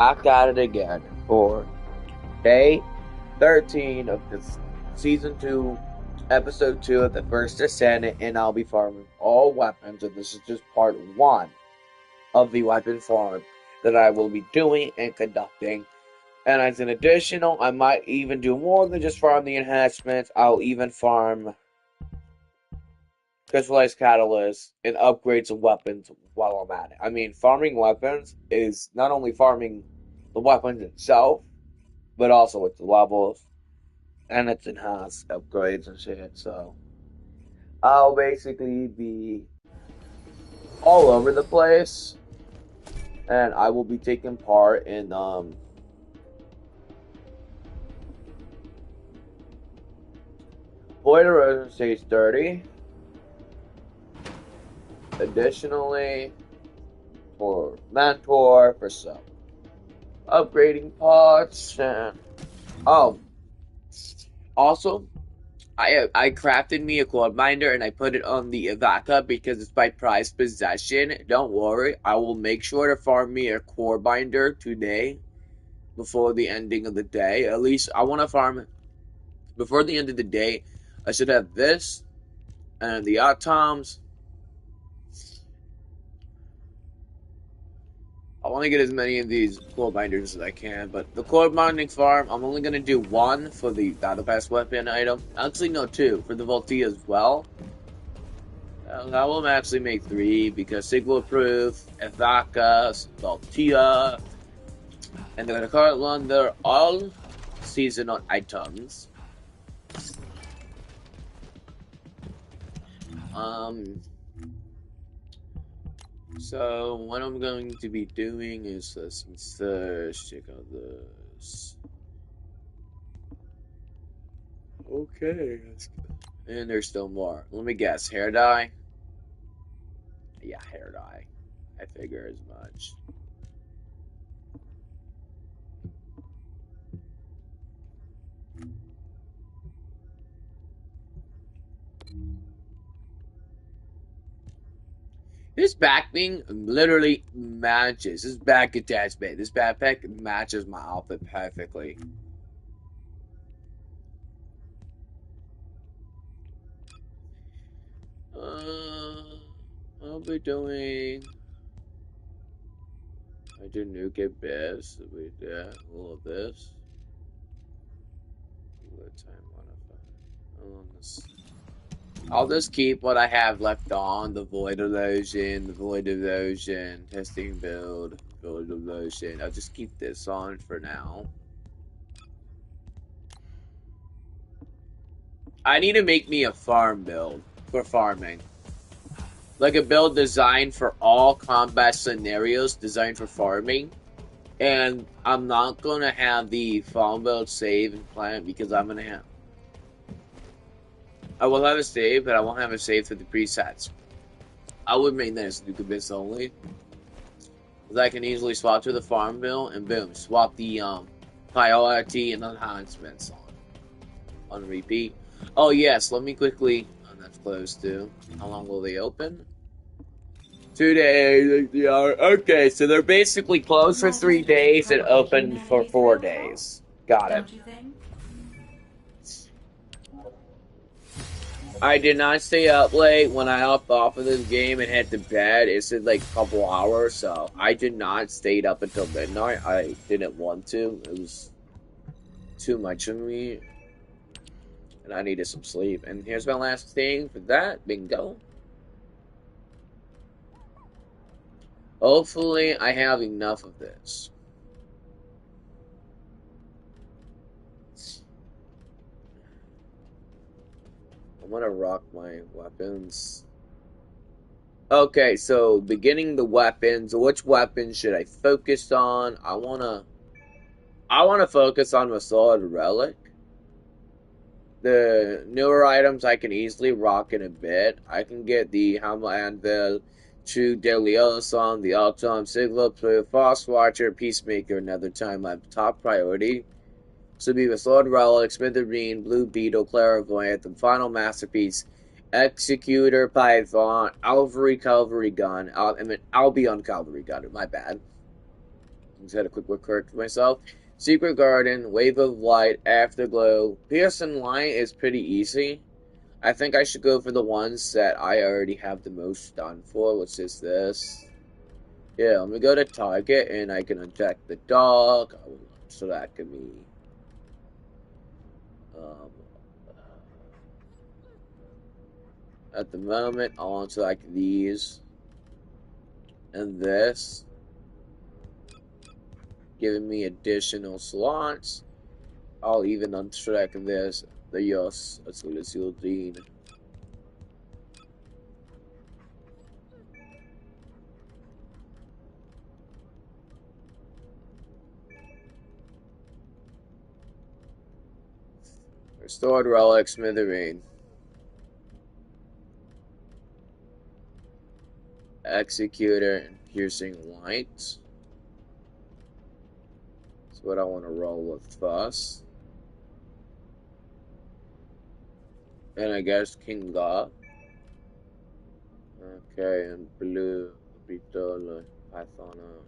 back at it again for day 13 of this season 2, episode 2 of the first ascent, and I'll be farming all weapons, and this is just part 1 of the weapon farm that I will be doing and conducting. And as an additional, I might even do more than just farm the enhancements. I'll even farm crystallized catalyst and upgrade some weapons while I'm at it. I mean, farming weapons is not only farming the weapons itself, but also its levels and its enhanced upgrades and shit. So I'll basically be all over the place, and I will be taking part in Void Erosion Stage 30. Additionally, for Mentor, for some upgrading pots, and also I crafted me a core binder and I put it on the Evaka because it's my prized possession. Don't worry, I will make sure to farm me a core binder today before the ending of the day. At least I want to farm before the end of the day. I should have this and the atoms. I want to get as many of these core binders as I can, but the core binding farm, I'm only going to do 1 for the Battle Pass weapon item. Actually, no, 2 for the Voltia as well. I will actually make 3 because Sigil Proof, Evaka, Voltia, and the current one, they're all seasonal items. So what I'm going to be doing is some search. Check out this. Okay, and there's still more. Let me guess. Hair dye? Yeah, hair dye. I figure as much. This back thing literally matches. This back attachment. This backpack matches my outfit perfectly. I'll be doing. I do nuke it best. We do all of this. Time modifier. I'll just keep what I have left on: the Void Illusion, testing build, Void Illusion. I'll just keep this on for now. I need to make me a farm build for farming. Like a build designed for all combat scenarios, designed for farming. And I'm not going to have the farm build save and plan because I'm going to have... I will have a save, but I won't have a save for the presets. I would make that as Nuke Abyss only. Because I can easily swap to the farm build and boom, swap the priority and enhancements on repeat. Oh yes, let me quickly... Oh, that's closed too. How long will they open? 2 days, okay, so they're basically closed for 3 days and open for 4 days. Got it. I did not stay up late when I hopped off of this game and head to bed. It said like a couple hours, so I did not stay up until midnight. I didn't want to. It was too much of me, and I needed some sleep. And here's my last thing for that. Bingo. Hopefully, I have enough of this. I'm gonna rock my weapons. Okay, so beginning the weapons. Which weapons should I focus on? I wanna focus on the Sword Relic. The newer items I can easily rock in a bit. I can get the Hammer Anvil, True Deadly Song, the Autumn Sigil, Frost Watcher, Peacemaker, another time my top priority. So be the Sword Relic, Smithereen, Blue Beetle, Clairvoyant, the final masterpiece, Executor, Python, Cavalry Gun, Albion Cavalry Gunner, my bad. just had a quick look correct myself. Secret Garden, Wave of Light, Afterglow. Piercing Light is pretty easy. I think I should go for the ones that I already have the most done for, which is this. Yeah, let me go to Target and I can inject the dog. So that could be um, at the moment I want to like these and this, giving me additional slots. I'll even untrack this, the Yos, as well as Yuldine. Restored Relic, Smithereen. Executor and Piercing Light. That's what I want to roll with first. And I guess King God. Okay, and blue, Britol, Pythona.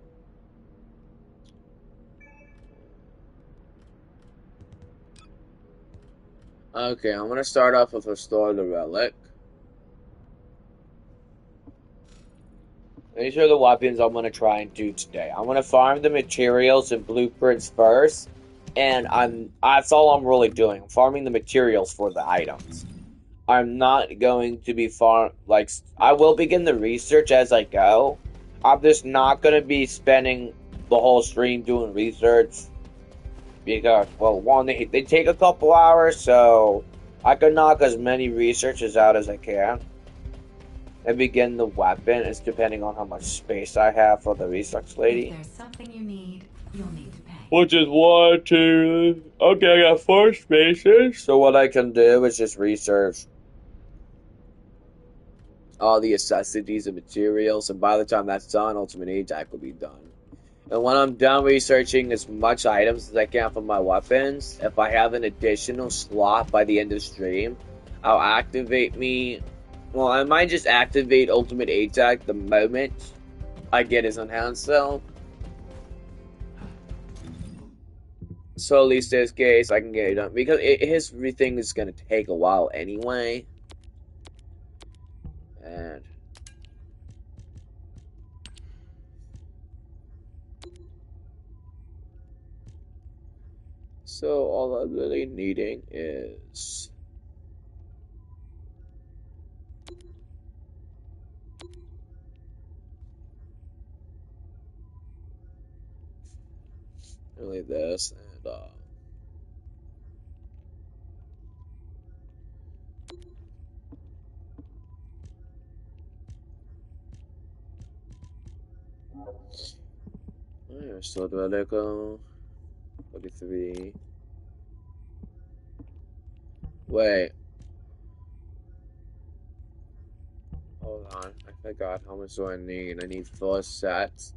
Okay, I'm gonna start off with Restore the Relic. These are the weapons I'm gonna try and do today. I'm gonna farm the materials and blueprints first, and that's all I'm really doing. I'm farming the materials for the items. I'm not going to be I will begin the research as I go. I'm just not gonna be spending the whole stream doing research because, well, one, they take a couple hours, so I can knock as many researches out as I can and begin the weapon. It's depending on how much space I have for the research lady. If there's something you need, you'll need to pay. Which is 1, 2. Okay, I got 4 spaces. So what I can do is just research all the necessities and materials, and by the time that's done, Ultimate Attack will be done. And when I'm done researching as much items as I can for my weapons, if I have an additional slot by the end of the stream, I'll activate well, I might just activate Ultimate Attack the moment I get his enhanced cell. So at least this case I can get it done, because his thing is going to take a while anyway. And so all I'm really needing is really this, and so do I go 43. Wait. Hold on. I forgot how much do I need. I need 4 sets.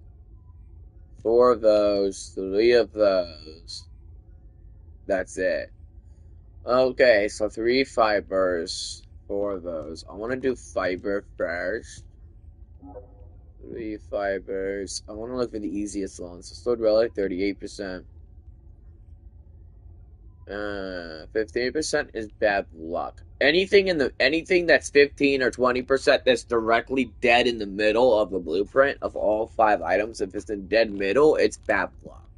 4 of those. 3 of those. That's it. Okay, so 3 fibers. 4 of those. I want to do fiber first. 3 fibers. I want to look for the easiest ones. Stored relic, 38%. 15% is bad luck. Anything that's 15 or 20% that's directly dead in the middle of the blueprint of all 5 items, if it's in dead middle, it's bad luck.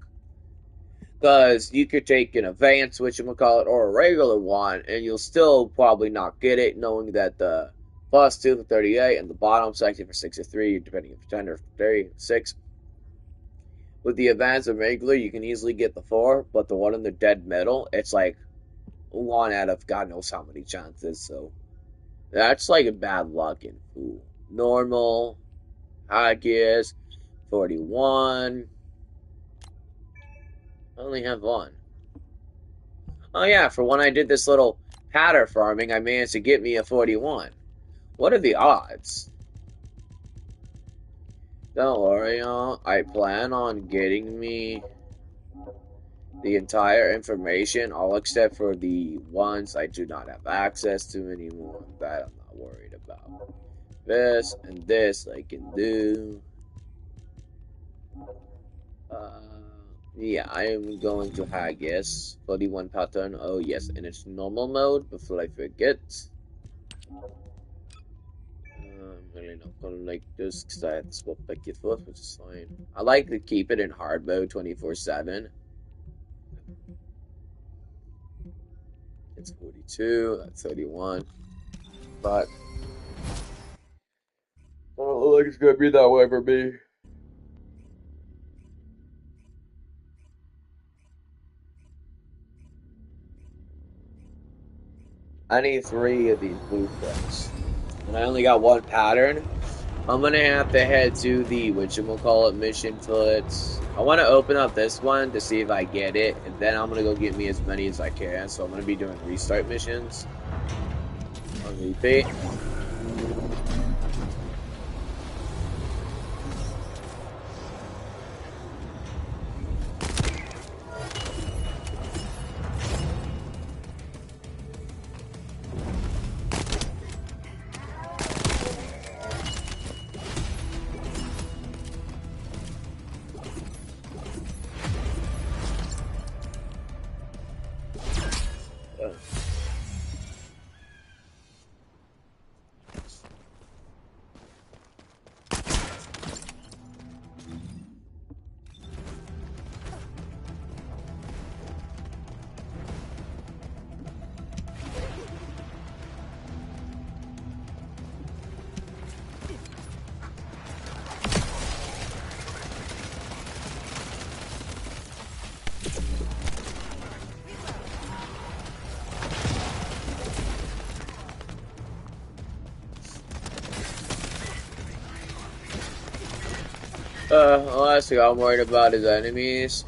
Because you could take an advanced, whatchamacallit, or a regular one, and you'll still probably not get it, knowing that the +2 for 38 and the bottom section for 63, depending if it's 10 or 36. With the advanced and regular, you can easily get the 4, but the one in the dead middle, it's like 1 out of God knows how many chances, so that's like a bad luck in fool. Normal, highest, 41. I only have 1. Oh yeah, for when I did this little pattern farming, I managed to get me a 41. What are the odds? Don't worry, y'all. I plan on getting me the entire information, all except for the ones I do not have access to anymore. That I'm not worried about. This and this I can do. Yeah, I am going to Haggis 41 pattern. Oh yes, and it's normal mode before I forget. I'm really not gonna like this because I have to swap back and forth, which is fine. I like to keep it in hard mode 24/7. It's 42, that's 31, but I don't look like it's gonna be that way for me. I need 3 of these blueprints, and I only got 1 pattern. I'm gonna have to head to the whatchamacallit mission foot. I want to open up this one to see if I get it, and then I'm gonna go get me as many as I can. So I'm gonna be doing restart missions on repeat. Honestly, all I'm worried about is enemies.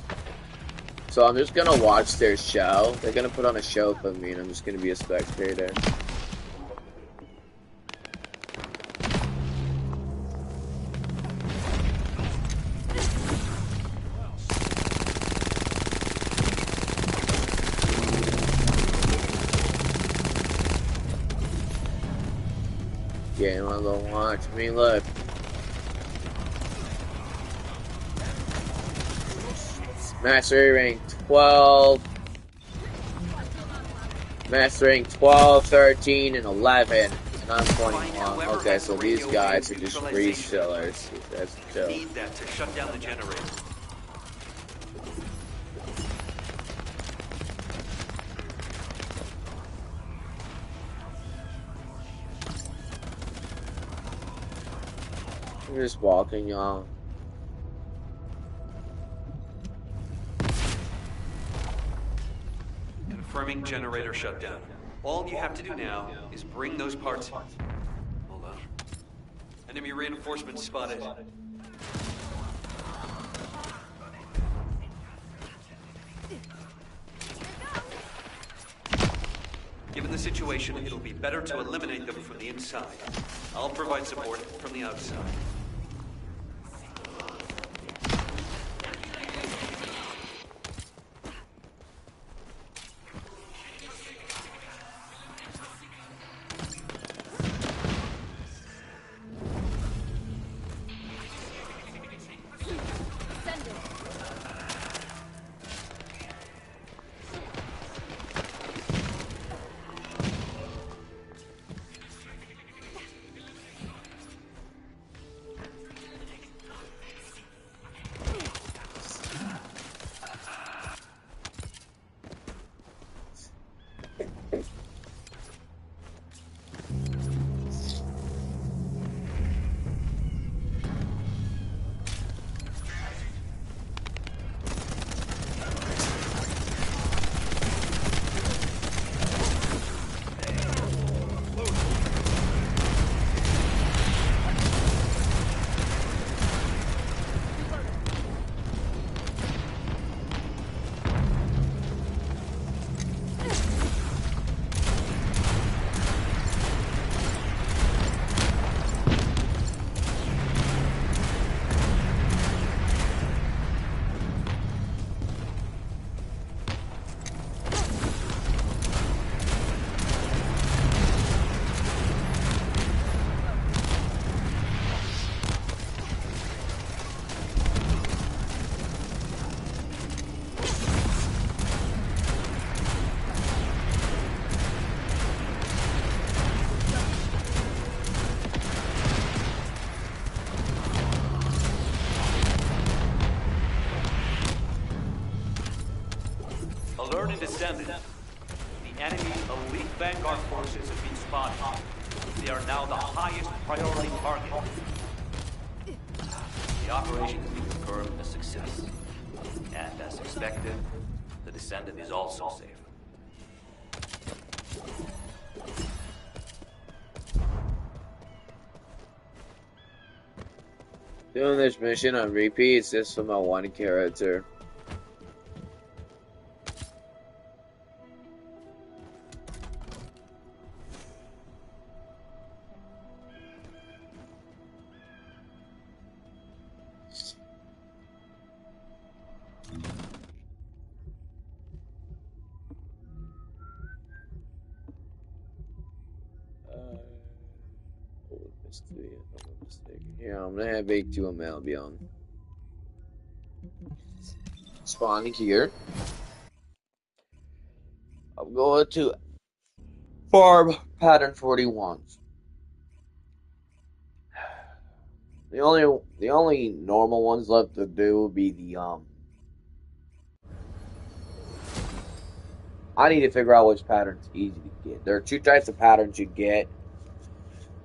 So I'm just gonna watch their show. They're gonna put on a show for me, and I'm just gonna be a spectator. Game on the watch me. Look. Mastery rank 12. Mastery rank 12, 13, and 11. And I'm 21. Okay, so these guys are just resellers. That's chill. Need that to shut down the generator. I'm just walking, y'all. Confirming generator shutdown. All you have to do now is bring those parts. Hold on. Enemy reinforcements spotted. Given the situation, it'll be better to eliminate them from the inside. I'll provide support from the outside. Alert and Descendant. The enemy's elite vanguard forces have been spotted. They are now the highest priority target. The operation has been confirmed a success. And as expected, the Descendant is also safe. Doing this mission on repeat is just for my one character. If I'm not mistaken. Yeah, I'm gonna have A2 and Albion. Spawning here. I'm going to farm pattern 41. The only normal ones left to do would be the I need to figure out which pattern's easy to get. There are two types of patterns you get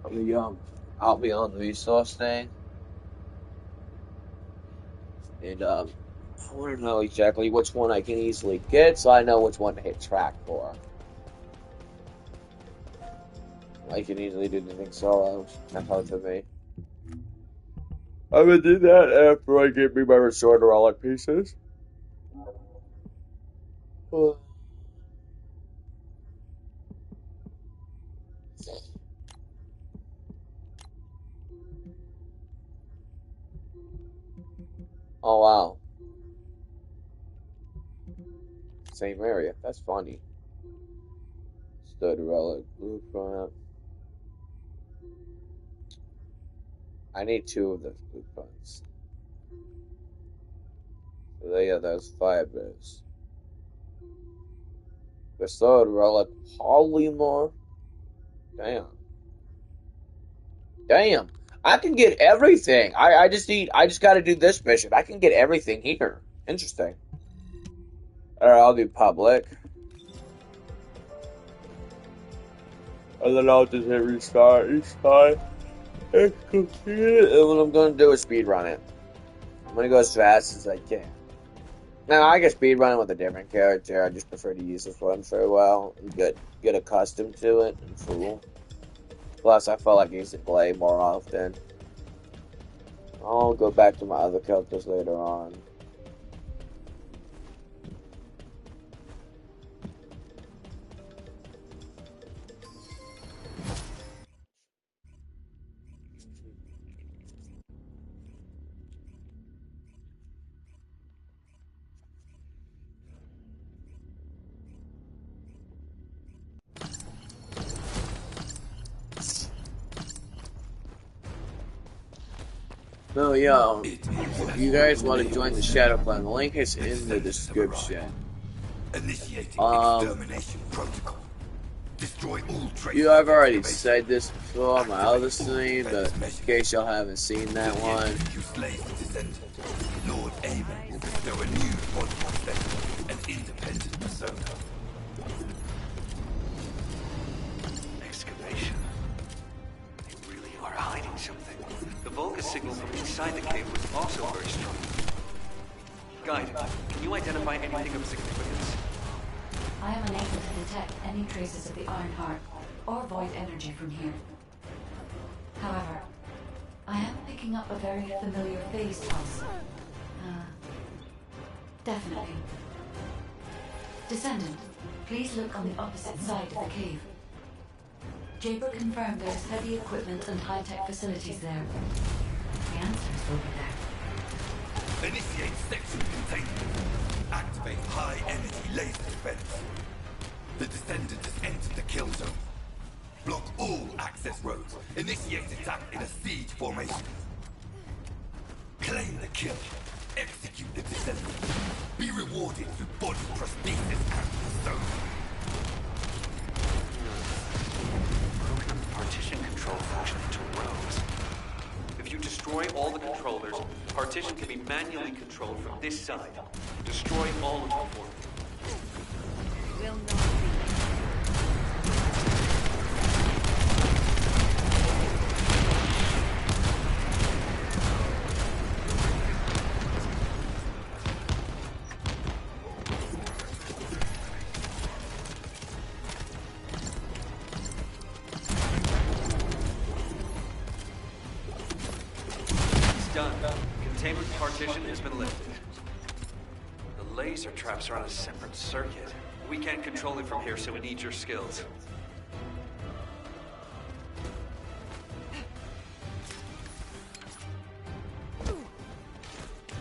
from the Albion resource thing. And I want to know exactly which one I can easily get, so I know which one to hit track for. I can easily do the thing solo. That's hard for me. I'm gonna do that after I get me my restored relic pieces. Oh wow. Same area. That's funny. Restored relic blueprint. I need 2 of those blueprints. So yeah, those fibers. Restored relic polymer. Damn. Damn. I can get everything. I just gotta do this mission. I can get everything here. Interesting. Alright, I'll do public. And then I'll just hit restart each time. It's completed. And what I'm gonna do is speedrun it. I'm gonna go as fast as I can. Now I can speedrun it with a different character. I just prefer to use this one for a while and get accustomed to it and fool. Plus I feel like I used to play more often. I'll go back to my other characters later on. So yeah, if you guys want to join the Shadow Clan, the link is in the description. I've already said this before on my other stream, but in case y'all haven't seen that one. Lord Amen will bestow a new body an independent persona. Excavation. They really are hiding something. The Volga signal from inside the cave was also very strong. Guide, can you identify anything of significance? I am unable to detect any traces of the Iron Heart or void energy from here. However, I am picking up a very familiar phase pulse. Definitely. Descendant, please look on the opposite side of the cave. Jaber confirmed there's heavy equipment and high-tech facilities there. The answers will be there. Initiate section containment. Activate high-energy laser defense. The Descendant has entered the kill zone. Block all access roads. Initiate attack in a siege formation. Claim the kill. Execute the Descendant. Be rewarded through body prosthesis and persona. Partition control function into rows. If you destroy all the controllers, partition can be manually controlled from this side. Destroy all of them for me. Will not be. Done. Containment partition has been lifted. The laser traps are on a separate circuit. We can't control it from here, so we need your skills.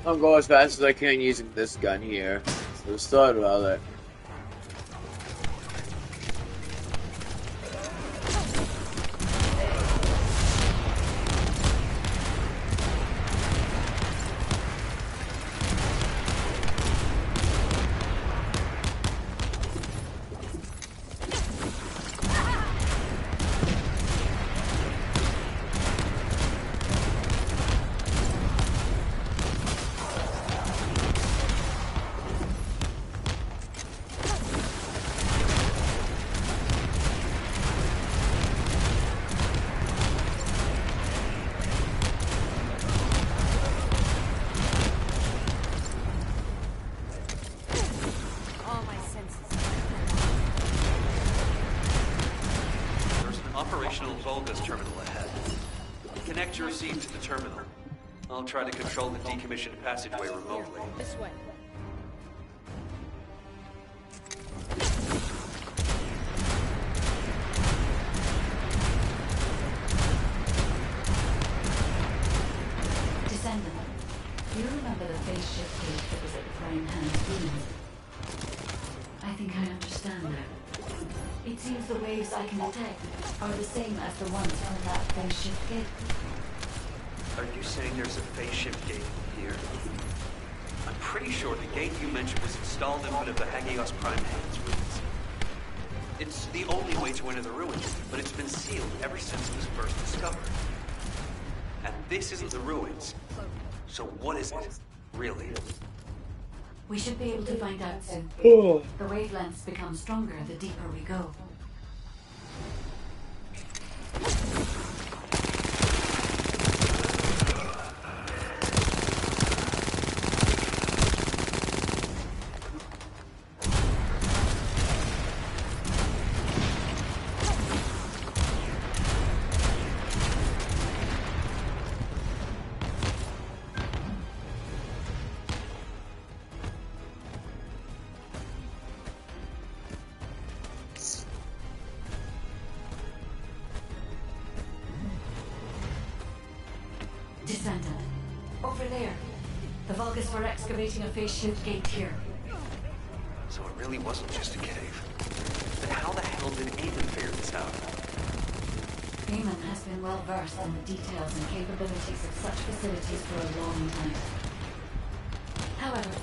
I'll go as fast as I can using this gun here. So let's start about it. All my senses. There's an operational Volga's terminal ahead. Connect your receive to the terminal. I'll try to control the decommissioned passageway remotely. This way. Descendant, do you remember the phase shift gate that was at the Prime Hand's beam? I think I understand now. It seems the waves I can detect are the same as the ones from that phase shift gate. Are you saying there's a phase shift gate here? I'm pretty sure the gate you mentioned was installed in one of the Hagios Prime Hands ruins. It's the only way to enter the ruins, but it's been sealed ever since it was first discovered. And this isn't the ruins. So what is it, really? We should be able to find out soon. The wavelengths become stronger the deeper we go. Descendant, over there. The Vulgus were excavating a phase shift gate here. So it really wasn't just a cave. Then how the hell did Aiden figure this out? Eamon has been well versed in the details and capabilities of such facilities for a long time. However,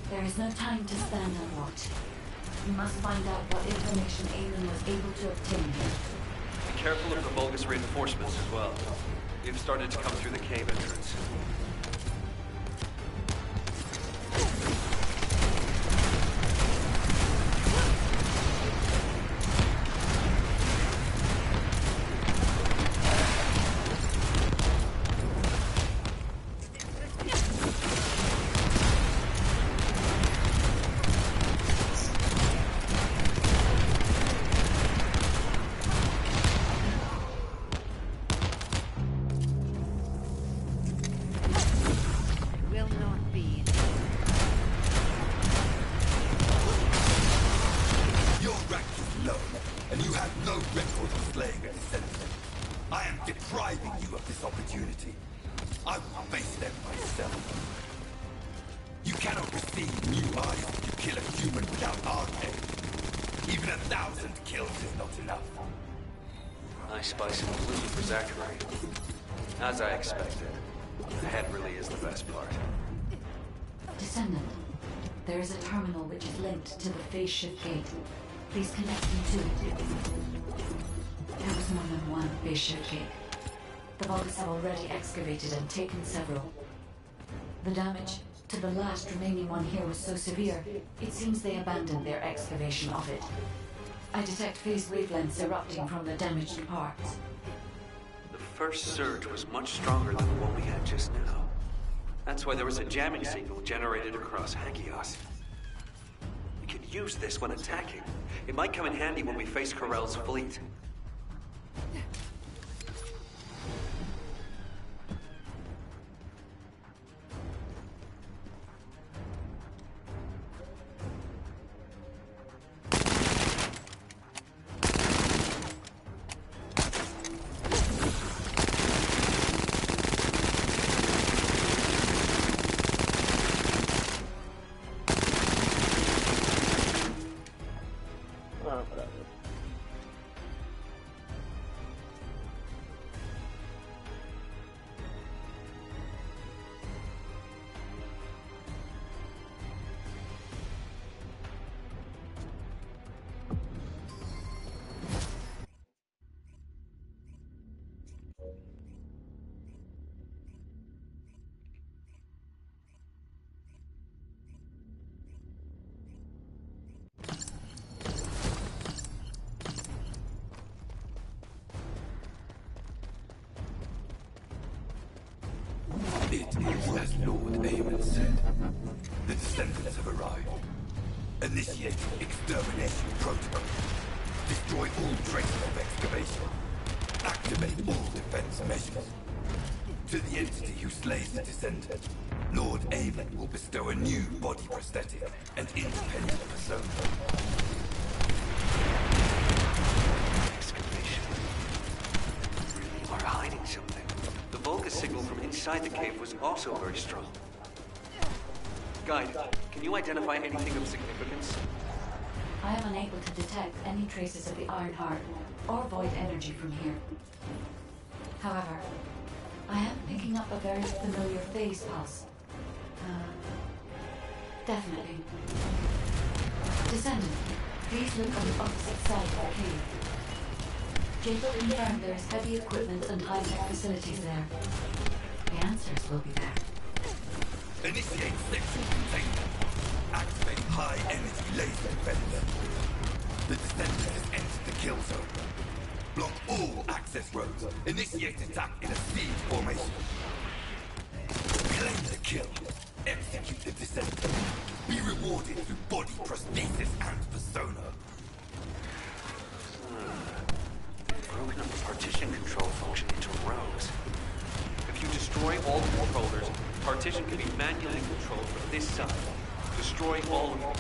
there is no time to stand and watch. We must find out what information Aiden was able to obtain here. Be careful of the Vulgus reinforcements as well. They've started to come through the cave entrance. Will not be. Your rank is low, and you have no record of slaying a descendant. I am depriving you of this opportunity. I will face them myself. You cannot receive new eyes to kill a human without arcade. Even 1,000 kills is not enough. Nice spicy conclusion for Zachary. As I expected, the head really is the best part. Descendant, there is a terminal which is linked to the phase shift gate. Please connect me to it. There was more than one phase shift gate. The Vulgus have already excavated and taken several. The damage to the last remaining one here was so severe, it seems they abandoned their excavation of it. I detect phase wavelengths erupting from the damaged parts. The first surge was much stronger than the one we had just now. That's why there was a jamming signal generated across Hagios. We could use this when attacking. It might come in handy when we face Corell's fleet. It is as Lord Aemon said. The descendants have arrived. Initiate extermination protocol. Destroy all traces of excavation. Activate all defense measures. To the entity who slays the descendant, Lord Aemon will bestow a new body prosthetic and independent persona. Excavation. You are hiding something. The Volca signal from inside the cave was also very strong. Guide, can you identify anything of significance? I am unable to detect any traces of the Iron Heart or void energy from here. However, I am picking up a very familiar phase pulse. Definitely. Descendant, please look on the opposite side of the cave. Jacob confirmed there is heavy equipment and high-tech facilities there. The answers will be there. Initiate section containment. Activate high-energy laser defense. The descendant has entered the kill zone. Block all access roads. Initiate attack in a siege formation. Claim the kill. Execute the descendant. Be rewarded through body prosthesis and persona. Broken up the partition control function into rows. If you destroy all controllers, partition can be manually controlled from this side. Destroy all of them.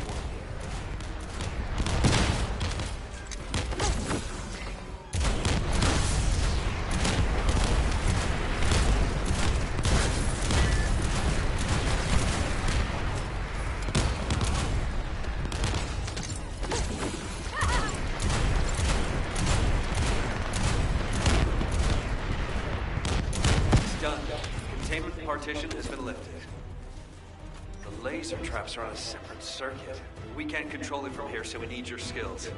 Partition has been lifted. The laser traps are on a separate circuit. We can't control it from here, so we need your skills.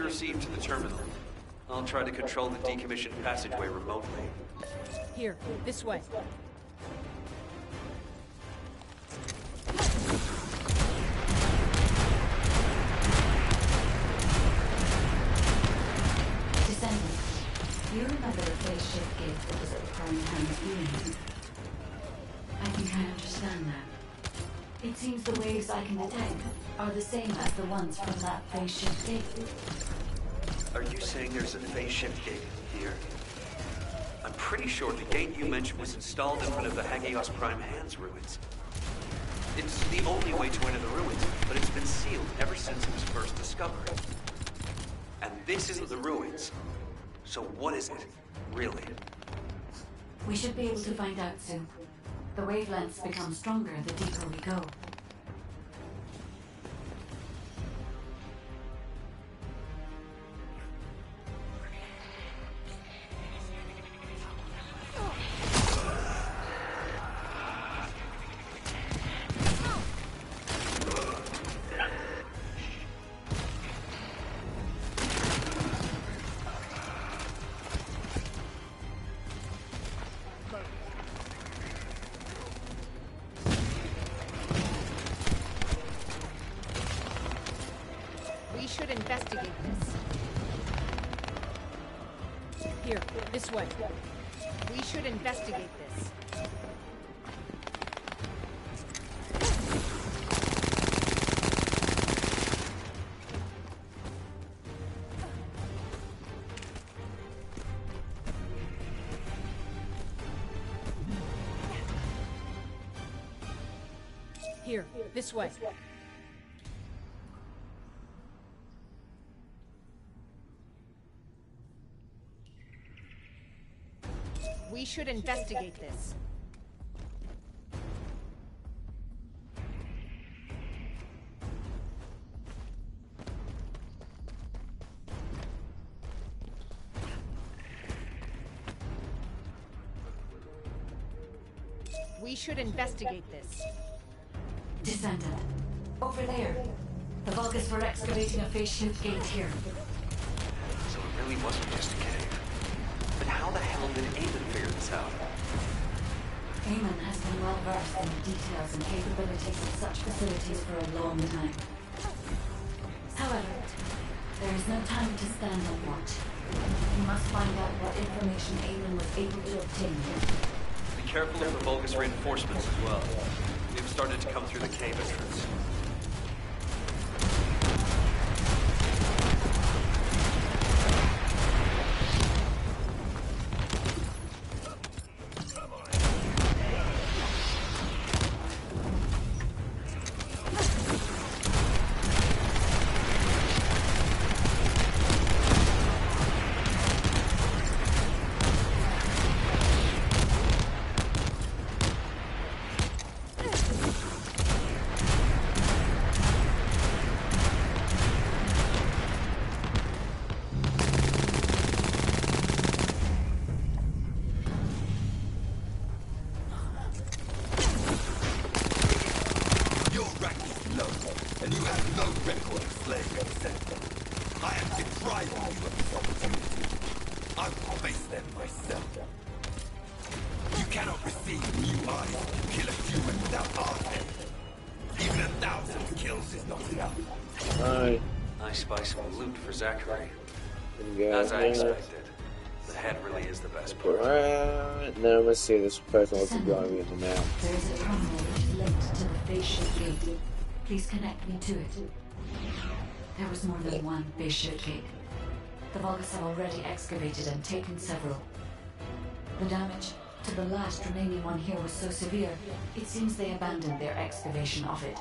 Receive to the terminal. I'll try to control the decommissioned passageway remotely. Here, this way. waves I can detect are the same as the ones from that phase shift gate. Are you saying there's a phase shift gate here? I'm pretty sure the gate you mentioned was installed in front of the Hagios Prime Hands ruins. It's the only way to enter the ruins, but it's been sealed ever since it was first discovered. And this isn't the ruins. So what is it, really? We should be able to find out soon. The wavelengths become stronger the deeper we go. We should investigate this. Here, this way. We should investigate this. Here, this way. We should investigate this. We should investigate this. Descendant. Over there. The Vulgus were excavating a phase shift gate here. So it really wasn't just a cave. But how the hell did Aiden figure this out? Eamon has been well versed in the details and capabilities of such facilities for a long time. However, there is no time to stand and watch. We must find out what information Eamon was able to obtain. Be careful of the Vulgus reinforcements as well. They've started to come through the cave entrance. Nice spice of loot for Zachary. As I expected. The head really is the best part. Alright, now let's see this person wants to drive me in the map. There is a terminal which is linked to the phase shift gate. Please connect me to it. There was more than one phase shift gate. The Vulgus have already excavated and taken several. The damage to the last remaining one here was so severe, it seems they abandoned their excavation of it.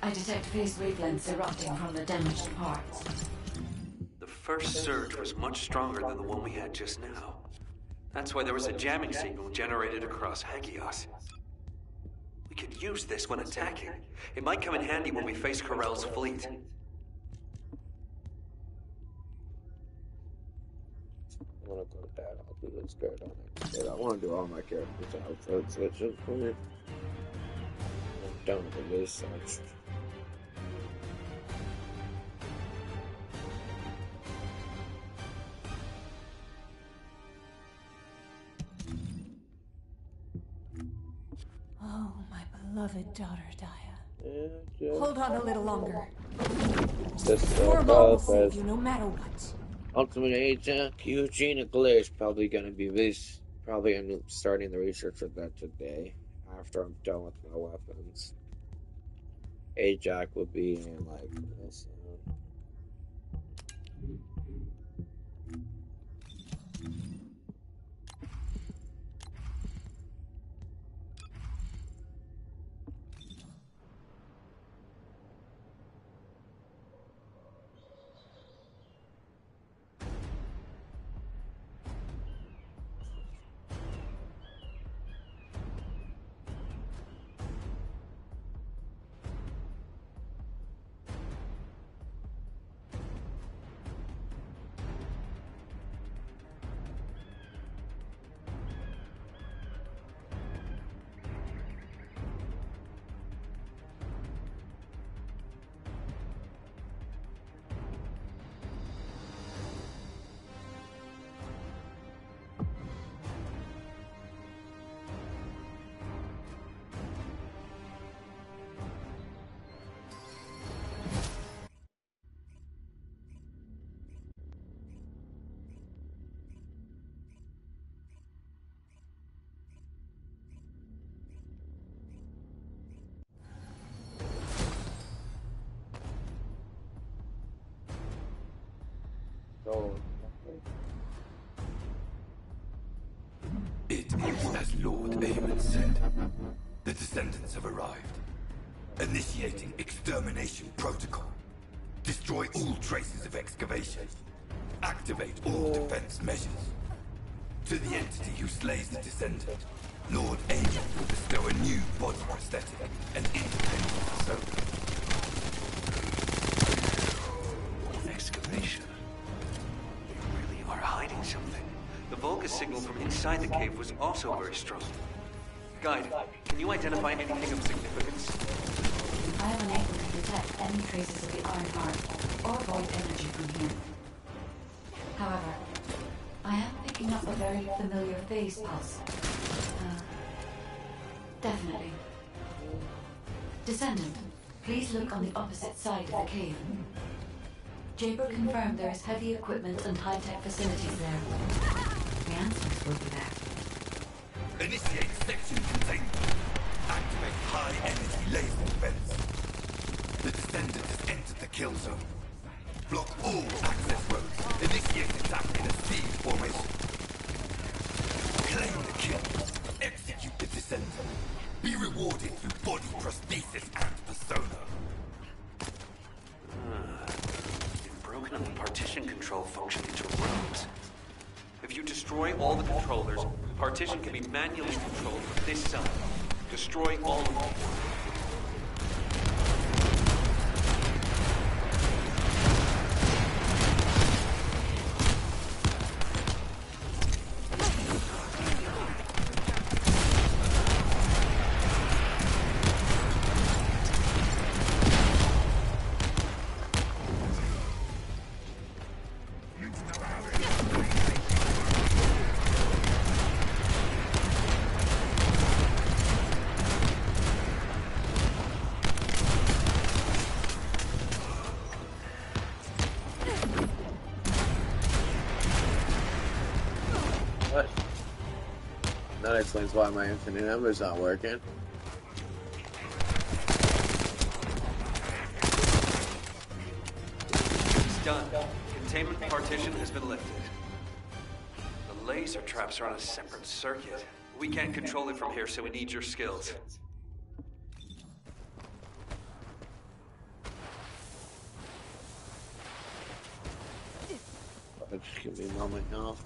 I detect phase wavelengths erupting from the damaged parts. The first surge was much stronger than the one we had just now. That's why there was a jamming signal generated across Hagios. We could use this when attacking. It might come in handy when we face Corell's fleet. I want to go to that. I'll do this character next. I want to do all my characters' outfits. It's just for me. I'm done with this such. Oh, my beloved daughter, Daya. Yeah, Hold on a little longer. this Your mom will save you no matter what. Ultimate Agent Eugene Glare is probably going to be this. Probably end up starting the research of that today after I'm done with my weapons. A jack would be in like this. So, It is as Lord Aemon said. The descendants have arrived. Initiating extermination protocol. Destroy all traces of excavation. Activate all defense measures. To the entity who slays the descendant, Lord Aemon will bestow a new body prosthetic and independent persona. Excavation. You really are hiding something. The Volga signal from inside the cave was also very strong. Guide, can you identify anything of significance? I am unable to detect any traces of the Iron Heart or void energy from here. However, I am picking up a very familiar phase pulse. Definitely. Descendant, please look on the opposite side of the cave. Jaber confirmed there is heavy equipment and high-tech facilities there. The answers will be there. Initiate section containment. Activate high-energy laser defense. The descendant has entered the kill zone. Block all access roads. Initiate attack in a C formation. Claim the kill. Execute the descendant. Be rewarded through body prosthesis and persona. You've broken up the partition control function into rooms. If you destroy all the controllers, the partition can be manually controlled from this side. Destroy all of them. what? That explains why my infinite number's not working. It's done. Containment partition has been lifted. The laser traps are on a separate circuit. We can't control it from here, so we need your skills. Just give me a moment now.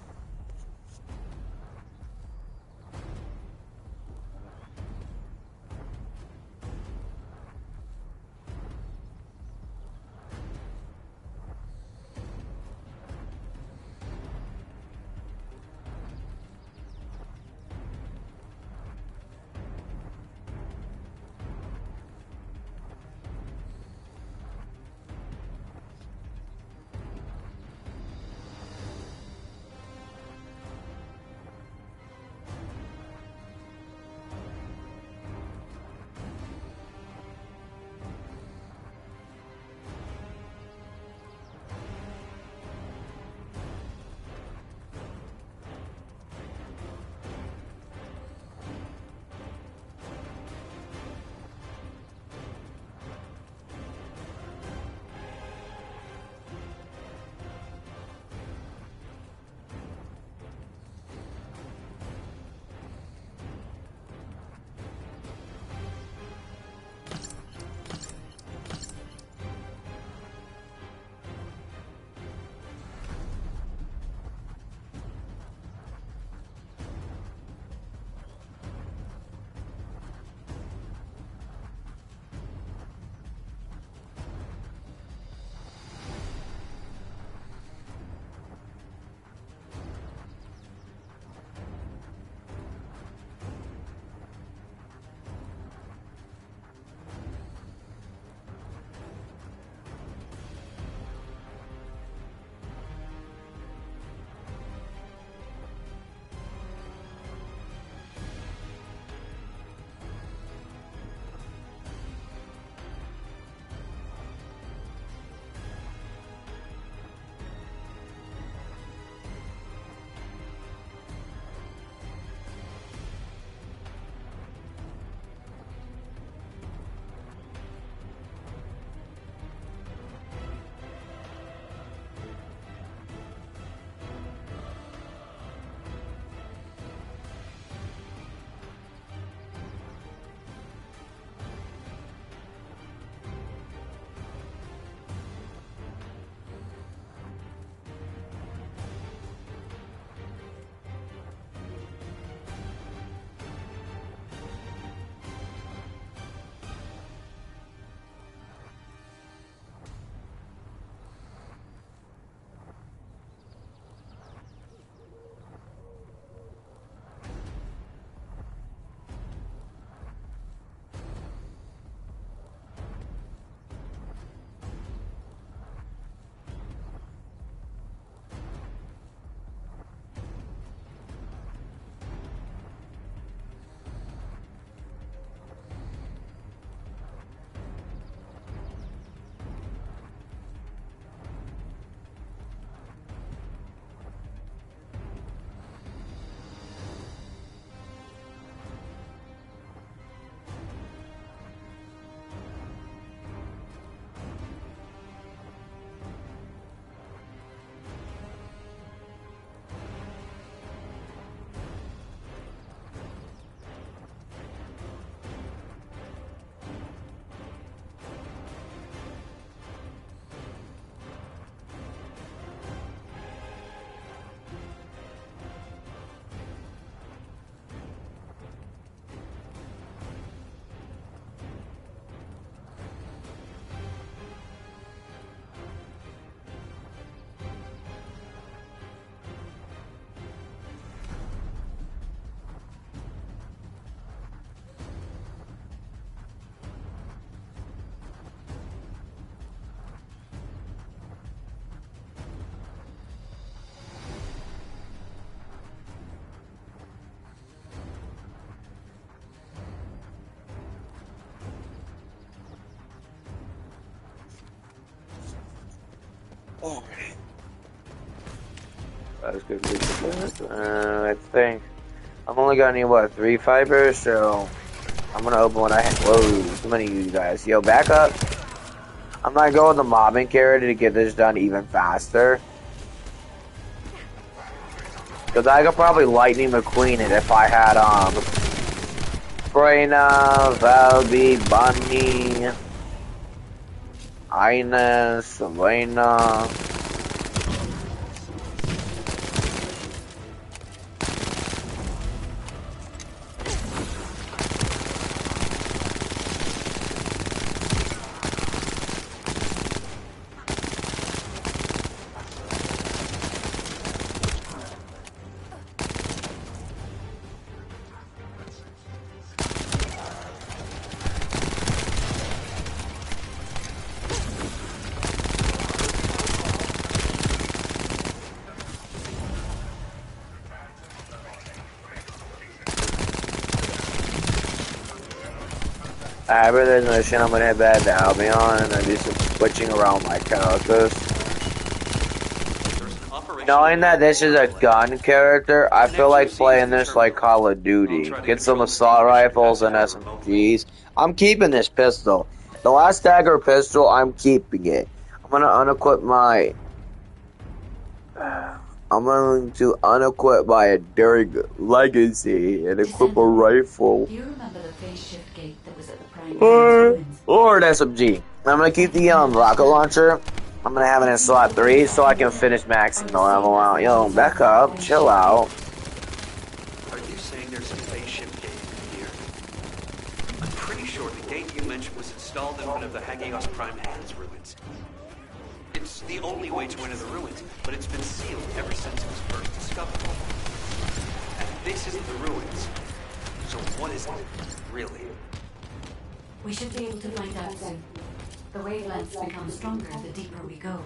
That's good. I think I'm only gonna need what 3 fibers, so I'm gonna open what I have. Whoa, too many of you guys. Yo, back up. I'm gonna go with the mobbing character to get this done even faster. Cause I could probably Lightning McQueen it if I had Freyna, Valby, Bunny, Ines, Selena. Alright, there's no shit. I'm gonna head back to Albion and do some switching around my characters. Knowing that this is a gun character, I feel like playing this like Call of Duty. Get some assault rifles and SMGs. I'm keeping this pistol. The last dagger pistol, I'm keeping it. I'm gonna unequip my... I'm going to unequip my Enduring Legacy and equip a rifle. Do you remember the phase shift gate that was at the prime ruins? Or an SMG. I'm gonna keep the rocket launcher. I'm gonna have it in slot 3 so I can finish maxing the level out. Yo, back up, chill out. Are you saying there's a phase shift gate here? I'm pretty sure the gate you mentioned was installed in one of the Hagios Prime Hands ruins. It's the only way to enter the ruins, but it's been sealed ever since it was first discovered. And this isn't the ruins. So what is it, really? We should be able to find out soon. The wavelengths become stronger the deeper we go.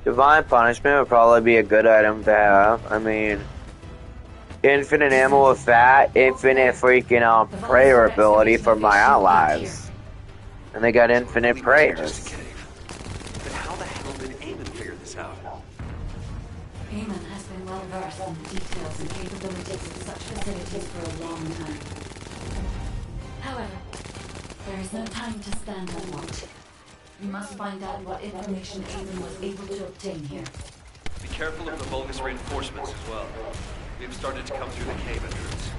Divine Punishment would probably be a good item to have. I mean, infinite ammo with that, infinite freaking prayer ability for my allies. And they got infinite prayers. But how the hell did Eamon figure this out? Eamon has been well versed in the details and capabilities of such facilities for a long time. However, there is no time to stand and watch. We must find out what information Eamon was able to obtain here. Be careful of the Vulgus reinforcements as well. We've started to come through the cave entrance.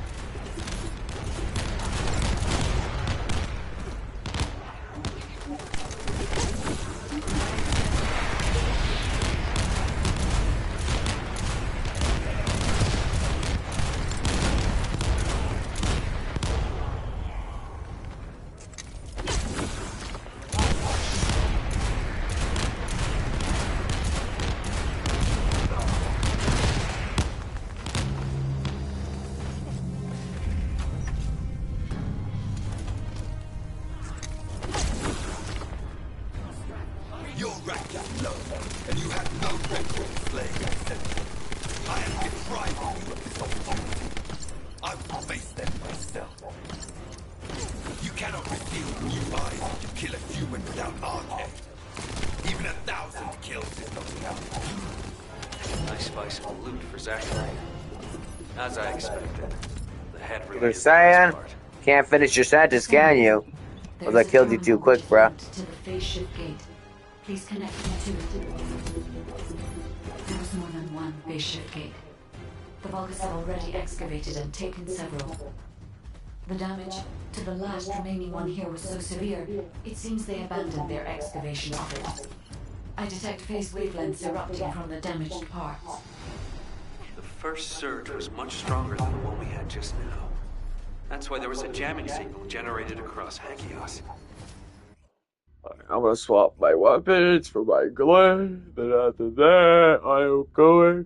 Can't finish your sentence, can you? There Well, I is a killed you too terminal quick, which is bruh. linked to the phase shift gate. Please connect me to it. There is more than one phase shift gate. The Vulgus have already excavated and taken several. The damage to the last remaining one here was so severe, it seems they abandoned their excavation of it. I detect phase wavelengths erupting from the damaged parts. The first surge was much stronger than the one we had just now. That's why there was a jamming signal generated across Hagios. I'm gonna swap my weapons for my glaive, then after that, I am going.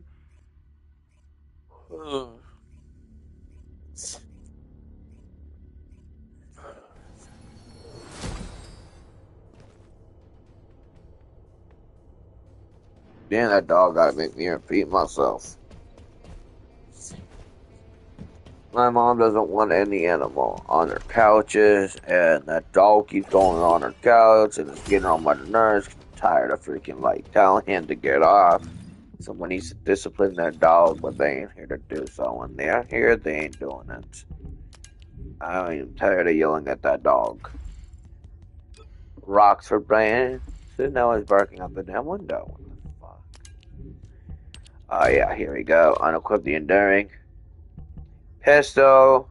Damn, that dog gotta make me repeat myself. My mom doesn't want any animal on her couches, and that dog keeps going on her couch, and it's getting on my nerves. I'm tired of freaking telling him to get off. Someone needs to discipline their dog, but they ain't here to do so. When they're here, they ain't doing it. I'm tired of yelling at that dog. Rocks for brain. So now he's barking out the damn window. What the fuck? Oh yeah, here we go. Unequip the enduring. Pistol.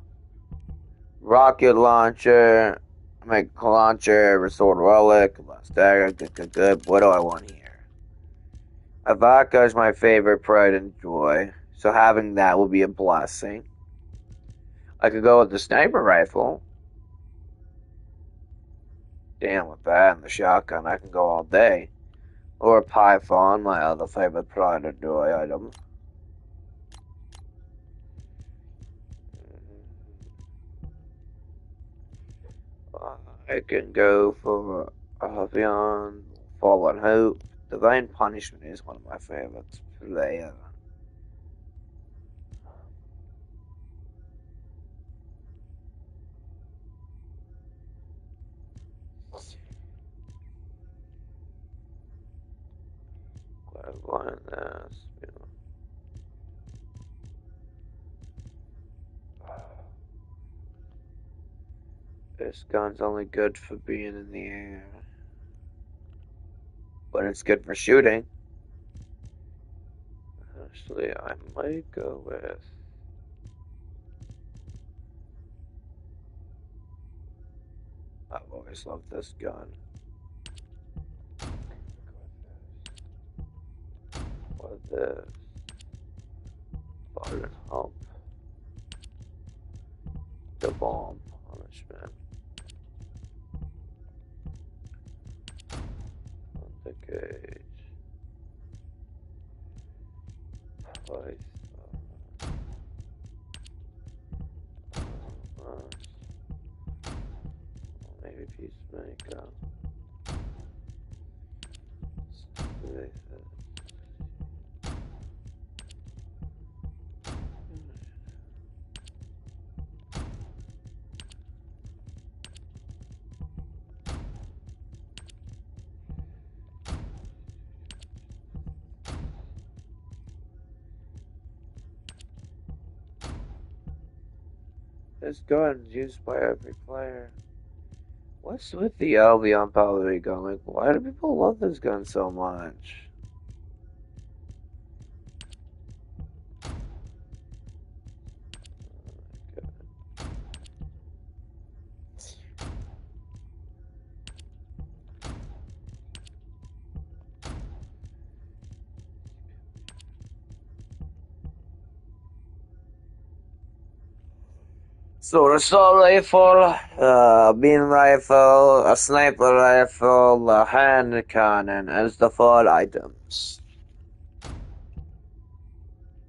Rocket launcher. Make launcher. Restored relic. Last dagger. Good. What do I want here? A vodka is my favorite pride and joy. So having that will be a blessing. I could go with the sniper rifle. Damn, with that and the shotgun, I can go all day. Or Python, my other favorite pride and joy item. I can go for Beyond Fallen Hope. Divine Punishment is one of my favorites. Player. This gun's only good for being in the air. But it's good for shooting. Actually, I might go with... I've always loved this gun. What this? Button Hump. The Bomb Punishment. On the cage. Python. Maybe Peacemaker. This gun is used by every player. What's with the Albion Power gun? Like, why do people love this gun so much? So, an assault rifle, a beam rifle, a sniper rifle, a hand cannon as the 4 items.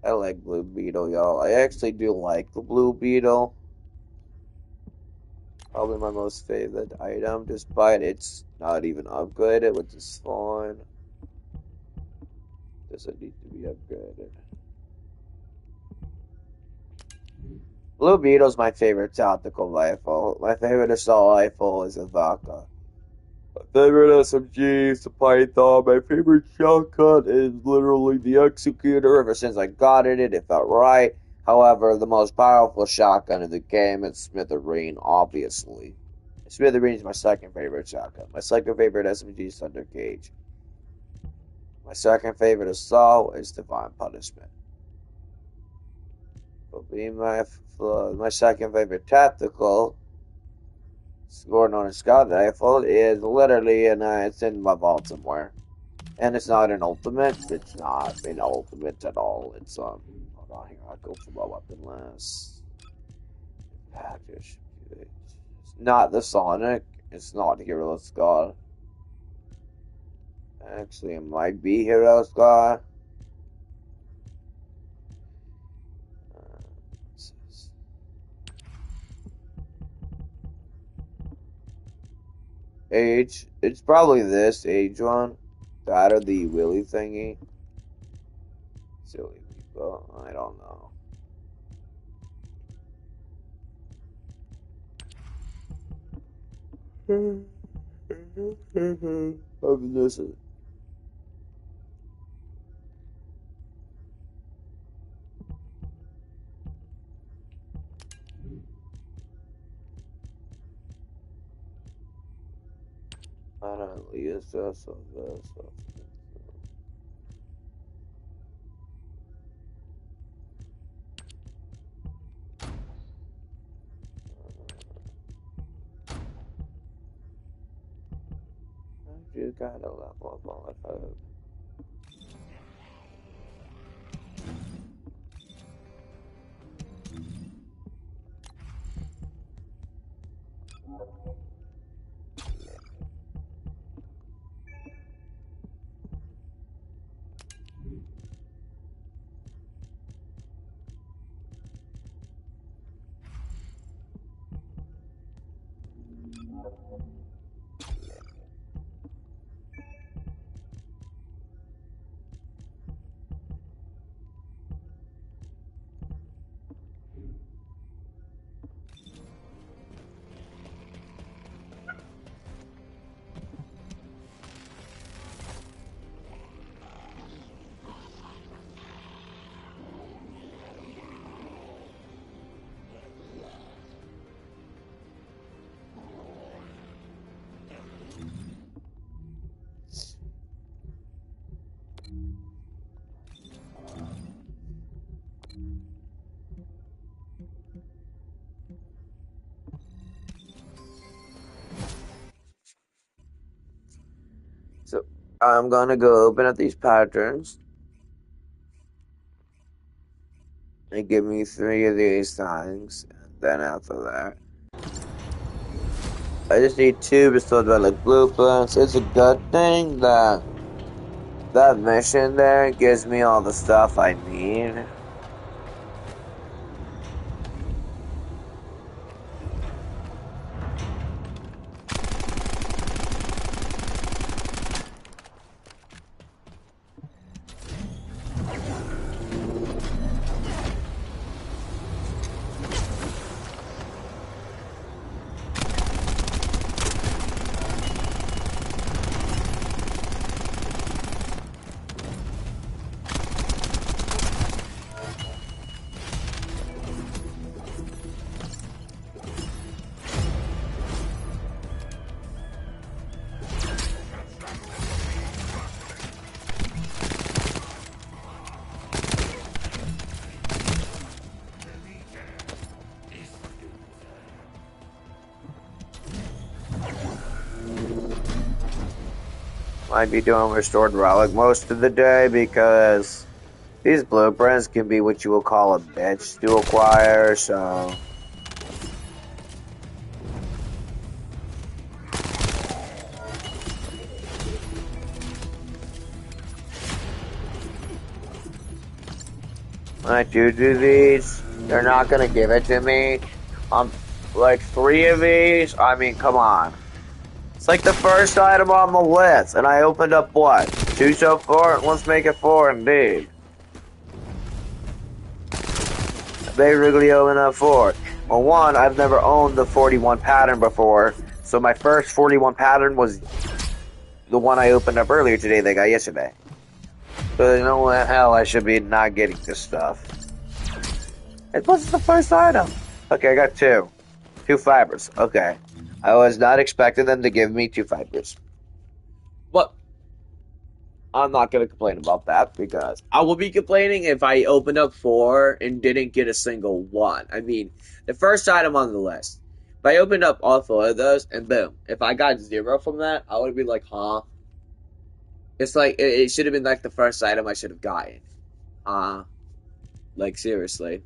I like Blue Beetle, y'all. I actually do like the Blue Beetle. Probably my most favorite item, despite it's not even upgraded, which is fine. Doesn't need to be upgraded. Blue Beetle's my favorite tactical rifle. My favorite assault rifle is a Vodka. My favorite SMG is the Python. My favorite shotgun is literally the Executor. Ever since I got it felt right. However, the most powerful shotgun in the game is Smithereen, obviously. Smithereen is my second favorite shotgun. My second favorite SMG is Thunder Cage. My second favorite assault is Divine Punishment. But my second favorite tactical, score known as Scout Rifle, is literally, and it's in my vault somewhere. And it's not an ultimate. It's not an ultimate at all. It's hold on here. I'll go for my weapon list. Package. It's not the Sonic. It's not Hero's God. Actually, it might be Hero's God. Age. It's probably this age one. That or the Willy thingy. Silly people. I don't know. This is. I don't use this or this. You gotta level up all the time. So I'm gonna go open up these patterns and give me 3 of these things. And then after that, I just need 2 bestowed by like blueprints. It's a good thing that that mission there gives me all the stuff I need. Might be doing restored relic most of the day because these blueprints can be what you will call a bitch to acquire, so. When I do these, they're not gonna give it to me. Like 3 of these, I mean, come on. It's like the first item on the list, and I opened up what? 2 so far? Let's make it 4 indeed. I basically opened up 4. Well, 1, I've never owned the 41 pattern before, so my first 41 pattern was the one I opened up earlier today that I got yesterday. So you know what, hell, I should be not getting this stuff. And plus, it's the first item. Okay, I got two. 2 fibers. Okay. I was not expecting them to give me 2 fibers. But I'm not going to complain about that because I will be complaining if I opened up 4 and didn't get a single one. I mean, the first item on the list. If I opened up all 4 of those and boom, if I got 0 from that, I would be like, huh? It's like, it should have been like the first item I should have gotten. Like, seriously.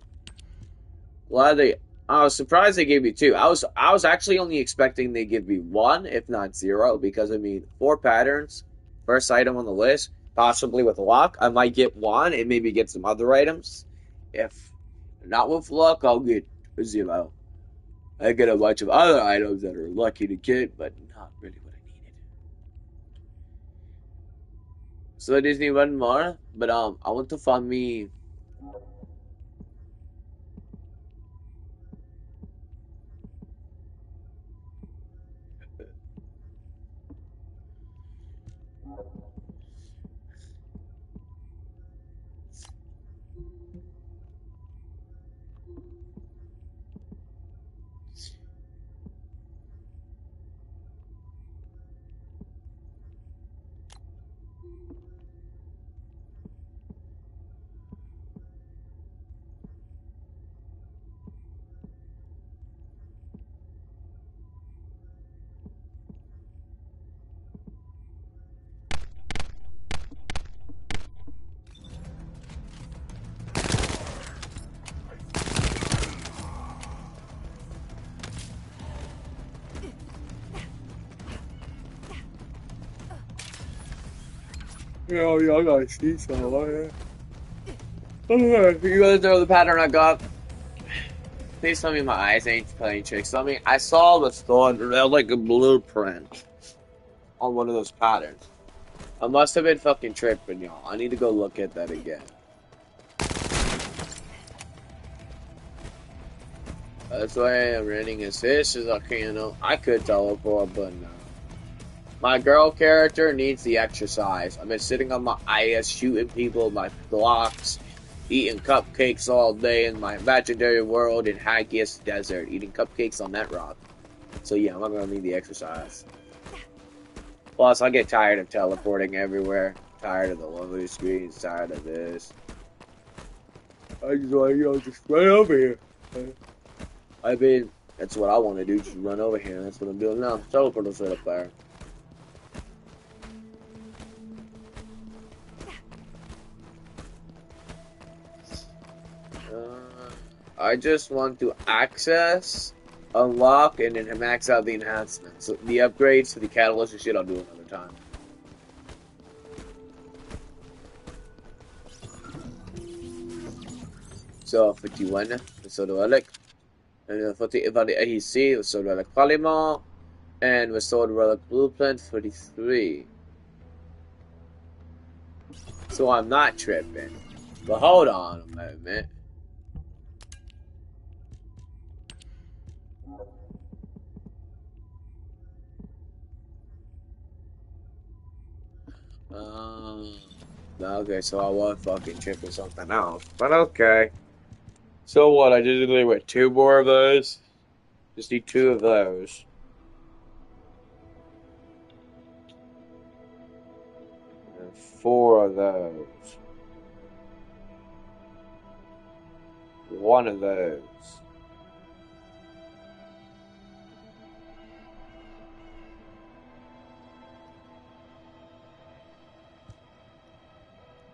Well, I was surprised they gave me 2. I was actually only expecting they give me 1, if not 0, because I mean 4 patterns, first item on the list, possibly with luck, I might get 1 and maybe get some other items. If not with luck, I'll get 0. I get a bunch of other items that are lucky to get, but not really what I needed. So I just need one more, but I want to find me. Oh, yeah, I gotta see somewhere. You guys know the pattern I got? Please tell me my eyes ain't playing tricks on me. I saw the thought like a blueprint on one of those patterns. I must have been fucking tripping, y'all. I need to go look at that again. That's why I'm running assist is like, you know, I could teleport, but no. My girl character needs the exercise. I've been sitting on my IS shooting people, my blocks, eating cupcakes all day in my imaginary world in Haggis Desert, eating cupcakes on that rock. So yeah, I'm not gonna need the exercise. Plus, I get tired of teleporting everywhere. Tired of the lovely screens, tired of this. I just want to just run over here. I mean, that's what I want to do, just run over here. That's what I'm doing now. Teleport us right up there. I just want to access, unlock, and then max out the enhancements. So the upgrades to the catalyst and shit I'll do another time. So 51 restored relic, and 40 evaluate AEC restored relic polymer, and restored relic blueprint 43. So I'm not tripping. But hold on a moment. Okay, so I was fucking tripping something else. But okay. So what? I just need with 2 more of those? Just need 2 of those. And 4 of those. 1 of those.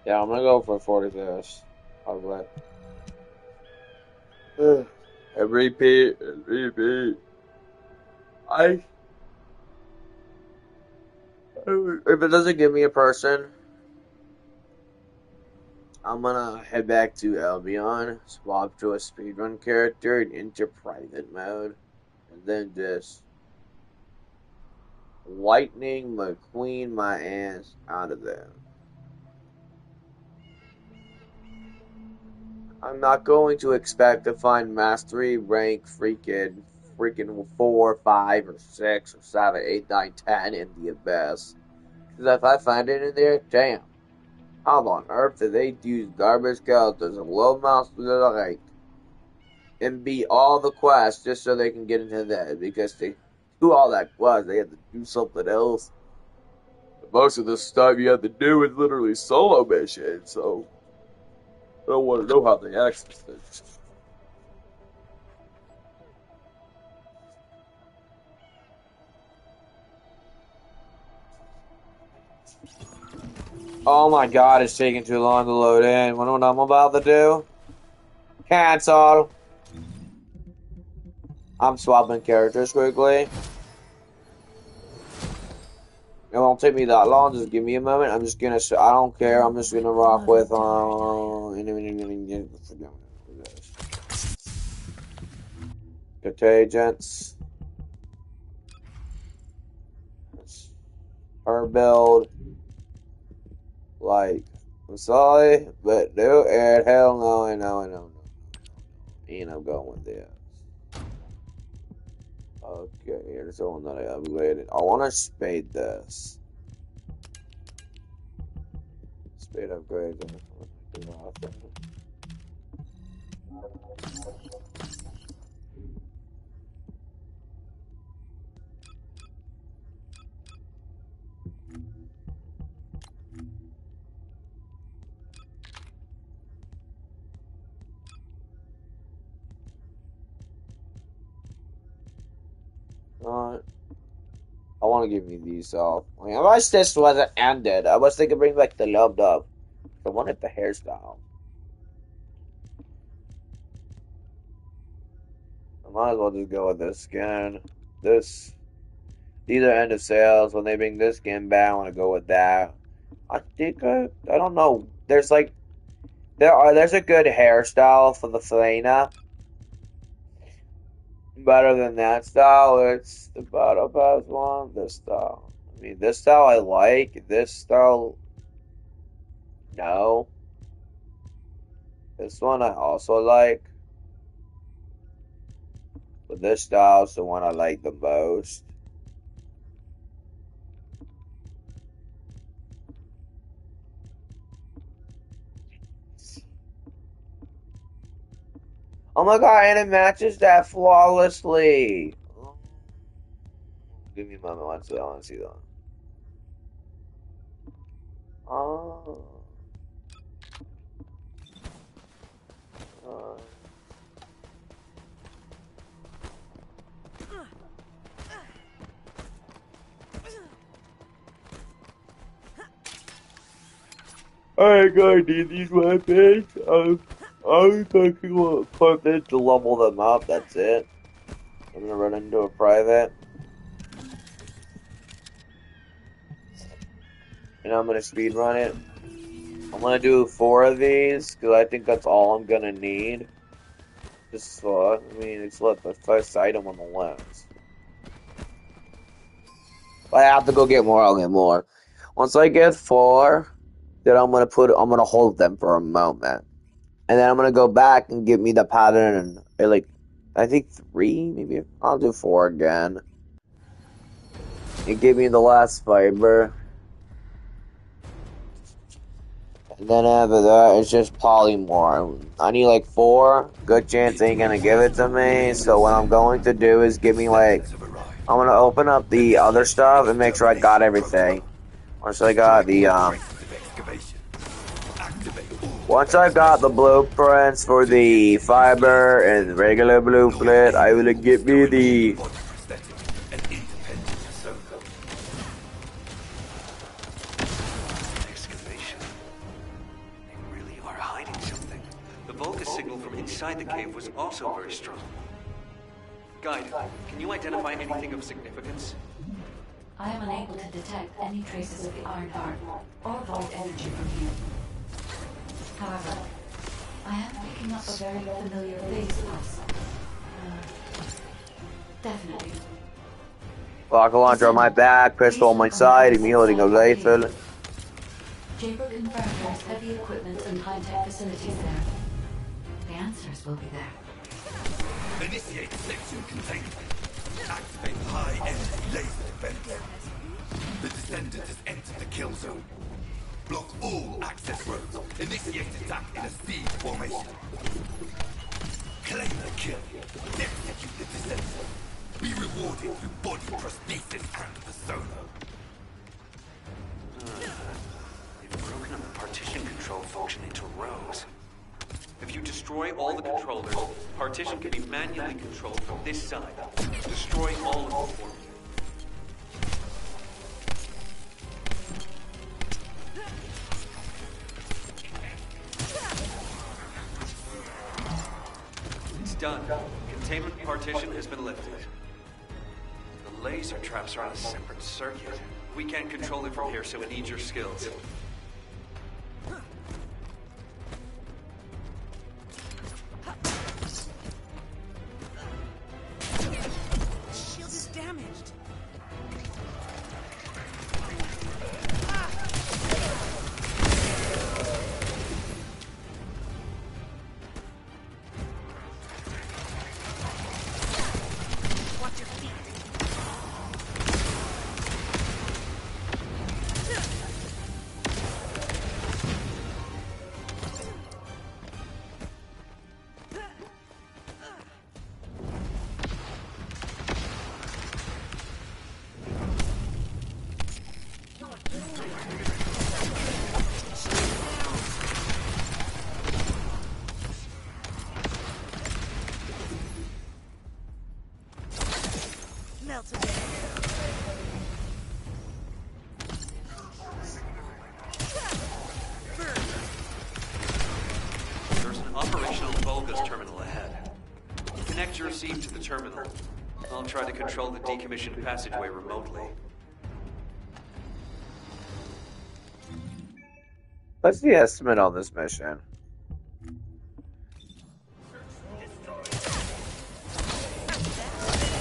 Yeah, I'm gonna go for 40 of this. I'll let. And repeat, and repeat. If it doesn't give me a person, I'm gonna head back to Albion, swap to a speedrun character and enter private mode, and then just lightning McQueen my ass out of there. I'm not going to expect to find mastery rank freaking 4, 5, or 6, or 7, 8, 9, 10 in the abyss. Because if I find it in there, damn. How on earth did they use garbage skeletons and low mouse to the right? and beat all the quests just so they can get into that, because they do all that quest, they have to do something else. Most of the stuff you have to do is literally solo missions, so I don't want to know how they access this. Oh my god, it's taking too long to load in. Wonder what I'm about to do? Cancel! I'm swapping characters quickly. It won't take me that long, just give me a moment. I'm just gonna, I don't care, I'm just gonna rock with, Contagions. Her build. Like, I'm sorry, but no, and hell no, and no, and no, no. And I'm going with this. Okay, here's the one that I upgraded. I want to spade this. Spade upgrade. I want to give me these off. I mean, I wish this wasn't ended. I was thinking bring back the loved up. I wanted the hairstyle. I might as well just go with this skin. These are end of sales. When they bring this skin back, I want to go with that. I think I don't know. There's a good hairstyle for the Selena. Better than that style, it's the Battle Pass one. This style. I mean, this style I like. This style, no. This one I also like. But this style is the one I like the most. Oh my god, and it matches that flawlessly. Give me a moment, I want to see that. Oh. Alright, gonna need these weapons. I'm thinking to put this to level them up, that's it. I'm gonna run into a private. And I'm gonna speed run it. I'm gonna do 4 of these, because I think that's all I'm gonna need. Just I mean, it's like the first item on the list. If I have to go get more, I'll get more. Once I get 4, then I'm gonna hold them for a moment. And then I'm gonna go back and get me the pattern, and I think 3, maybe. I'll do 4 again. And give me the last fiber. And then after that, it's just polymorph. I need 4. Good chance they ain't gonna give it to me. So what I'm going to do is give me I'm gonna open up the other stuff and make sure I got everything. Once I got the once I got the blueprints for the fiber and regular blueprint, I will get me the inside the cave was also very strong. Guide, can you identify anything of significance? I am unable to detect any traces of the Iron Heart or void energy from here. However, I am picking up a very familiar face pulse. Definitely. rocket launcher on my back, pistol on my side, immediately a rifle. Jaber confirmed there's heavy equipment and high-tech facilities there. The answers will be there. Initiate section containment. Activate high energy laser defense. The descendant has entered the kill zone. Block all access roads. Initiate attack in a siege formation. Claim the kill. Execute the descent. Be rewarded with body prosthesis and persona. They've broken up the partition control function into rows. If you destroy all the controllers, partition can be manually controlled from this side. Destroy all of them for me. It's done. Containment partition has been lifted. The laser traps are on a separate circuit. We can't control it from here, so we need your skills. Shield is damaged. Watch your feet. Melt away. There's an operational Volga's terminal ahead. Connect your receive to the terminal. I'll try to control the decommissioned passageway remotely. What's the estimate on this mission?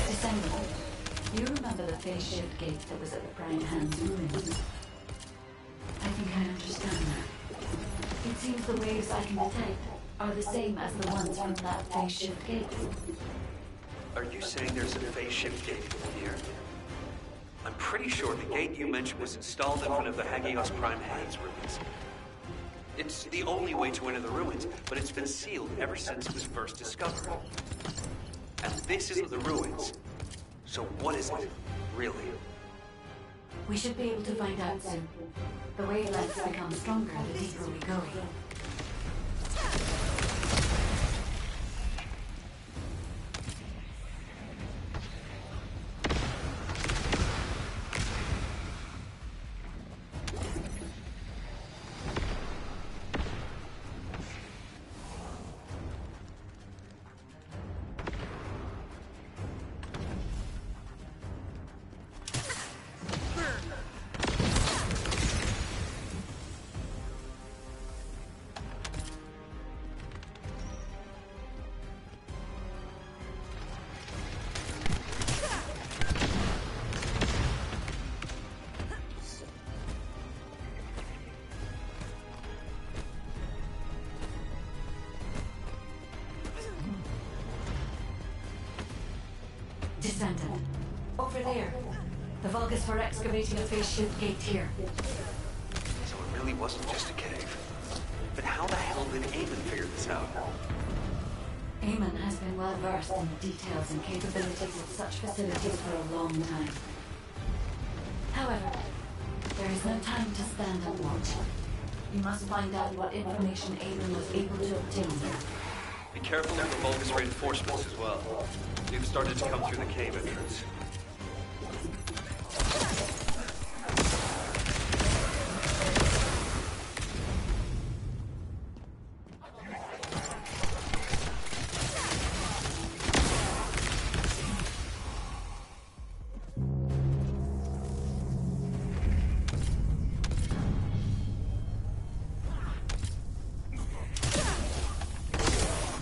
Descendant, you remember the phase shift gate that was at the Prime Hand's ruins? I think I understand that. It seems the waves I can detect are the same as the ones from that phase shift gate. Are you saying there's a phase shift gate here? I'm pretty sure the gate you mentioned was installed in front of the Hagios Prime Hands ruins. It's the only way to enter the ruins, but it's been sealed ever since it was first discovered. And this isn't the ruins. So what is it, really? We should be able to find out soon. The wavelengths become stronger the deeper we go. Descendant. Over there. The Vulgus for excavating a phase shift gate here. So it really wasn't just a cave. But how the hell did Eamon figure this out? Eamon has been well versed in the details and capabilities of such facilities for a long time. However, there is no time to stand and watch. We must find out what information Eamon was able to obtain here. Be careful of the Vulgus reinforcements as well. They've started to come through the cave entrance.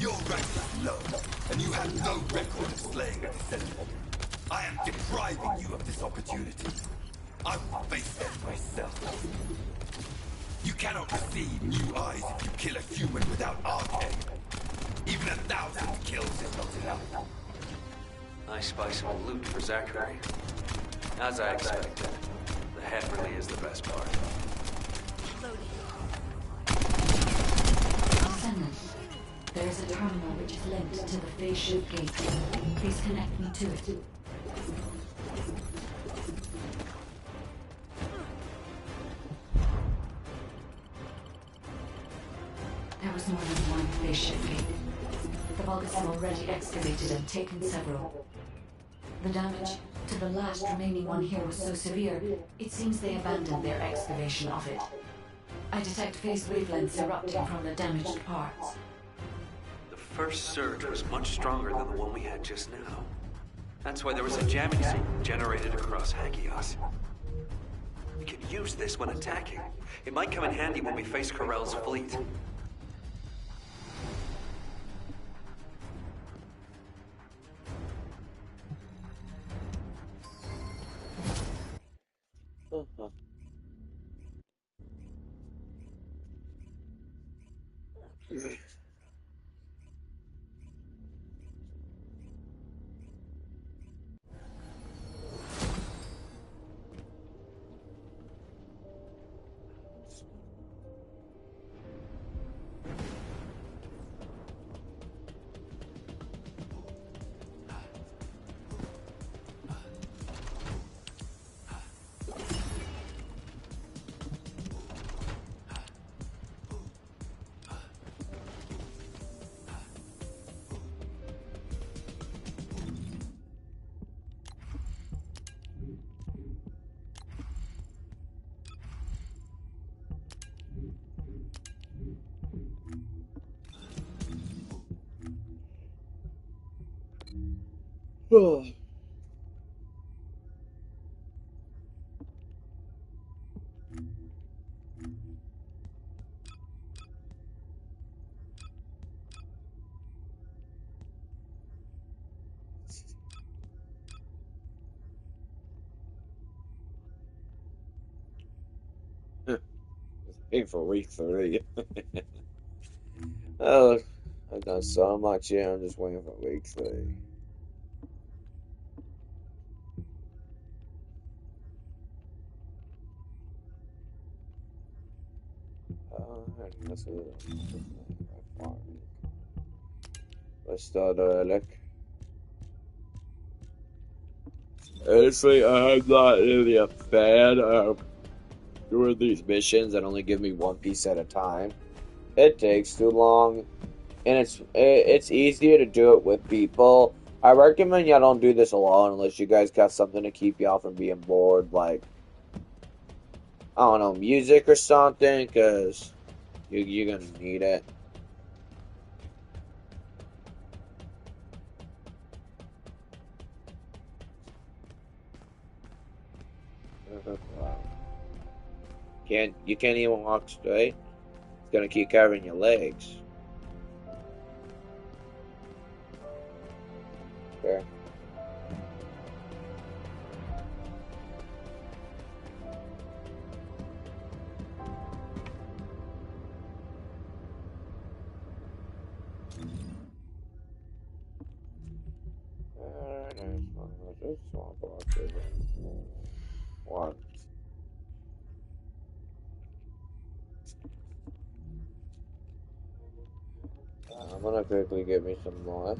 Your rank is low, and you have no record of slaying a descendant. I am depriving you of this opportunity. I will face them myself. You cannot receive new eyes if you kill a human without arcane. Even 1,000 kills is not enough. Nice spice of loot for Zachary. As I expected, the head really is the best part. Descendant. There is a terminal which is linked to the phase shift gate. Please connect me to it. There was more than one phase shift gate. The Vulgus have already excavated and taken several. The damage to the last remaining one here was so severe, it seems they abandoned their excavation of it. I detect phase wavelengths erupting from the damaged parts. The first surge was much stronger than the one we had just now. That's why there was a jamming zone generated across Hagios. We could use this when attacking. It might come in handy when we face Corell's fleet. Waiting for week 3. Oh, I've done so much here. I'm just waiting for week 3. This is let's start early. Honestly, I'm not really a fan of doing these missions that only give me one piece at a time. It takes too long, and it's easier to do it with people. I recommend y'all don't do this alone unless you guys got something to keep y'all from being bored, like I don't know, music or something, because you're gonna need it. Wow. You can't even walk straight. It's gonna keep covering your legs. Okay. One. I'm gonna quickly get me some more.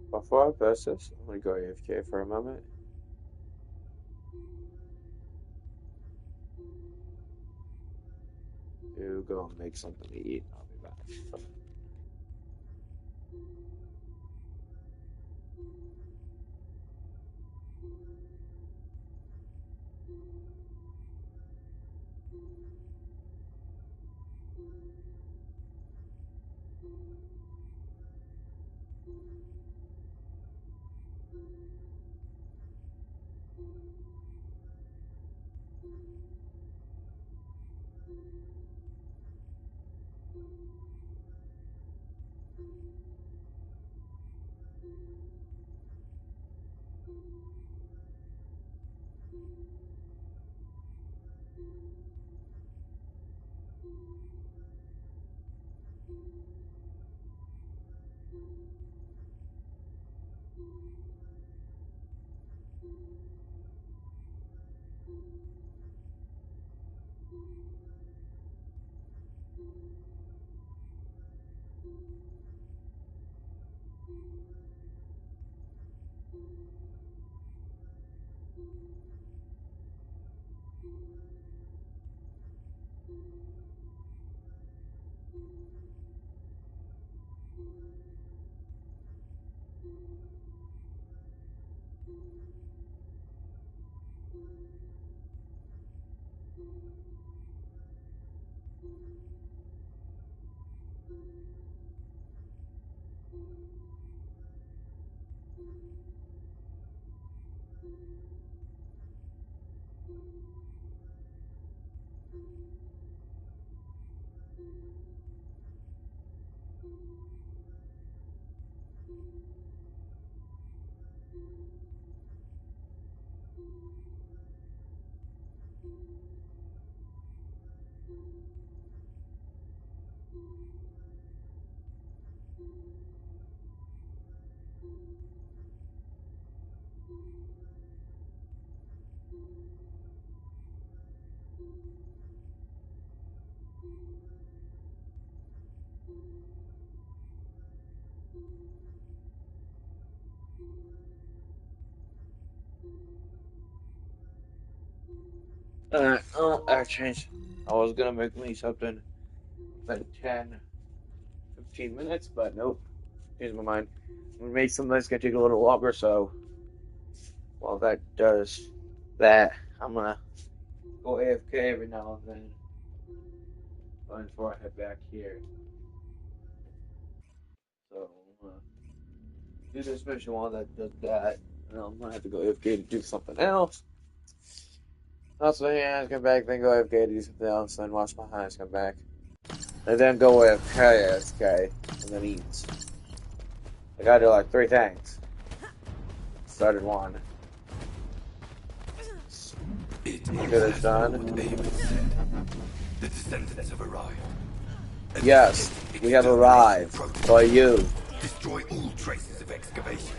Before I post this, I'm gonna go AFK for a moment. To go and make something to eat. I'll be back. I changed. I was gonna make me something like 10, 15 minutes, but nope. Changed my mind. I'm gonna make something that's gonna take a little longer, so while that does that, I'm gonna go AFK every now and then before I head back here. So I'm gonna do this mission while that does that, and I'm gonna have to go AFK to do something else. Also, hands come back, then go AFK to do something else, then wash my hands, come back. And then go AFK, and then eat. I gotta do like 3 things. Started one. Get this done. The descendants have arrived. Yes, we have arrived. By you. Destroy all traces of excavation.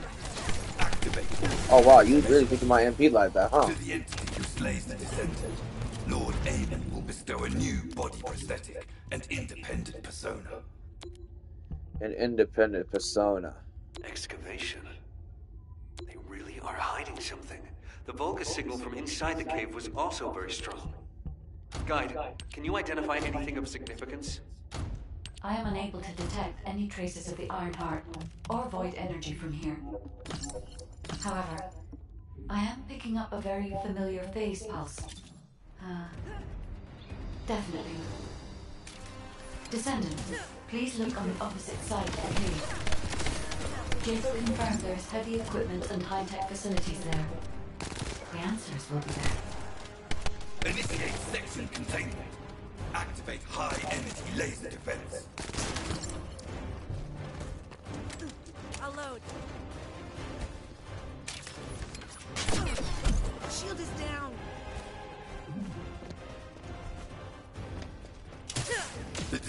Activate. Oh wow, you really thinking my MP like that, huh? To the entity who slays the descendant, Lord Aemon will bestow a new body prosthetic and independent persona. An independent persona. Excavation. They really are hiding something. The Volga signal from inside the cave was also very strong. Guide, can you identify anything of significance? I am unable to detect any traces of the Iron Heart or void energy from here. However, I am picking up a very familiar phase pulse. Definitely. Descendants, please look on the opposite side of the cave. Jason confirmed there is heavy equipment and high-tech facilities there. The answers will be there. Initiate section containment. Activate high-energy laser defense.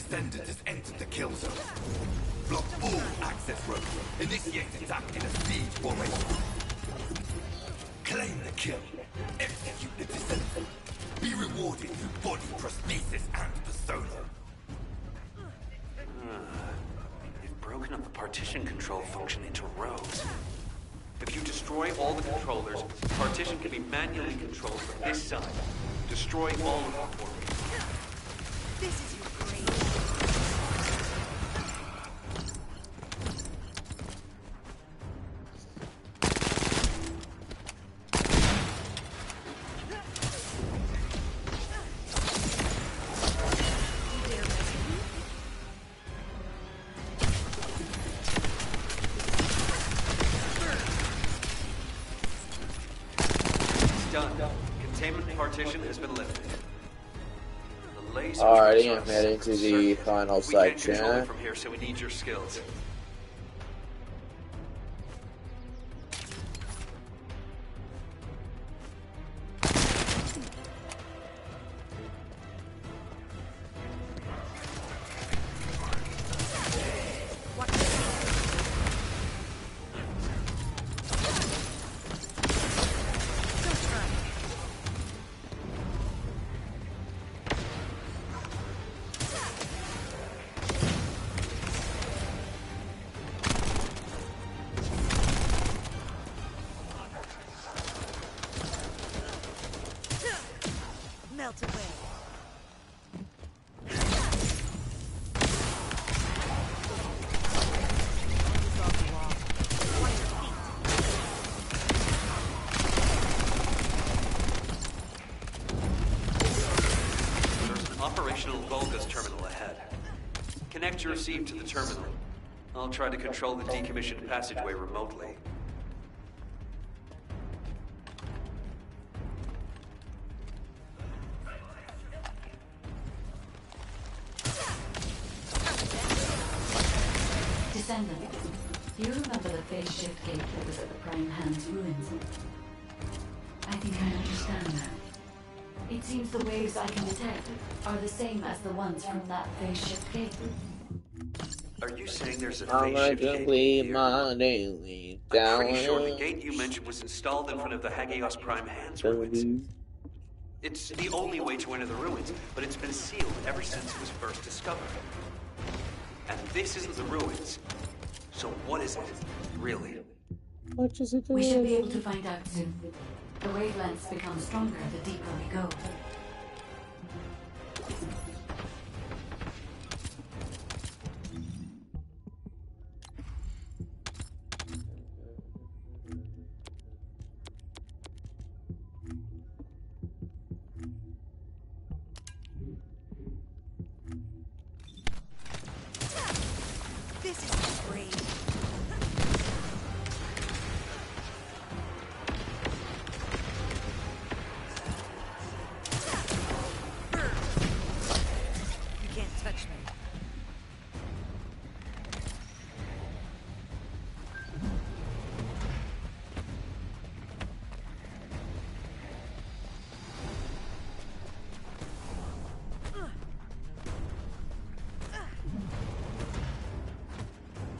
Descendant has entered the kill zone. Block all access roads. Initiate attack in a siege formation. Claim the kill. Execute the Descendant. Be rewarded through body prosthesis and persona. They've broken up the partition control function into rows. If you destroy all the controllers, the partition can be manually controlled from this side. Destroy all of them for me. This is your grave. Done. Containment partition has been lifted. The lasers Alrighty, are I'm heading to the circuit. final We can't section. control it from here, so we need your skills. Melt away. There's an operational Volga's terminal ahead. Connect your receive to the terminal. I'll try to control the decommissioned passageway remotely. Descendant, you remember the phase shift gate that was at the Prime Hand's ruins? I think I understand now. It seems the waves I can detect are the same as the ones from that phase shift gate. Are you saying there's a I'm phase gonna shift gate complete here? my daily I'm pretty sure the download. gate you mentioned was installed in front of the Hagios Prime Hands ruins. It's the only way to enter the ruins, but it's been sealed ever since it was first discovered. And this isn't the ruins. So what is it, really? What is it? We should be able to find out soon. The wavelengths become stronger the deeper we go. This is your grave. You can't touch me.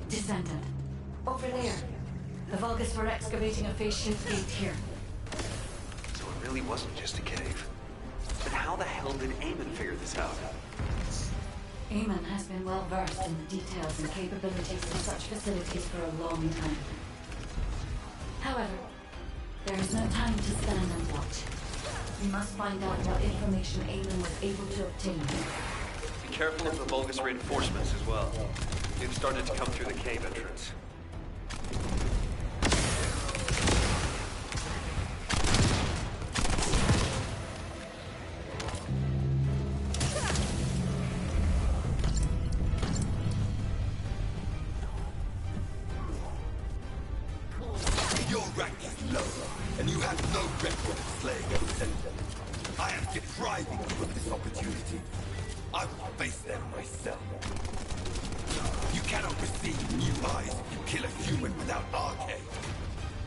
Descendant, over there. The Vulgus were excavating a phase shift gate here. So it really wasn't just a cave. But how the hell did Eamon figure this out? Eamon has been well versed in the details and capabilities of such facilities for a long time. However, there is no time to stand and watch. We must find out what information Eamon was able to obtain. Be careful of the Vulgus reinforcements as well. They've started to come through the cave entrance. Your rank is low, and you have no record of slaying a Descendant. I am depriving you of this opportunity. I will face them myself. You cannot receive new eyes if you kill a human without arcade.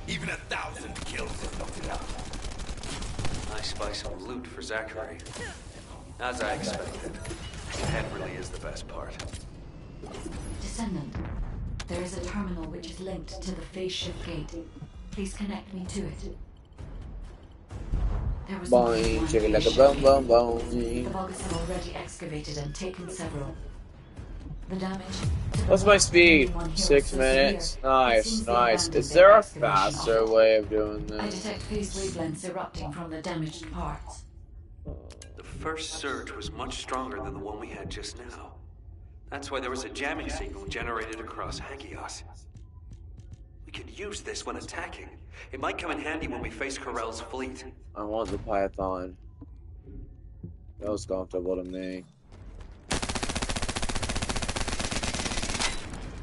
Even 1,000 kills is not enough. I spy some loot for Zachary. As I expected. ahead really is the best part. Descendant, there is a terminal which is linked to the phase shift gate. Please connect me to it. There was only Boing, one check it like a phase boom, shift boom, gate. The boom. Vulgus have already excavated and taken several. The damage to the What's my block speed? of anyone here 6 was so minutes. severe, it Nice, seems they nice. abandoned Is their there a excavation of faster it. way of doing I this? detect phase wavelengths erupting from the damaged parts. The first surge was much stronger than the one we had just now. That's why there was a jamming signal generated across Hagios. We could use this when attacking. It might come in handy when we face Corell's fleet. I want the Python. Feels comfortable to me.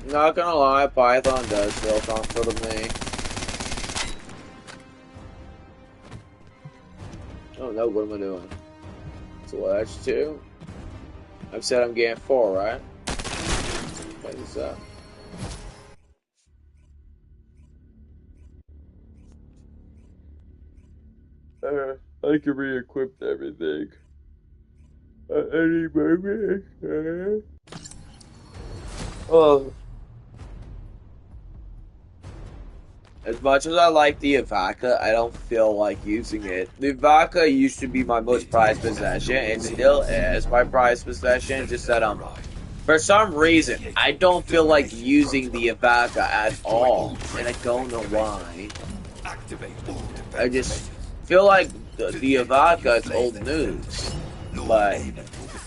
Not gonna lie, Python does feel comfortable to me. Oh no, what am I doing? So that's 2. I've said I'm getting 4, right? What is that? I can re-equip everything at any moment. Oh. As much as I like the Ivaca, I don't feel like using it. The Ivaca used to be my most prized possession, and still is my prized possession, just that, for some reason, I don't feel like using the Ivaca at all, and I don't know why. I just feel like the Ivaca is old news, but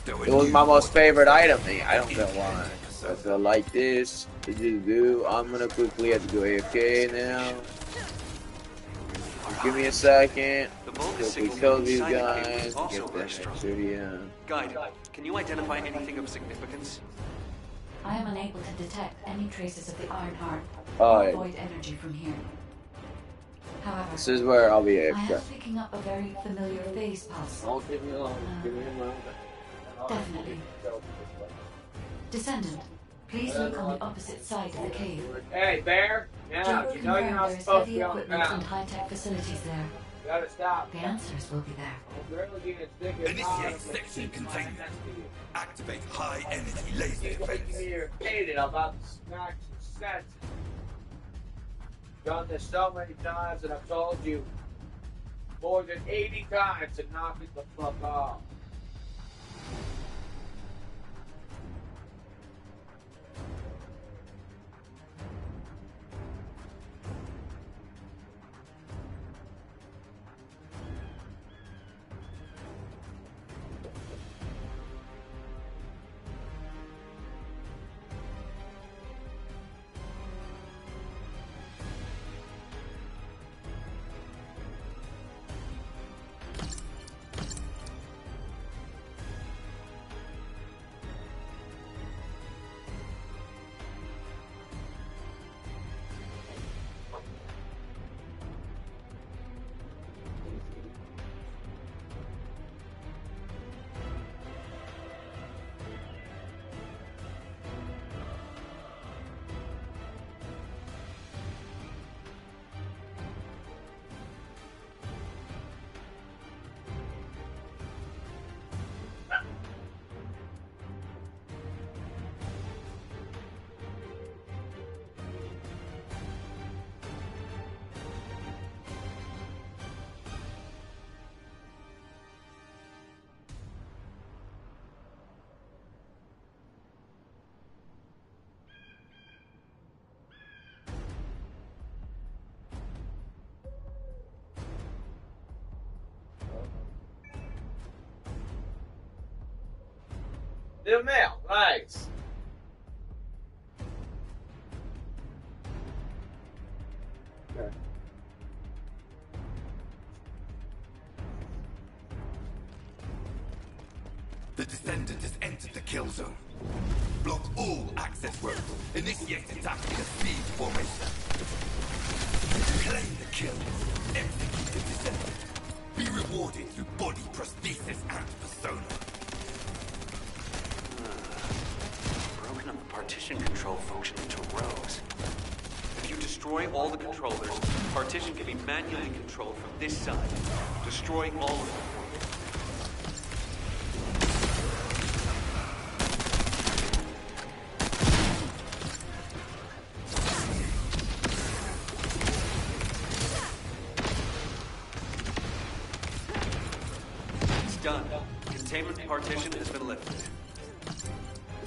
it was my most favorite item. I don't know why. I feel like this. I'm gonna quickly have to go AFK now. Just give me a second. Quickly kill these guys. Get the studio. Guide, can you identify anything of significance? I am unable to detect any traces of the Iron Heart Oh, or yeah. void energy from here. However, This is where I'll be I AFK. am picking up a very familiar phase pulse. Don't give me alone. Give me a moment. Definitely. Descendant, please look on the opposite side of the cave. Hey, Bear. Now, General you know you're confirmed not there is supposed to heavy be on the equipment and ground. high-tech facilities there. You gotta stop. The answers will be there. Initiate section containment. Activate high energy laser defense. Irritated about the smack sense. Done this so many times, and I've told you more than 80 times to knock it the fuck off. The mail, right. Okay. The Descendant has entered the kill zone. Block all access roads. Initiate attack in a speed formation. Claim the kill. Execute the Descendant. Be rewarded through body prosthesis and persona. Broken up the partition control function into rows. If you destroy all the controllers, partition can be manually controlled from this side. Destroy all of them. partition has been lifted.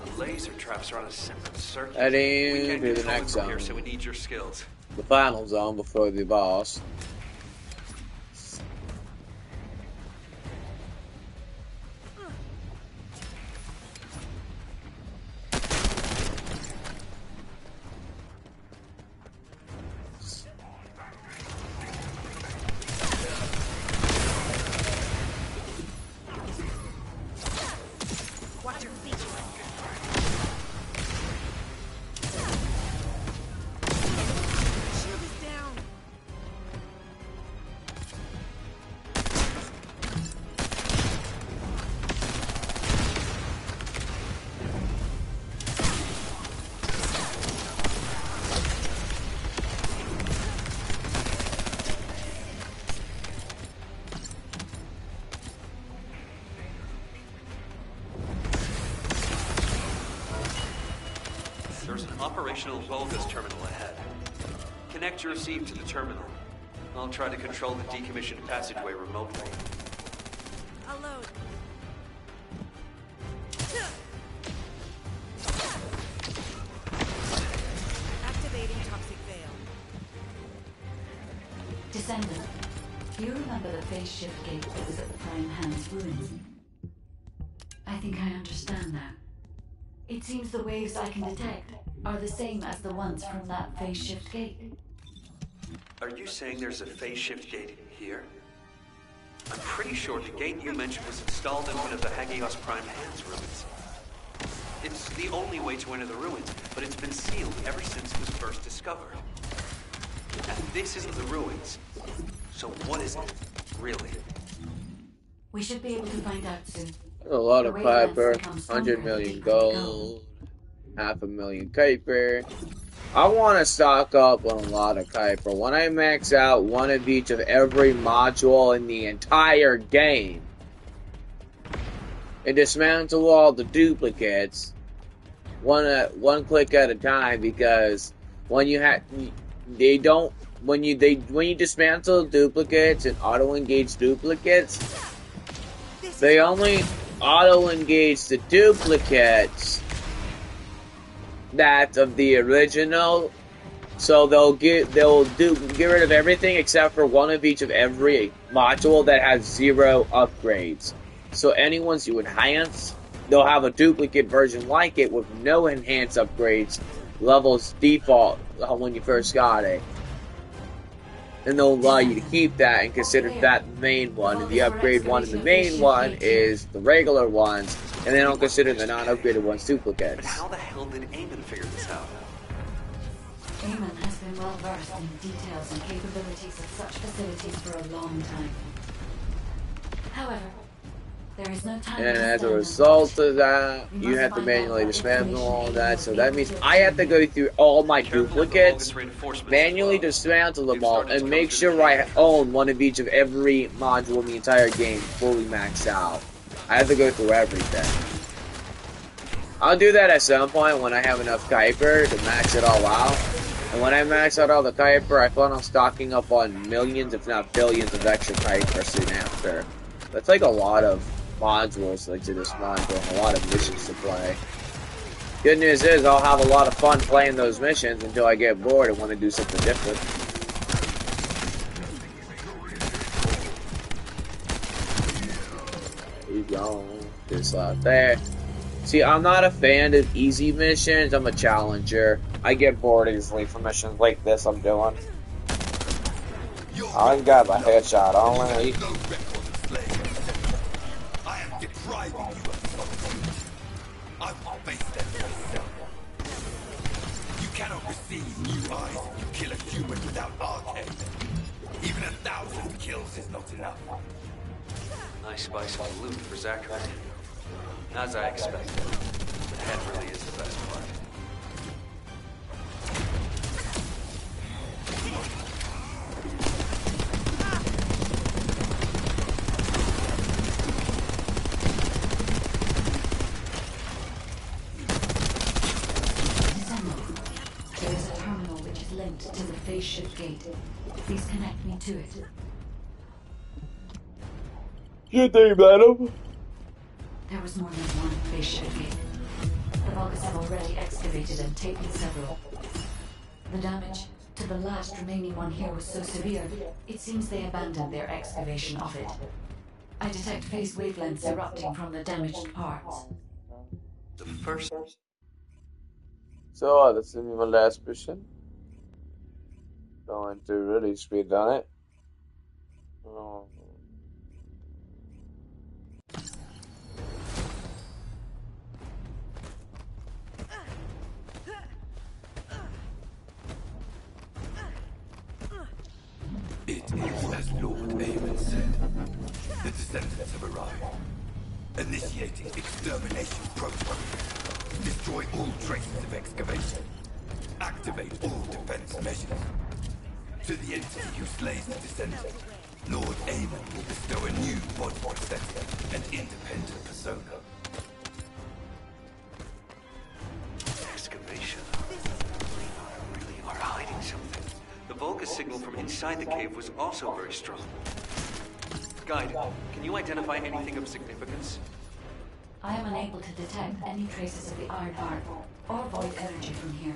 The laser traps are on a separate circuit. Heading We can't to the control them next from zone. here, so we need your skills. The final zone before the boss. Watch your feet. Shield is down. There's an operational Volgas terminal ahead. Connect your receive to the terminal. I'll try to control the decommissioned passageway remotely. I'll load. Activating toxic veil. Descendant, do you remember the phase shift gate that was at the Prime Hand's ruins? I think I understand now. It seems the waves I can detect are the same as the ones from that phase shift gate. Are you saying there's a phase shift gate here? I'm pretty sure the gate you mentioned was installed in one of the Hagios Prime Hands ruins. It's the only way to enter the ruins, but it's been sealed ever since it was first discovered. And this isn't the ruins. So what is it, really? We should be able to find out soon. A lot of The wavelengths Piper, become stronger 100 million the deeper we go. gold, 500,000 Kuiper. I want to stock up on a lot of Kuiper. When I max out one of each of every module in the entire game, and dismantle all the duplicates, one click at a time, because when you when you dismantle duplicates and auto engage duplicates, they only auto engage the duplicates that of the original, so they'll get rid of everything except for one of each of every module that has 0 upgrades. So anyone's you enhance, they'll have a duplicate version like it with no enhanced upgrades, levels default when you first got it. And they'll allow you to keep that and consider that the main one, and the upgrade one and the main one is the regular ones, and they don't consider the non-upgraded ones But duplicates. how the hell did Eamon figure this out? Eamon has been well versed in the details and capabilities of such facilities for a long time. However, there is no time And to as a stand and result watch. of that, you have to manually dismantle all that, so that means I have to go through all my duplicates, manually dismantle them all, and make sure I own one of each of every module in the entire game fully maxed out. I have to go through everything. I'll do that at some point when I have enough Kuiper to max it all out. And when I max out all the Kuiper, I plan on stocking up on millions, if not billions, of extra Kuiper soon after. That's like a lot of modules like to this module, and a lot of missions to play. Good news is I'll have a lot of fun playing those missions until I get bored and want to do something different. There you go. Just out there. See, I'm not a fan of easy missions. I'm a challenger. I get bored easily from missions like this I'm doing. I got my headshot only. No record of slavery. I am depriving you of something. I will face them myself. You cannot receive new eyes if you kill a human without arcade. Even 1,000 kills is not enough. Nice spice of loot for Zachary. As I expected, the head really is the best part. There is a terminal which is linked to the phase shift gate. Please connect me to it. Good day, madam. There was more than one face shift gate. The Vulgus have already excavated and taken several. The damage to the last remaining one here was so severe, it seems they abandoned their excavation of it. I detect phase wavelengths erupting from the damaged parts. The first... So that's gonna be my last mission. Going to really speed on it. It is as Lord Aemon said. The descendants have arrived. Initiating extermination protocol. Destroy all traces of excavation. Activate all defense measures. To the entity who slays the descendants, Lord Aemon will bestow a new body prosthetic and independent persona. Excavation. We really are hiding something. The Vulgus signal from inside the cave was also very strong. Guide, can you identify anything of significance? I am unable to detect any traces of the Iron Heart or void energy from here.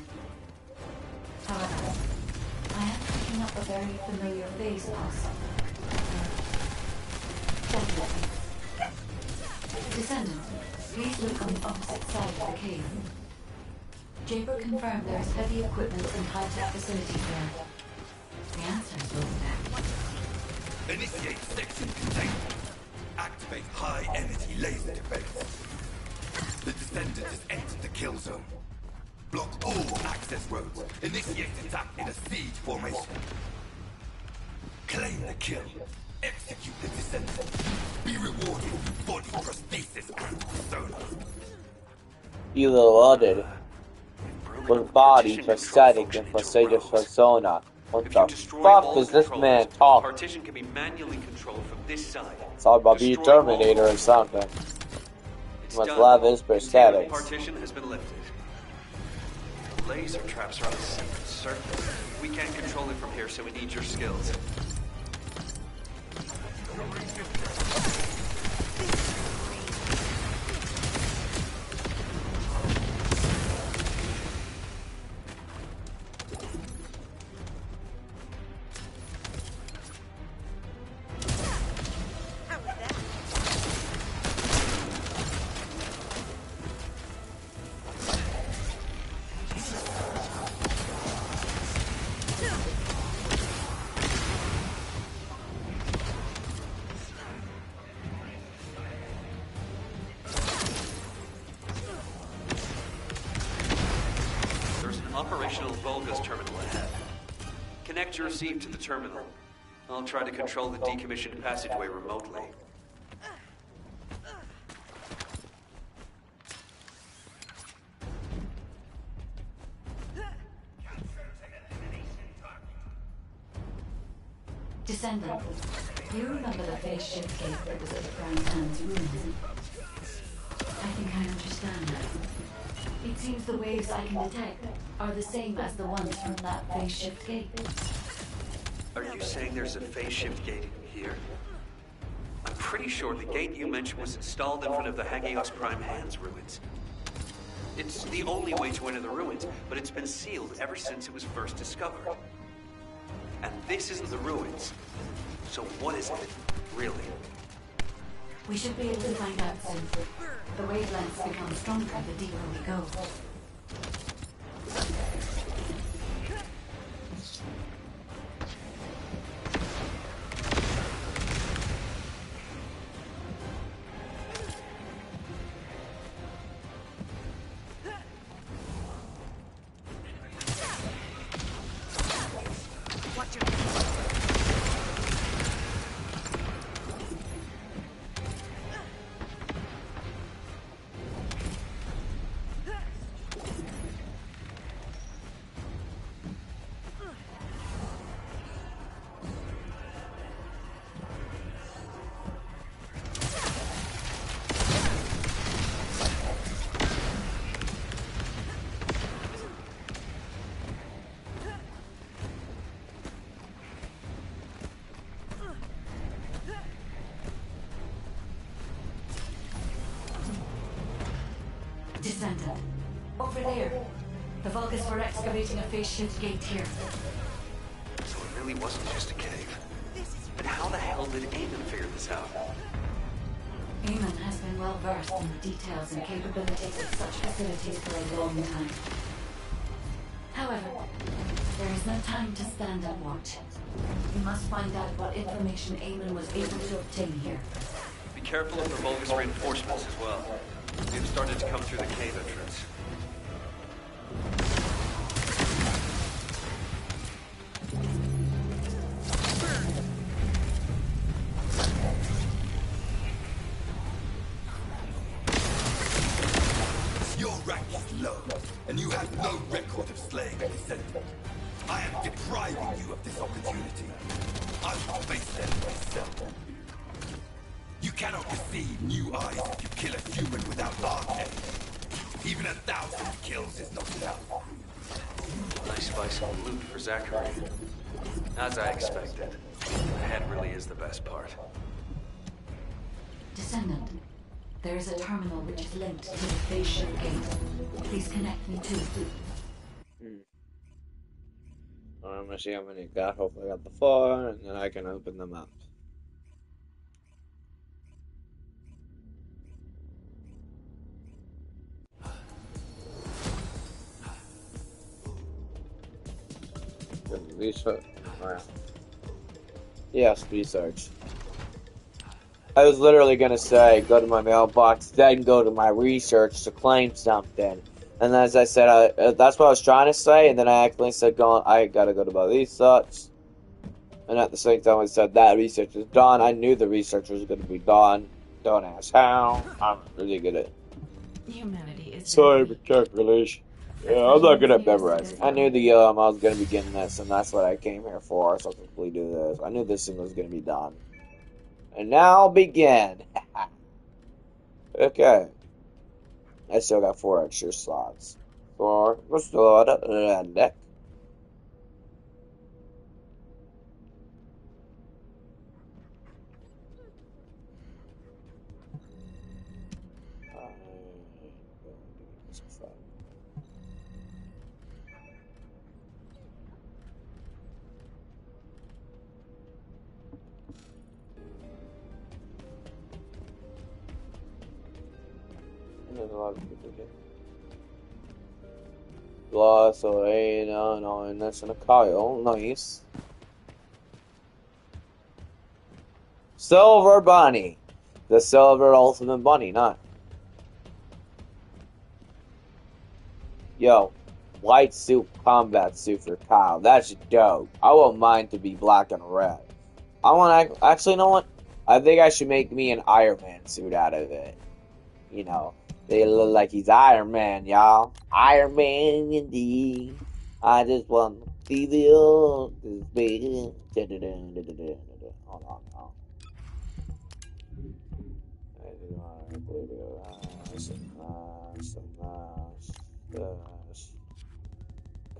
However, I am picking up a very familiar phase pulse. Definitely. Descendant, please look on the opposite side of the cave. Jaber confirmed there is heavy equipment and high-tech facilities there. The answer is over there. Initiate section containment. Activate high-energy laser defense. The descendant has entered the kill zone. Block all access roads. Initiate attack in a siege formation. Claim the kill. Execute the descendant. Be rewarded with body prosthesis and persona. Be rewarded with body, prosthetic, and procedure persona. What If you the destroy fuck all is this controllers, man talking? partition can be manually controlled from this side. It's all about being Destroy all Terminator or something. It's Must done. love his Containment prosthetics. partition has been lifted. Laser traps are on a secret surface. We can't control it from here, so we need your skills. Operational Vulgus terminal ahead. Connect your receive to the terminal. I'll try to control the decommissioned passageway remotely. Descendant, do you remember the phase shift gate that was at the Brown Sands ruins? I think I understand now. It seems the waves I can detect are the same as the ones from that phase shift gate. Are you saying there's a phase shift gate here? I'm pretty sure the gate you mentioned was installed in front of the Hagios Prime Hands ruins. It's the only way to enter the ruins, but it's been sealed ever since it was first discovered. And this isn't the ruins. So what is it, really? We should be able to find out soon. The wavelengths become stronger the deeper we go. Descendant. Over there. The Vulgus were excavating a phase-shift gate here. So it really wasn't just a cave. But how the hell did Eamon figure this out? Eamon has been well versed in the details and capabilities of such facilities for a long time. However, there is no time to stand and watch. We must find out what information Eamon was able to obtain here. Be careful of the Vulgus reinforcements as well. They've started to come through the cave entrance. Your rank is low, and you have no record of slaying a descendant. I am depriving you of this opportunity. I will face them myself. You cannot receive new eyes if you kill a human without arcane. Even 1,000 kills is not enough. Nice spice of loot for Zachary. As I expected, the head really is the best part. Descendant. There is a terminal which is linked to the phase-shift gate. Please connect me to it. I'm gonna see how many I got. Hopefully I got the 4, and then I can open them up. Research. Yes, research. I was literally gonna say, go to my mailbox, then go to my research to claim something. And as I said, that's what I was trying to say, and then I accidentally said, I gotta go to my research. And at the same time I said, that research is done. I knew the research was gonna be done. Don't ask how. I'm really good at Humanity is cyber calculation. Yeah, I'm not good at memorizing. I knew I was gonna be getting this, and that's what I came here for, so I could quickly do this. I knew this thing was gonna be done. And now begin. Okay. I still got 4 extra slots. For restore the deck. There's a lot of people here. Gloss, no, and that's in a Kyle. Nice. Silver Bunny. The Silver Ultimate Bunny, not. Yo, white suit combat suit for Kyle. That's dope. I want mine to be black and red. I want to actually, you know what? I think I should make me an Iron Man suit out of it. You know, they look like he's Iron Man, y'all. Iron Man indeed. I just want to see the old this big. Hold on now.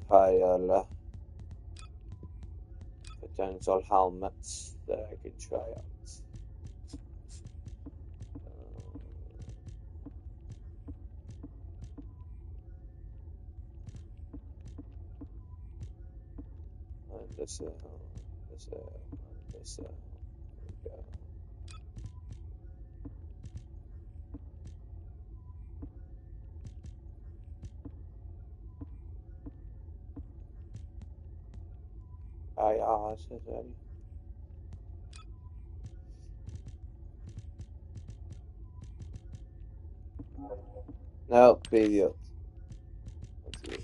Kyle. Potential helmets that I could try out. This there we go. Is it ready? No, video. Let's see.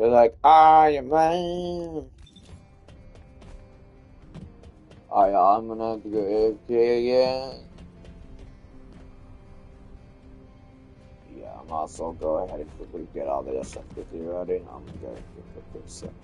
They're like, Iron Man. Alright, y'all, I'm gonna have to go AFK again. Yeah, I'm also go ahead and quickly get all the S2.E2 ready. I'm gonna go and quickly set.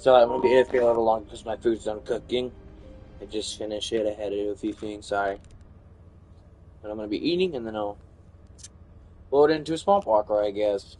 So I'm gonna be AFK a little long because my food's done cooking. I just finished it. I had to do a few things. Sorry. But I'm gonna be eating and then I'll load into a swamp walker, I guess.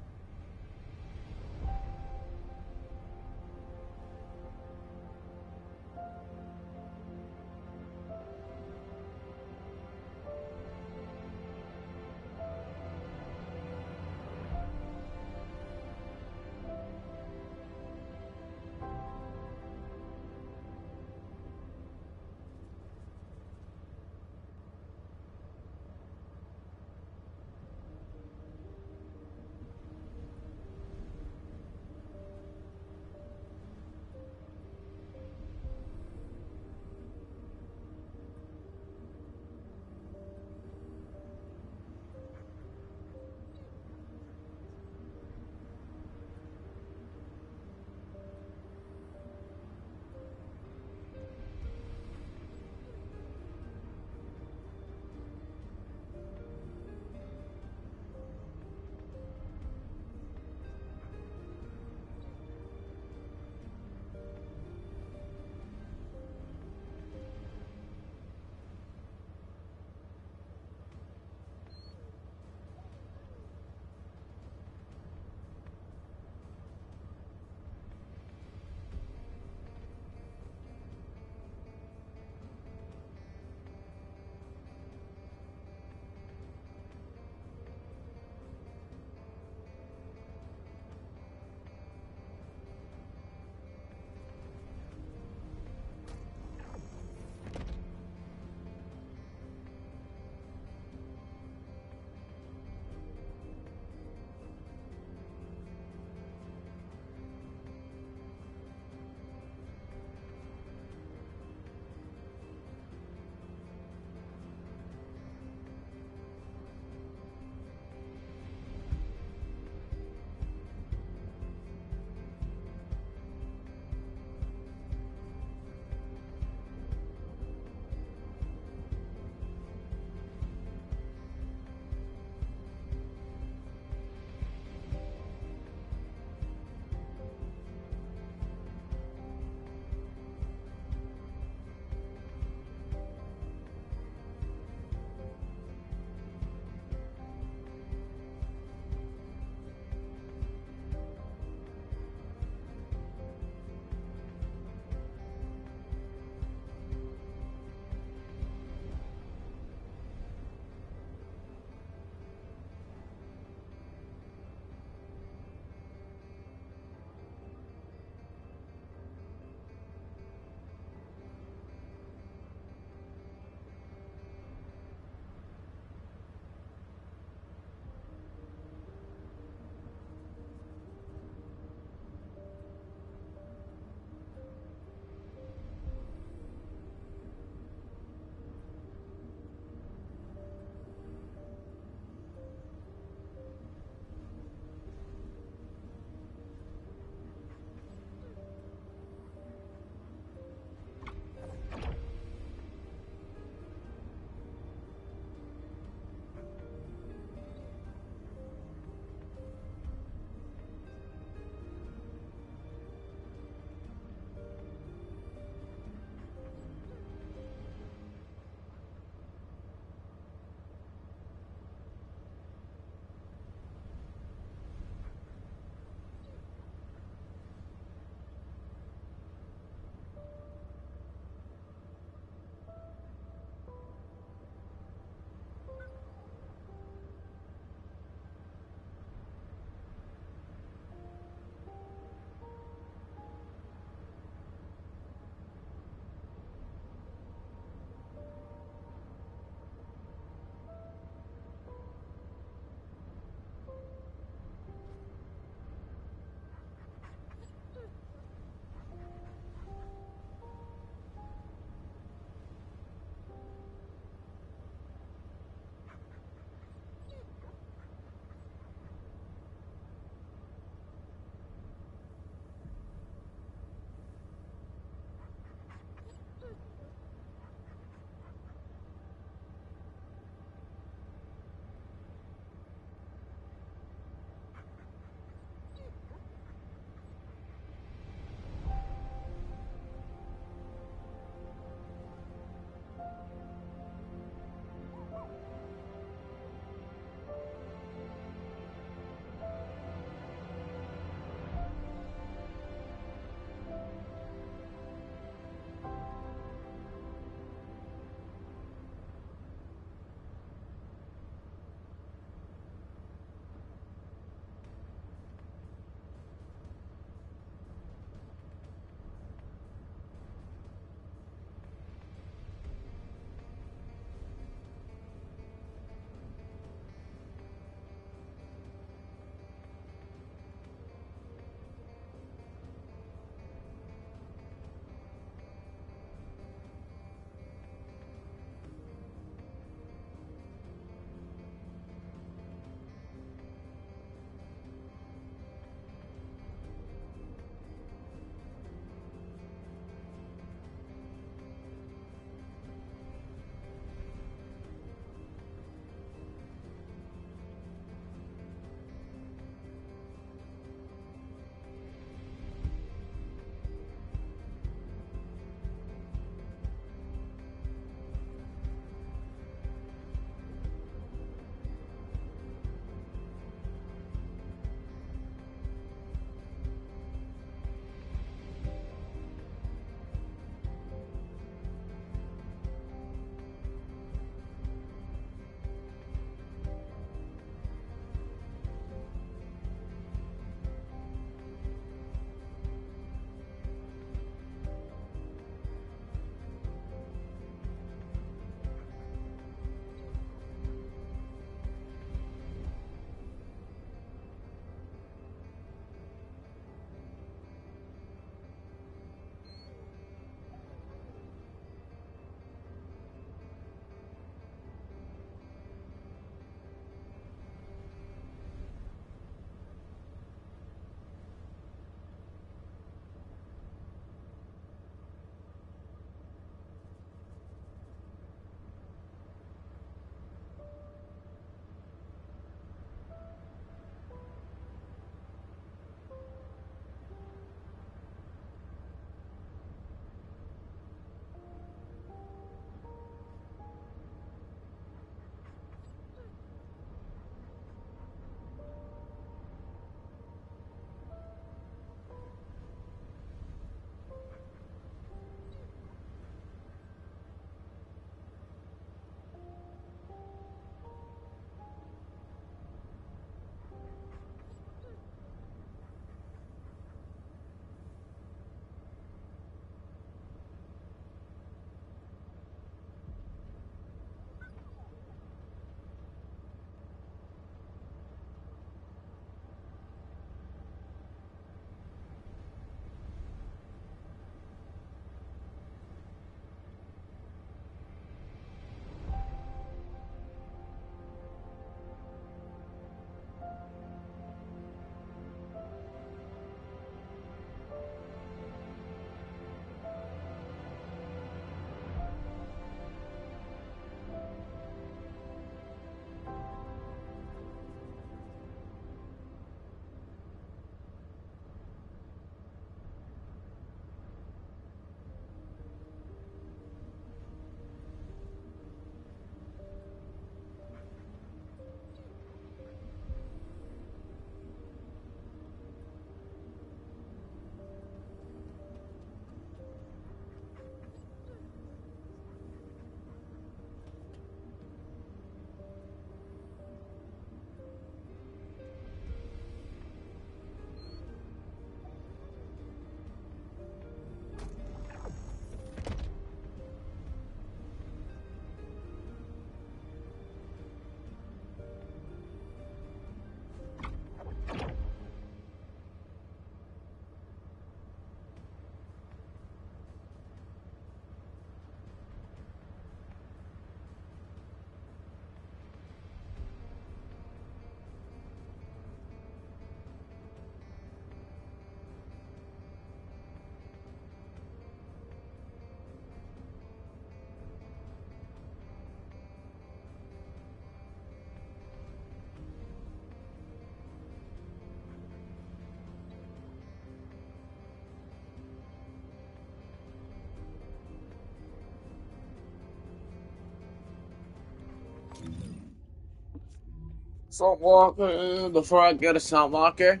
Salt walker. Before I go to salt walker,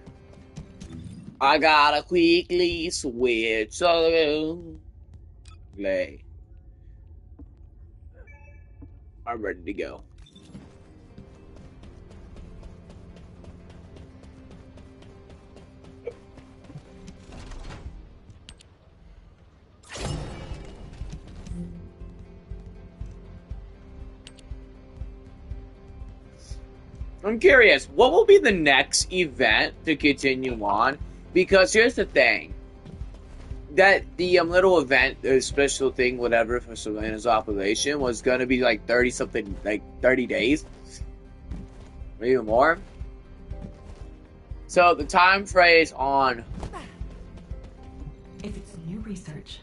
I gotta quickly switch. Lay. I'm ready to go. I'm curious, what will be the next event to continue on? Because here's the thing. That the little event, the special thing, whatever, for Savannah's operation was going to be like 30 something, like 30 days. Maybe more. So the time phrase on... If it's new research,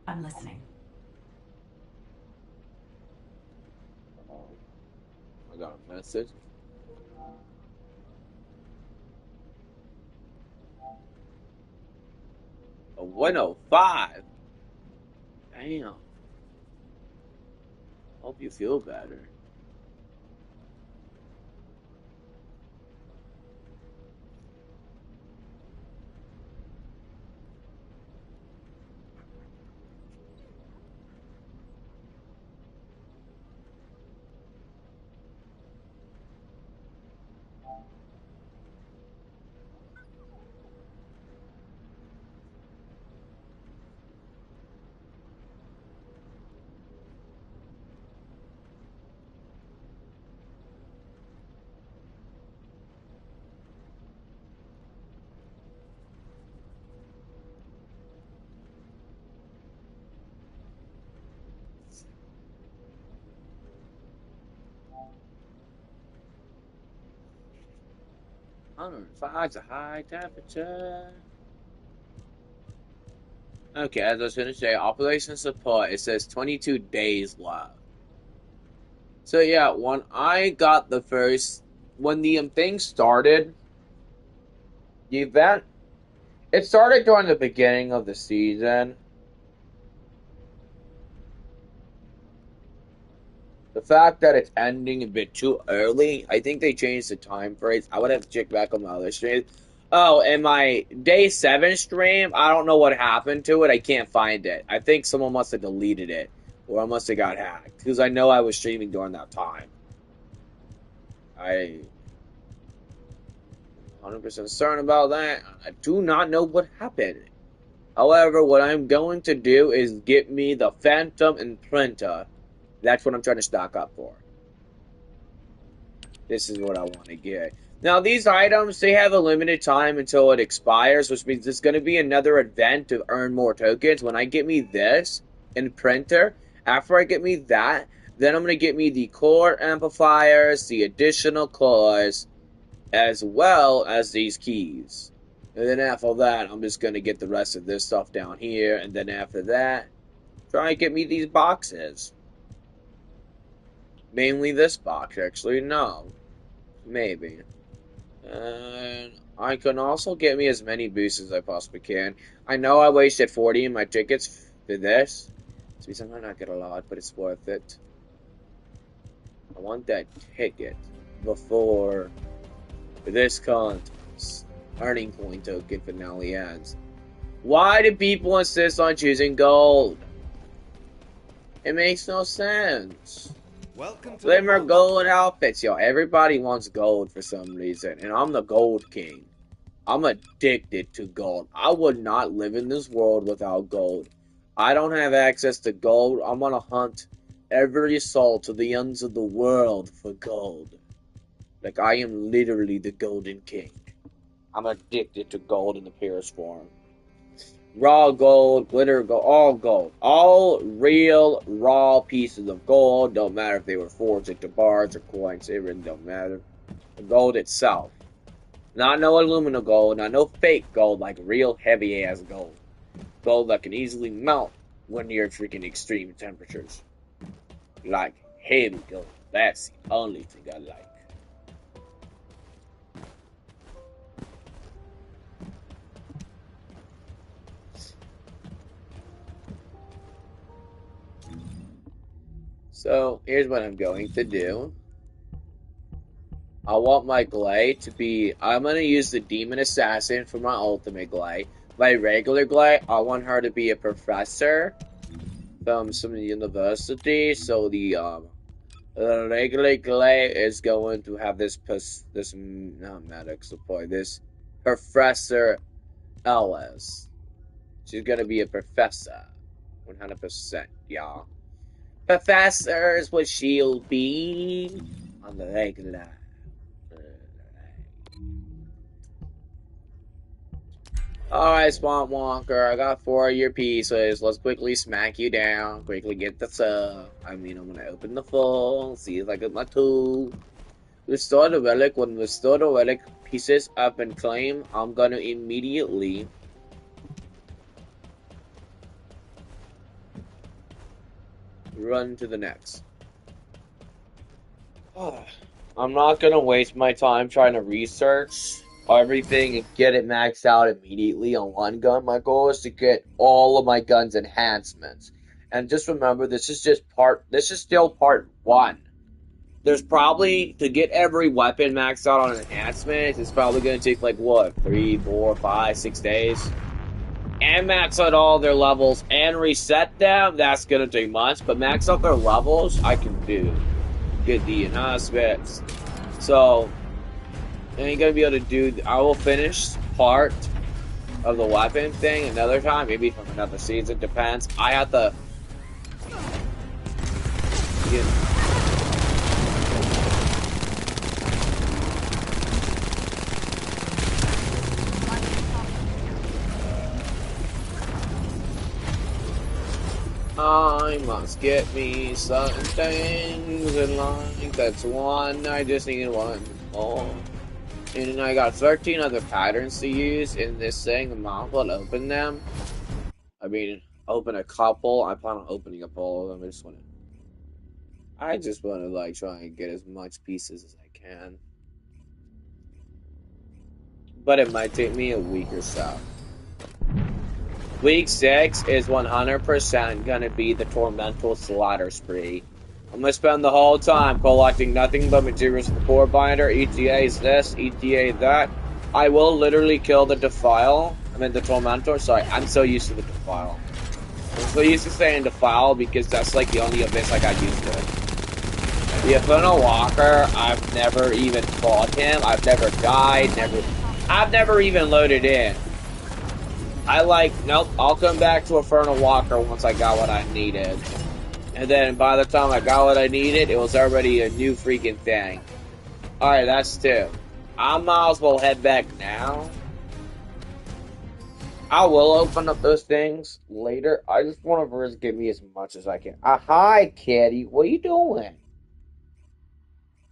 I'm listening. I got a message. A 105. Damn. Hope you feel better. Five's a high temperature. Okay, as I was going to say, operation support, it says 22 days left. So yeah, when I got the first, when the thing started, the event, it started during the beginning of the season. The fact that it's ending a bit too early, I think they changed the time phrase. I would have to check back on my other stream. Oh, and my day 7 stream, I don't know what happened to it. I can't find it. I think someone must have deleted it, or I must have got hacked, because I know I was streaming during that time. I 100% certain about that. I do not know what happened. However, what I'm going to do is get me the Phantom Imprinter. That's what I'm trying to stock up for. This is what I want to get. Now, these items, they have a limited time until it expires, which means there's going to be another event to earn more tokens. When I get me this Imprinter, after I get me that, then I'm going to get me the core amplifiers, the additional cores, as well as these keys. And then after that, I'm just going to get the rest of this stuff down here. And then after that, try and get me these boxes. Mainly this box, actually. No. Maybe. And I can also get me as many boosts as I possibly can. I know I wasted 40 in my tickets for this. So I might not get a lot, but it's worth it. I want that ticket before this contest. Earning point token finale ends. Why do people insist on choosing gold? It makes no sense. Welcome to Glimmer the gold outfits, yo. Everybody wants gold for some reason, and I'm the gold king. I'm addicted to gold. I would not live in this world without gold. I don't have access to gold. I'm on a hunt every soul to the ends of the world for gold. Like, I am literally the golden king. I'm addicted to gold in the purest form. Raw gold, glitter gold, all gold. All real, raw pieces of gold. Don't matter if they were forged into bars or coins. It really don't matter. The gold itself. Not no aluminum gold, not no fake gold, like real heavy-ass gold. Gold that can easily melt when near freaking extreme temperatures. Like heavy gold. That's the only thing I like. So, here's what I'm going to do. I want my Glade to be... I'm going to use the Demon Assassin for my ultimate Glade. My regular Glade, I want her to be a professor from some university. So the regular Glade is going to have this not medic support, this Professor Ellis. She's going to be a professor. 100%, y'all. Professor is what she'll be on the regular. Alright, Swamp Walker, I got 4 of your pieces. Let's quickly smack you down. Quickly get the sub. I'm gonna open the full, see if I get my tool. Restore the relic. When restore the relic pieces have been claimed, I'm gonna immediately run to the next. I'm not gonna waste my time trying to research everything and get it maxed out immediately on one gun. My goal is to get all of my guns enhancements. And just remember, this is still part 1. There's probably, to get every weapon maxed out on enhancements, it's probably gonna take like what, 3, 4, 5, 6 days? And max out all their levels and reset them, that's gonna take months, but max out their levels, I can do. Get the enhancements. So, I ain't gonna be able to do. I will finish part of the weapon thing another time, maybe from another season. Depends. I have to. I must get me some things in line. That's one. I just need one more. And then I got 13 other patterns to use in this thing. I'm not going to open them. I mean, open a couple. I plan on opening up all of them. I just want to like try and get as much pieces as I can. But it might take me a week or so. Week 6 is 100% gonna be the Tormental Slaughter Spree. I'm gonna spend the whole time collecting nothing but materials for the core binder, ETAs this, ETA that. I will literally kill the Defile. I mean the Tormentor, sorry, I'm so used to the Defile. I'm so used to saying Defile because that's like the only abyss I got used to. The Infernal Walker, I've never even fought him, I've never died, I've never even loaded in. Nope, I'll come back to Infernal Walker once I got what I needed. And then by the time I got what I needed, it was already a new freaking thing. Alright, that's 2. I might as well head back now. I will open up those things later. I just want to first get me as much as I can. Hi, kitty. What are you doing?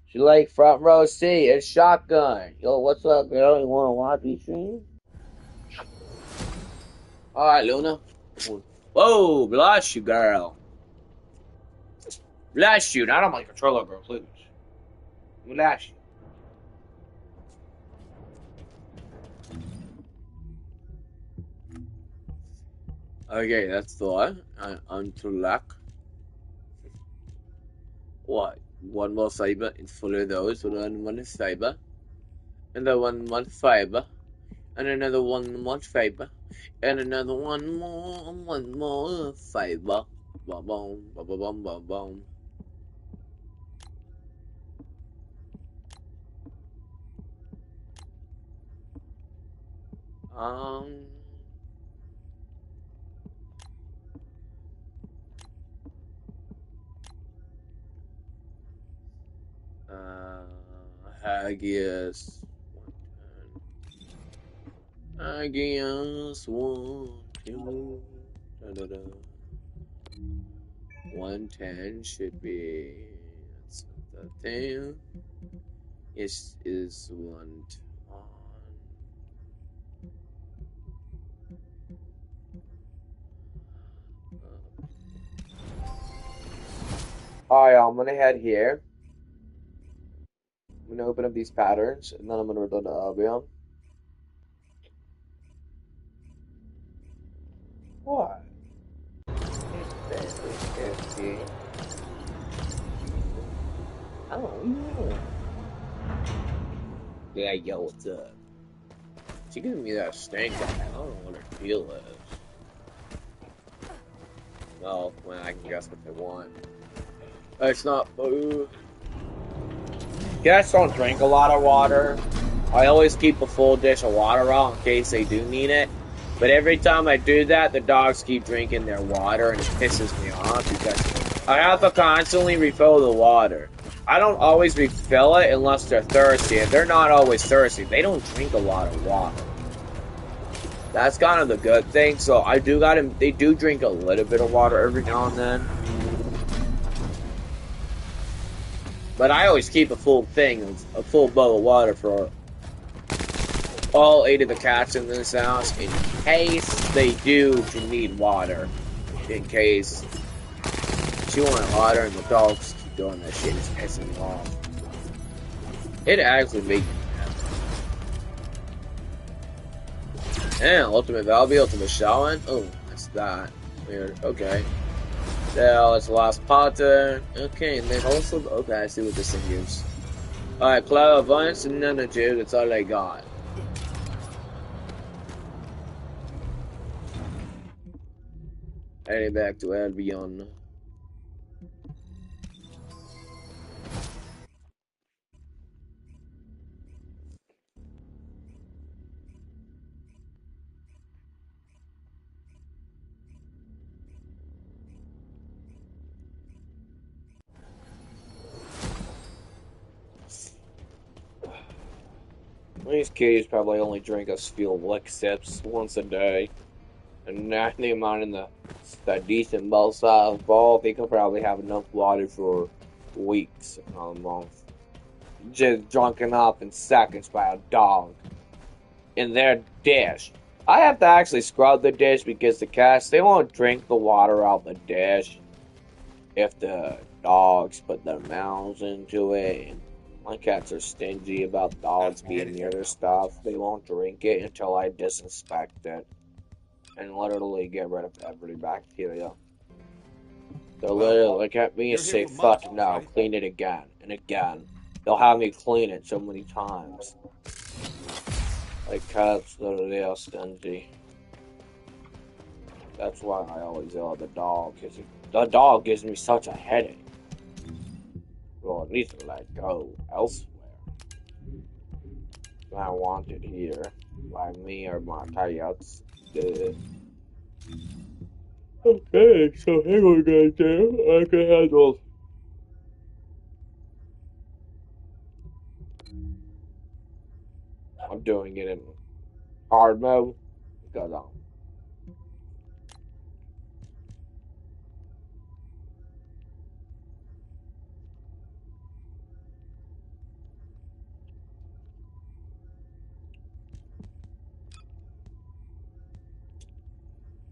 She like front row seat. It's shotgun. Yo, what's up, girl? You want to watch me stream? Alright, Luna. Whoa, bless you, girl. Bless you. Not on my controller, bro, please. Bless you. Okay, that's the one. Onto luck. What? One more fiber and follow those. One fiber. And then one fiber. And another one fiber. And another one more fiber. Boom, boom, boom, boom, boom, boom. Hagias 110. Hagias 1, 2. 110 should be. That's the thing. Is 1 on. Alright, I'm gonna head here. I'm gonna open up these patterns, and then I'm gonna return to Albion. What? I don't know. Yeah, yo, what's up? She giving me that stink eye. I don't know what her deal is. Well, I can guess what they want. It's not food. Guests don't drink a lot of water. I always keep a full dish of water out in case they do need it. But every time I do that, the dogs keep drinking their water, and it pisses me off because I have to constantly refill the water. I don't always refill it unless they're thirsty. If they're not always thirsty, they don't drink a lot of water. That's kind of the good thing. So I do got them. They do drink a little bit of water every now and then. But I always keep a full bowl of water for all 8 of the cats in this house in case they do need water. In case she wanted water and the dogs keep doing that shit, it's pissing me off. It actually made me mad. And ultimate Valby, ultimate Shaolin. Oh, that's that. Weird. Okay. Now it's the last pattern. Okay, and then also okay, I see what this thing is. Alright, Cloud of Violence and Energy, that's all I got. Heading back to Albion. These kids probably only drink a few lick sips once a day. And not the amount in the decent bowl-sized bowl, they could probably have enough water for weeks, if not a month. Just drunken up in seconds by a dog. In their dish. I have to actually scrub the dish because the cats, they won't drink the water out the dish if the dogs put their mouths into it. And my cats are stingy about dogs being near their stuff. They won't drink it until I disinfect it and literally get rid of every bacteria. They'll literally look at me and say, fuck no, clean it again and again. They'll have me clean it so many times. Like cats literally are stingy. That's why I always yell at the dog, because the dog gives me such a headache. Well, it needs to let go elsewhere. I want it here. By me or my coyotes. Okay, so here we go, too. I can handle. I'm doing it in hard mode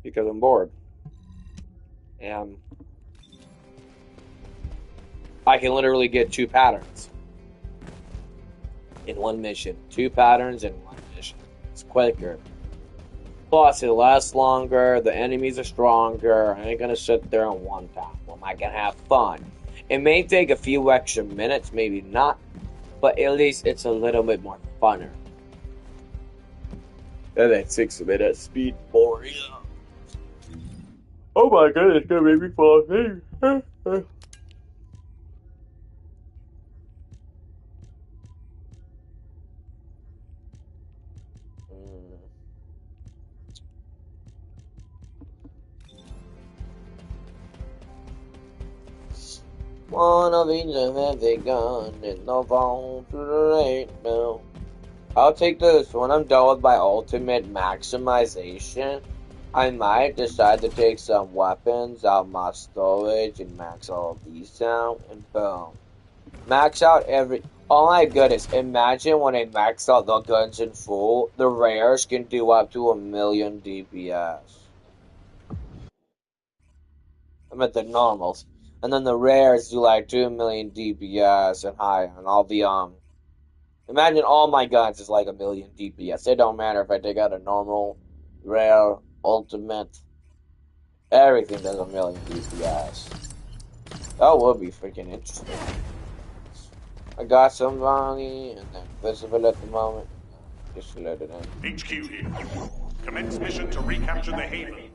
because I'm bored. And I can literally get 2 patterns in one mission. 2 patterns in one mission. It's quicker. Plus, it lasts longer, the enemies are stronger, I ain't gonna sit there and one tap them. I can have fun. It may take a few extra minutes, maybe not, but at least it's a little bit more funner. And that 6-minute speed for you. Oh my goodness, it's gonna make me fall asleep. One of each of every gun in the phone to the radio. I'll take this when I'm done with my ultimate maximization. I might decide to take some weapons out of my storage and max all of these out, and boom. Max out every. Oh my goodness, imagine when I max out the guns in full, the rares can do up to 1,000,000 DPS. I meant the normals. And then the rares do like 2,000,000 DPS and higher, and I'll be, imagine all my guns is like 1,000,000 DPS. It don't matter if I take out a normal, rare, ultimate, everything does 1,000,000 DPS. That would be freaking interesting. I got somebody, and they're visible at the moment. Just let it in. HQ here. Commence mission to recapture the Haven.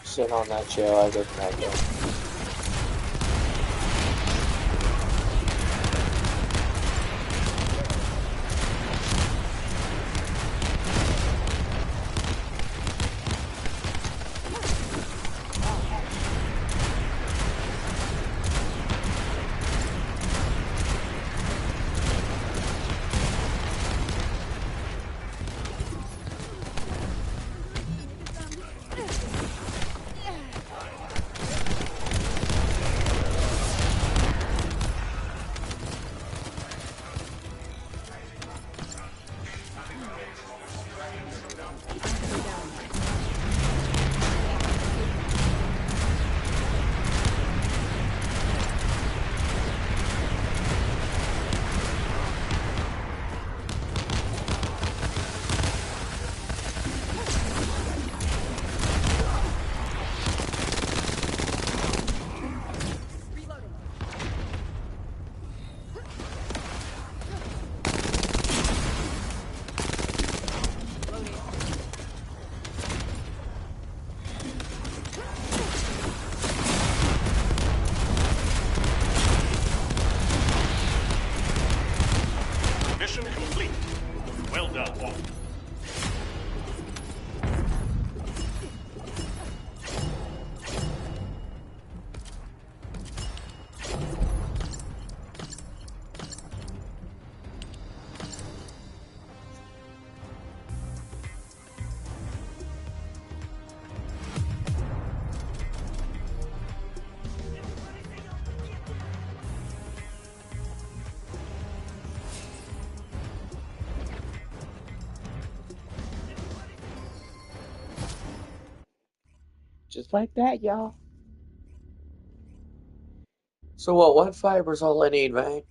Sit on that chair, I get back there. Just like that, y'all. So what? What fiber's all I need, right?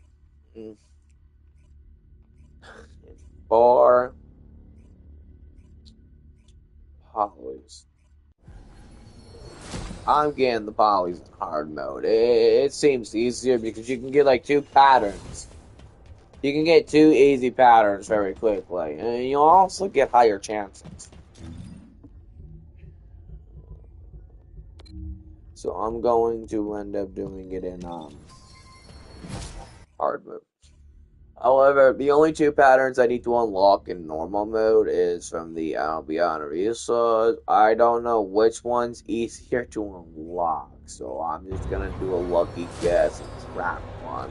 4 polys. I'm getting the polys in hard mode. It seems easier because you can get like 2 patterns. You can get 2 easy patterns very quickly, and you'll also get higher chances. So I'm going to end up doing it in hard mode. However, the only 2 patterns I need to unlock in normal mode is from the Albion resource. I don't know which one's easier to unlock, so I'm just gonna do a lucky guess and track one.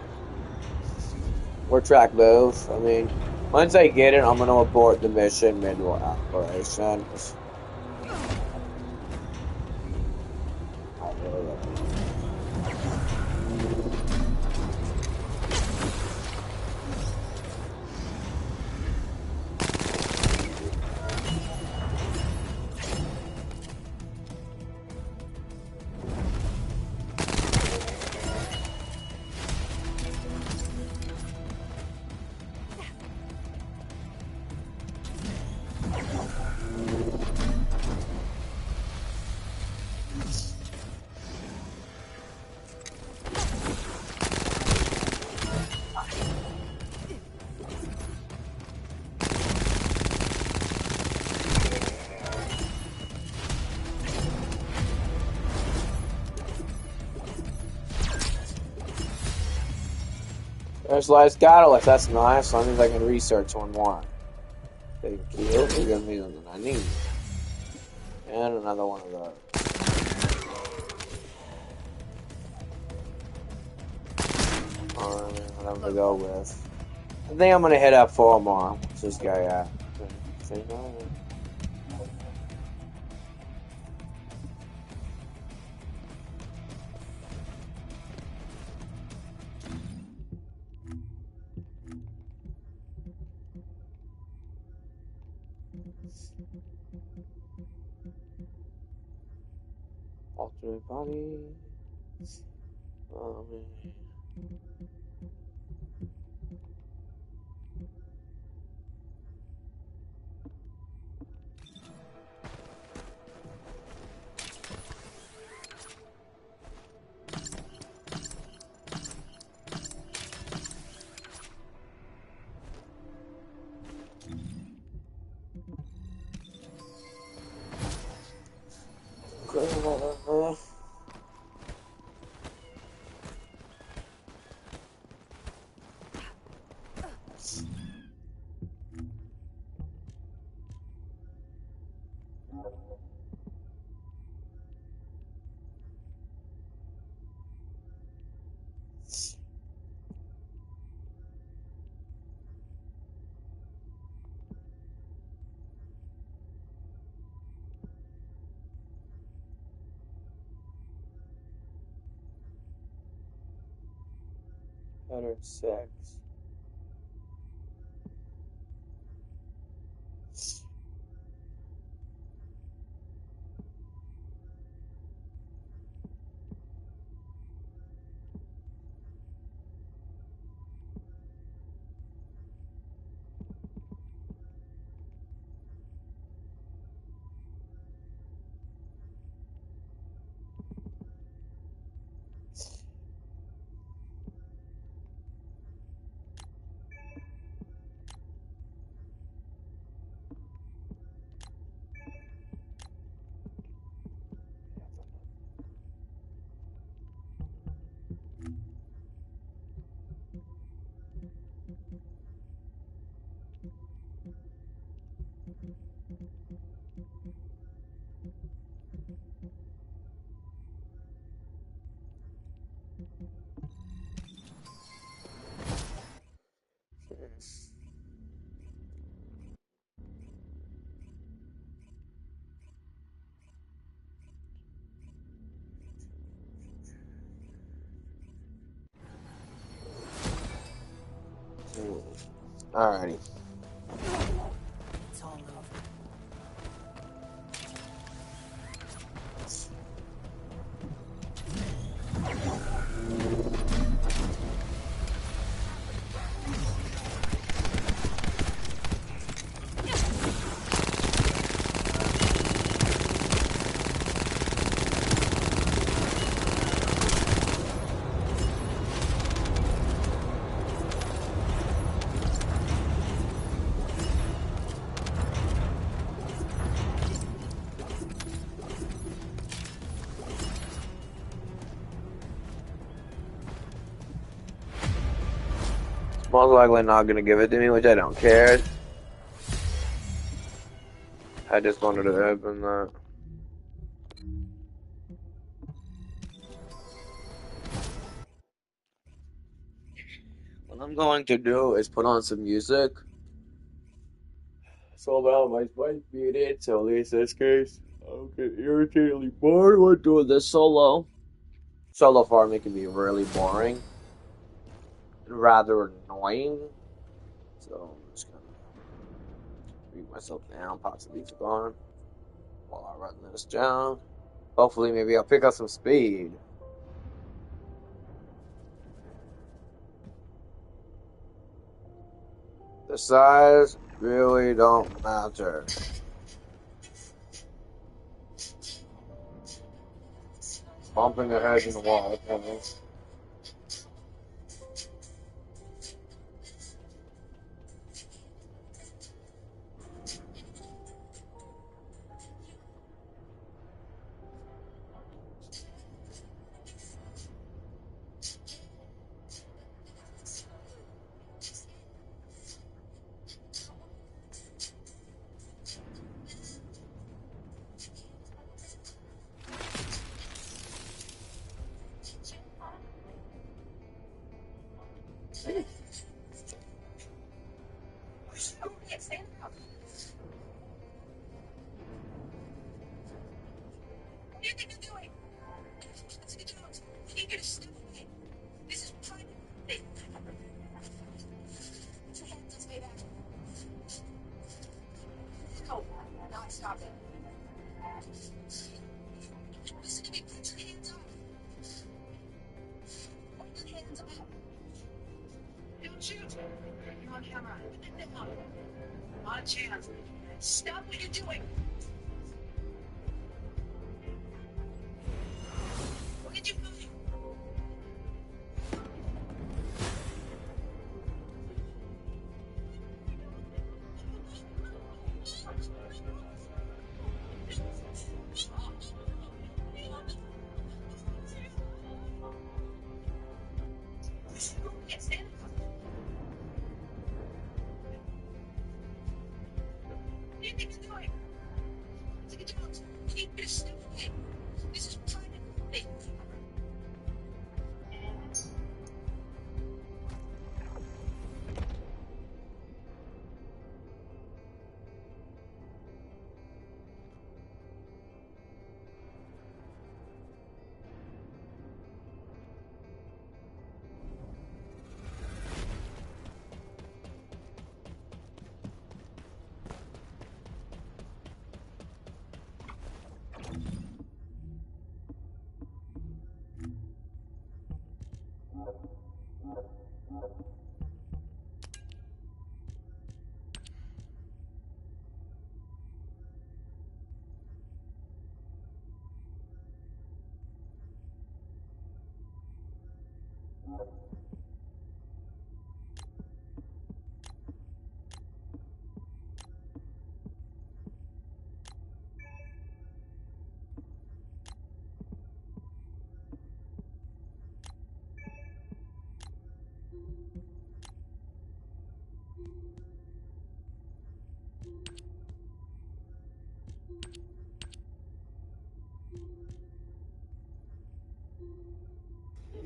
Or track both. I mean, once I get it, I'm gonna abort the mission mid-operation. I really like it. There's last catalyst, that's nice. That means I can research one more. Thank you. You're gonna be something I need. And another one of those. Whatever to go with. I think I'm gonna hit up 4 more. What's this guy at? Alternate body. Pattern 6. Alrighty. It's all over. most likely not gonna give it to me, which I don't care. I just wanted to open that. What I'm going to do is put on some music. So about my voice muted, so at least this case, I don't get irritatingly bored with doing this solo. Solo farming can be really boring and rather annoying. So I'm just gonna read myself down, possibly on while I run this down. Hopefully, maybe I'll pick up some speed. The size really don't matter. Bumping the head in the wall.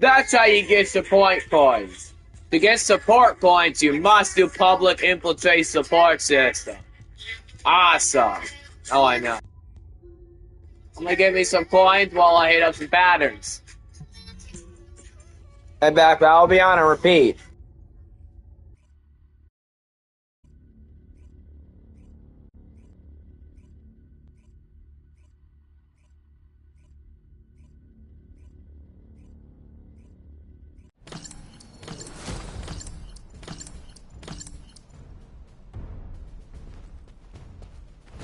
That's how you get support points. To get support points, you must do public infiltrate support system. Awesome. Oh, I know. I'm gonna give me some points while I hit up some patterns. Head back, I'll be on and repeat.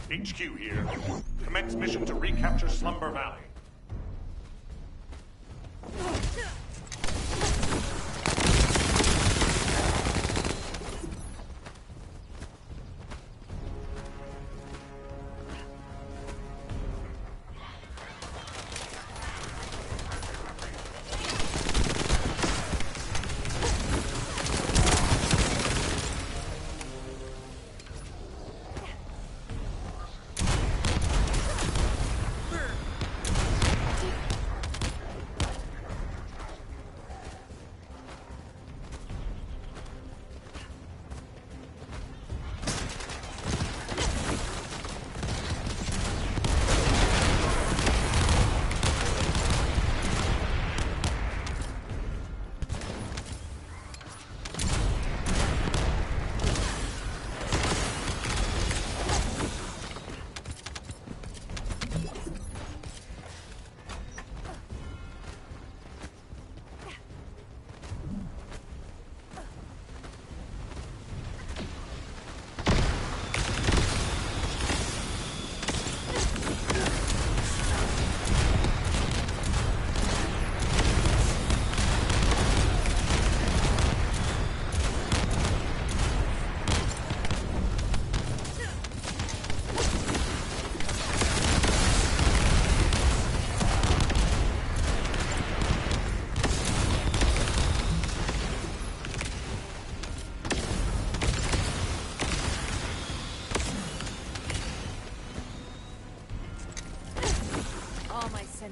HQ here. Commence mission to recapture Slumber Valley.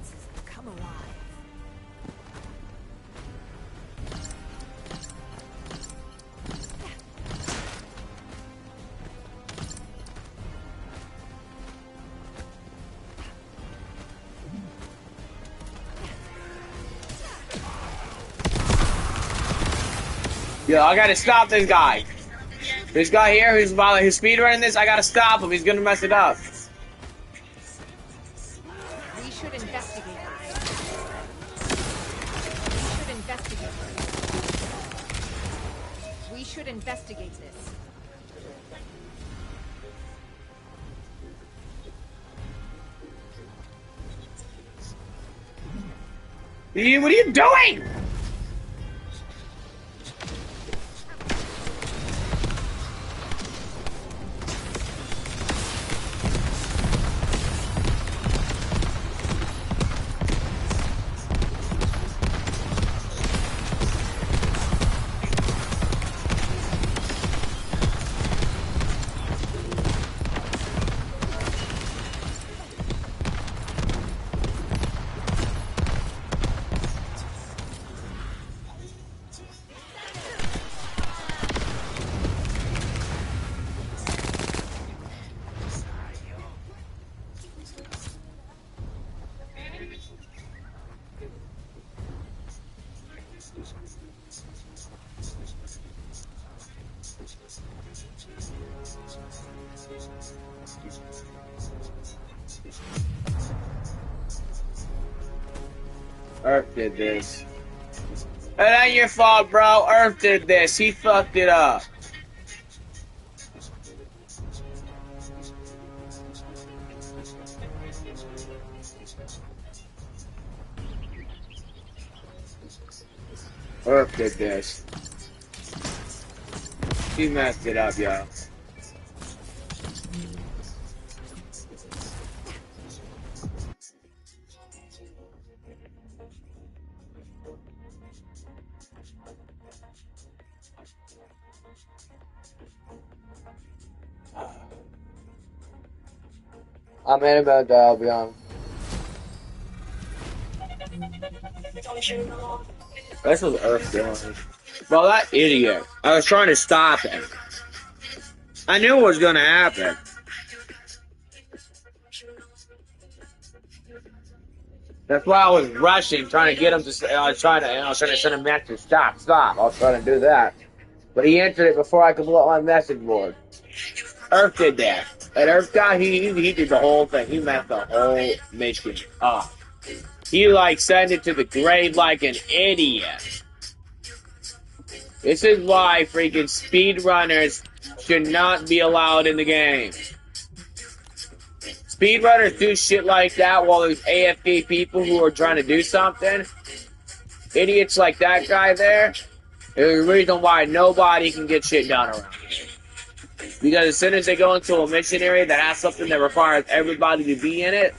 senses have come alive. Yo, I gotta stop this guy. This guy here who's speedrunning this, I gotta stop him. He's gonna mess it up. We should investigate this. We should investigate this. What are you doing? Earth did this. It ain't your fault, bro. Earth did this. He fucked it up. Earth did this. He messed it up, y'all. I'm in about that, I'll be on. This was Earth doing. Well, that idiot. I was trying to stop him. I knew what was going to happen. That's why I was rushing, trying to get him to. I was trying to send a message. Stop, stop. I was trying to do that, but he answered it before I could blow up my message board. Earth did that. And Earth guy, he did the whole thing. He messed the whole mission up. He like sent it to the grave like an idiot. This is why freaking speedrunners should not be allowed in the game. Speedrunners do shit like that while there's AFK people who are trying to do something. Idiots like that guy there. There's a reason why nobody can get shit done around here. Because as soon as they go into a mission area that has something that requires everybody to be in it,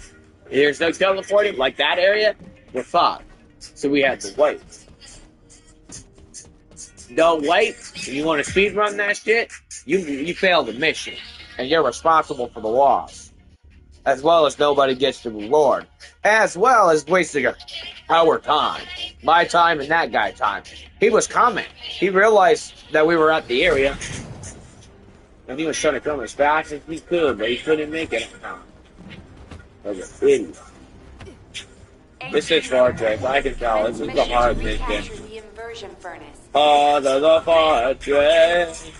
there's no teleporting, like that area, we're fucked. So we had to wait. Don't wait. If you want to speedrun that shit, you fail the mission. And you're responsible for the loss. As well as nobody gets the reward. As well as wasting our time. My time and that guy's time. He was coming. He realized that we were at the area. And he was trying to come as fast as he could, but he couldn't make it on time. That was an idiot. This is Star Trek, I can tell. This is the hard mission. The inversion furnace. The fortress.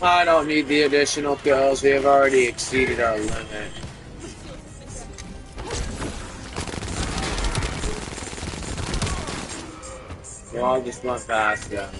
I don't need the additional kills. We have already exceeded our limit. So I'll just run past them.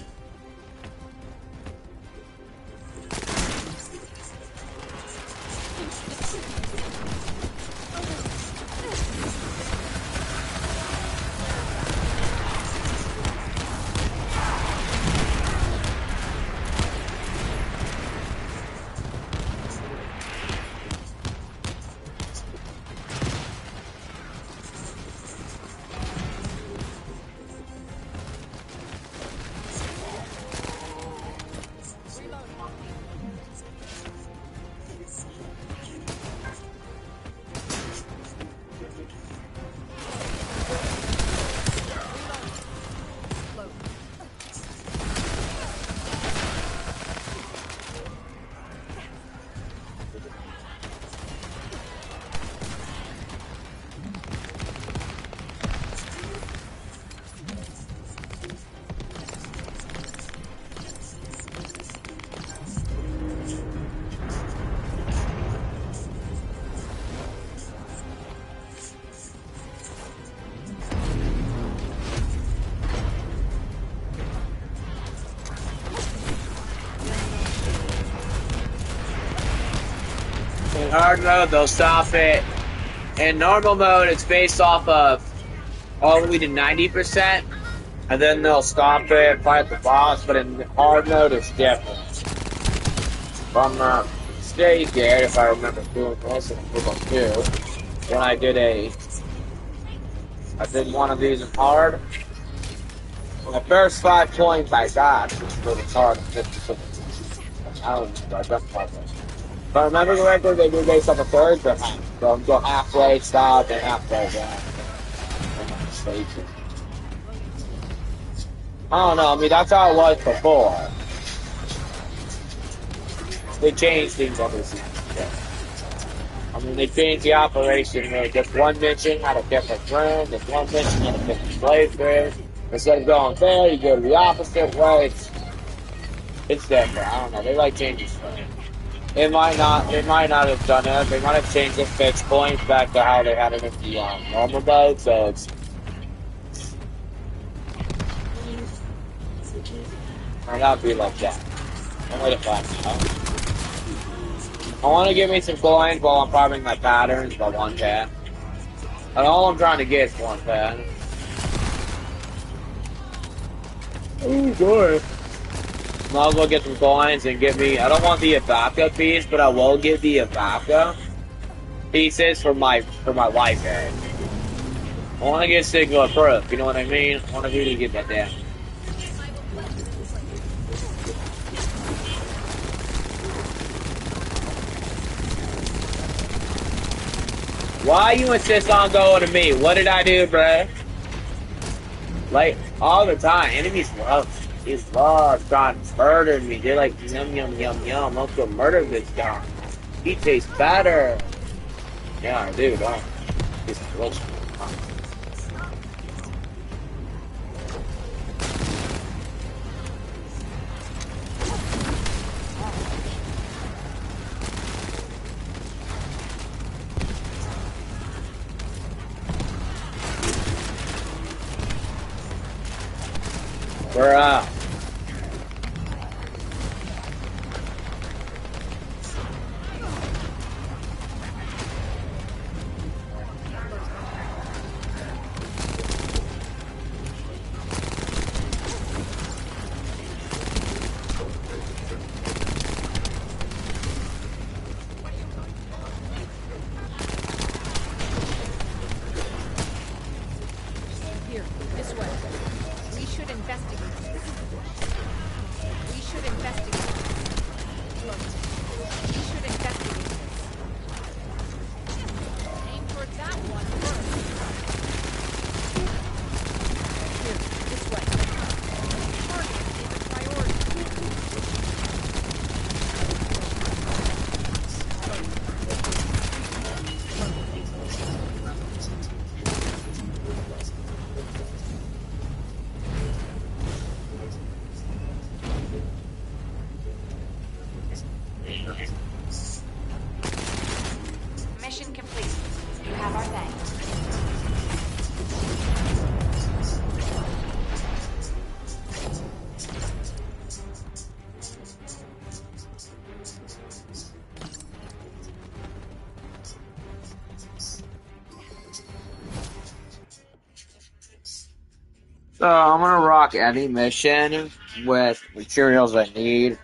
In hard mode, they'll stop it. In normal mode, it's based off of all the way to 90%, and then they'll stop it, fight the boss, but in hard mode, it's different. If I'm not mistaken, if I remember doing this in Football 2, when I did one of these in hard, the first 5 points I got was hard. I don't know, I don't know. If I remember correctly, they do based on the thirds or half. So go halfway, stop, and halfway down. I don't know, I mean, that's how it was before. They changed things on this season. I mean, they changed the operation where just one mission had a different friend, just one mission had a different playthrough. Instead of going there, you go the opposite way. It's different. I don't know, they like changing stuff. They might not have done it. They might have changed the fixed points back to how they had it in the normal mode, so it's... Might not be like that. I'm waiting to find out. I want to give me some coins while I'm farming my patterns by 1 pad. And all I'm trying to get is 1 pad. Oh boy. I'll go get some coins and get me... I don't want the Ibaka piece, but I will get the Ibaka pieces for my library. I want to get single proof, you know what I mean? I want to really get that down. Why you insist on going to me? What did I do, bruh? Like, all the time. Enemies love me. These love trying to murder me. They're like, yum, yum, yum, yum. Let's go murder this guy. He tastes better. Yeah, I do, don't I? He's delicious. We're out. Here, this way. We should investigate this. So I'm gonna rock any mission with materials I need.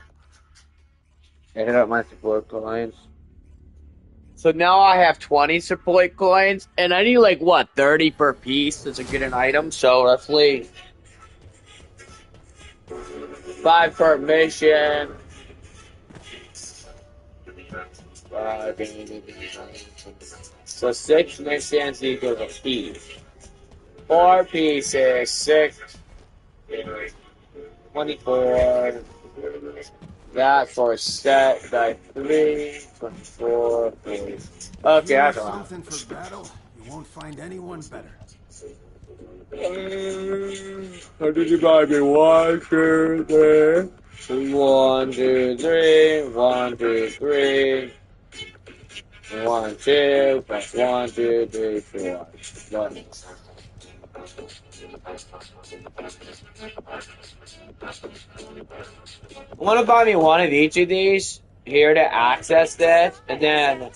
I hit up my support coins. So now I have 20 support coins, and I need like what 30 per piece to get an item. So roughly 5 per mission. So 6 missions equals a piece. 4 pieces, 6, 24. That for a set, die 3, 24, 40. Okay, that's a lot. Something for battle. You won't find anyone better. How did you buy me 1, 2, 3? 1, 2, 3. 1, 2, 3. 1, 2, plus 1, 2, 3, 4. Done. I want to buy me one of each of these here to access this, and then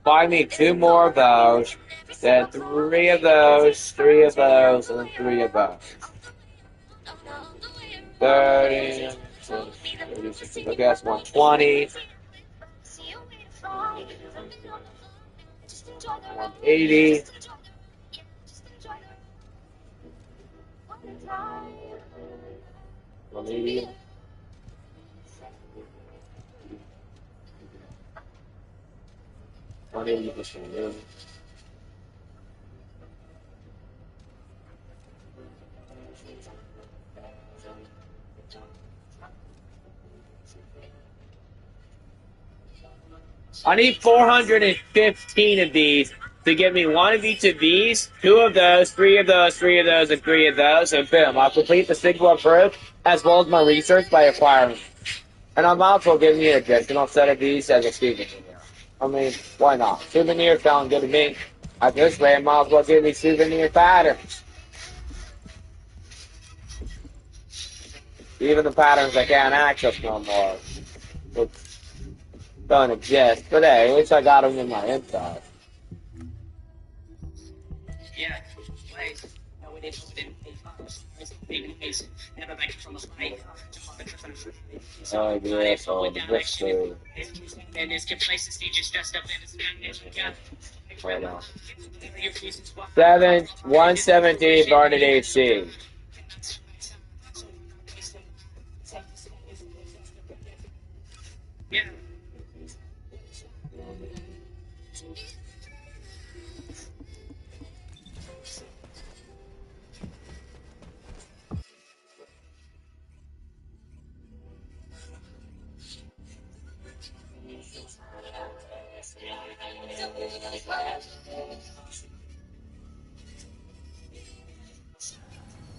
buy me 2 more of those, then 3 of those, 3 of those, and then 3 of those. 30, 36, okay, that's 120. 180. 180. I need 415 of these to get me 1 of each of these, 2 of those, 3 of those, 3 of those, and 3 of those, and boom, I'll complete the single proof as well as my research by acquiring. And I'm also giving you an additional set of these as a souvenir. I mean, why not? Souvenirs sound good to me. At this rate, I might as well give me souvenir patterns. Even the patterns I can't access no more. Which don't exist. But hey, at least I got them in my info. Yeah, wait. No, we didn't Oh, yeah, so this story. Right now. 117 Barnet AC. Yeah.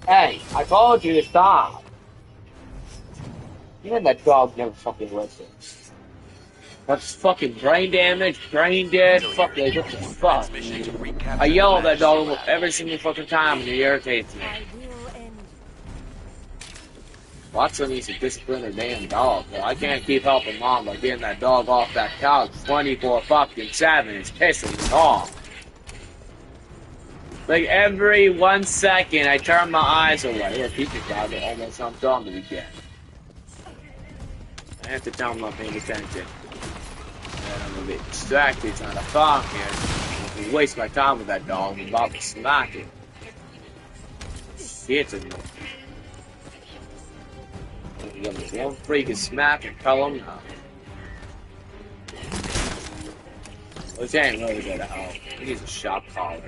Hey, I told you to stop. Even that dog never fucking listens. That's fucking brain damage, brain dead, fuck like, what the fuck? I yell at that dog every single fucking time and it irritates me. Watson needs to discipline her damn dog. Well, I can't keep helping mom by getting that dog off that couch 24 fucking 7. It's pissing me off. Like every 1 second, I turn my eyes away. Or people probably almost jumped on me again. I have to tell them I'm paying attention. And I'm gonna be distracted trying to fuck it. Waste my time with that dog. I'm about to smack it. Shit in me. Give him one freaking smack and tell him no. Which ain't really good at all. He needs a shot collar.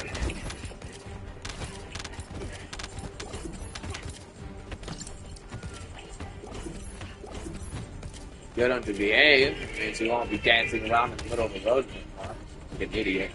Good on to behave, means he won't be dancing around in the middle of the road anymore. Like an idiot.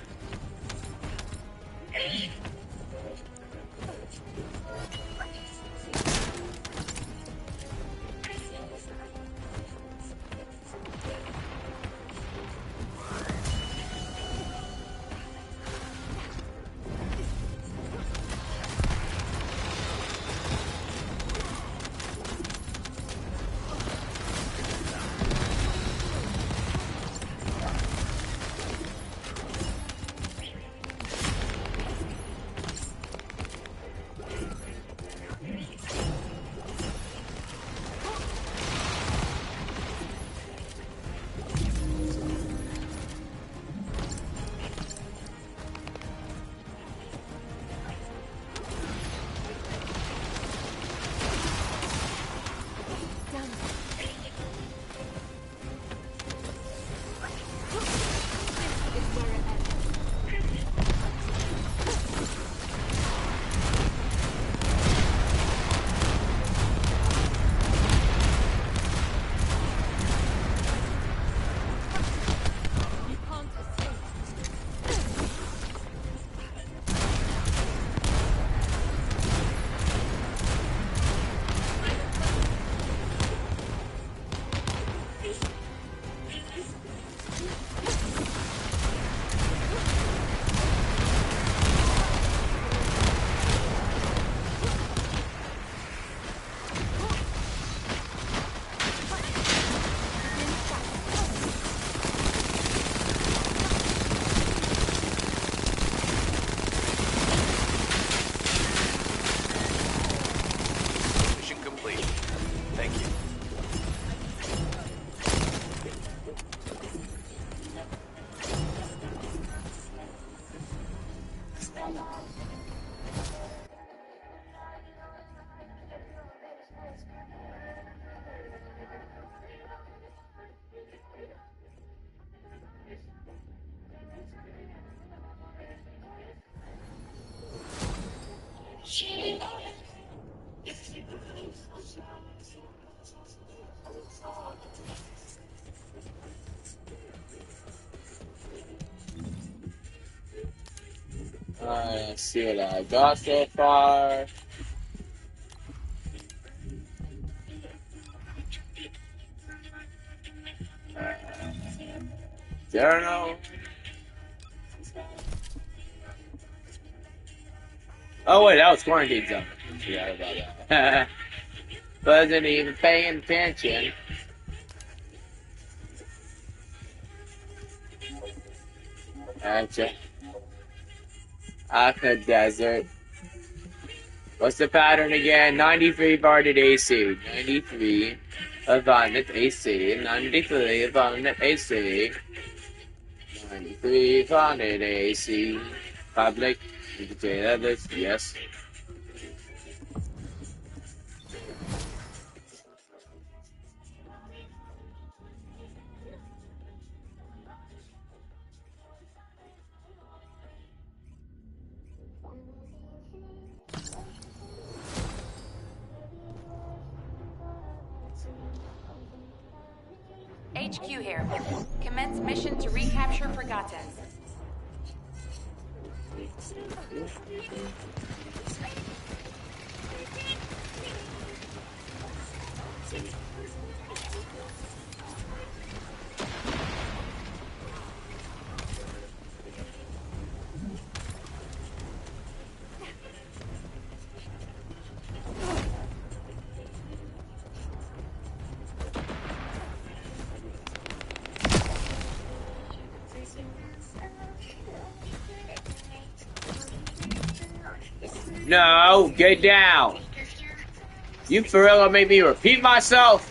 Let's see what I got so far. Journal. Oh wait, that was quarantine zone. Forgot about that. Wasn't even paying attention. Gotcha. Aqua Desert. What's the pattern again? 93 guarded AC. 93 abundant AC. 93 abundant AC. 93 abundant AC. Public. You can say that list. Yes. HQ here. Commence mission to recapture Fregates. No, get down. You for real gonna make me repeat myself?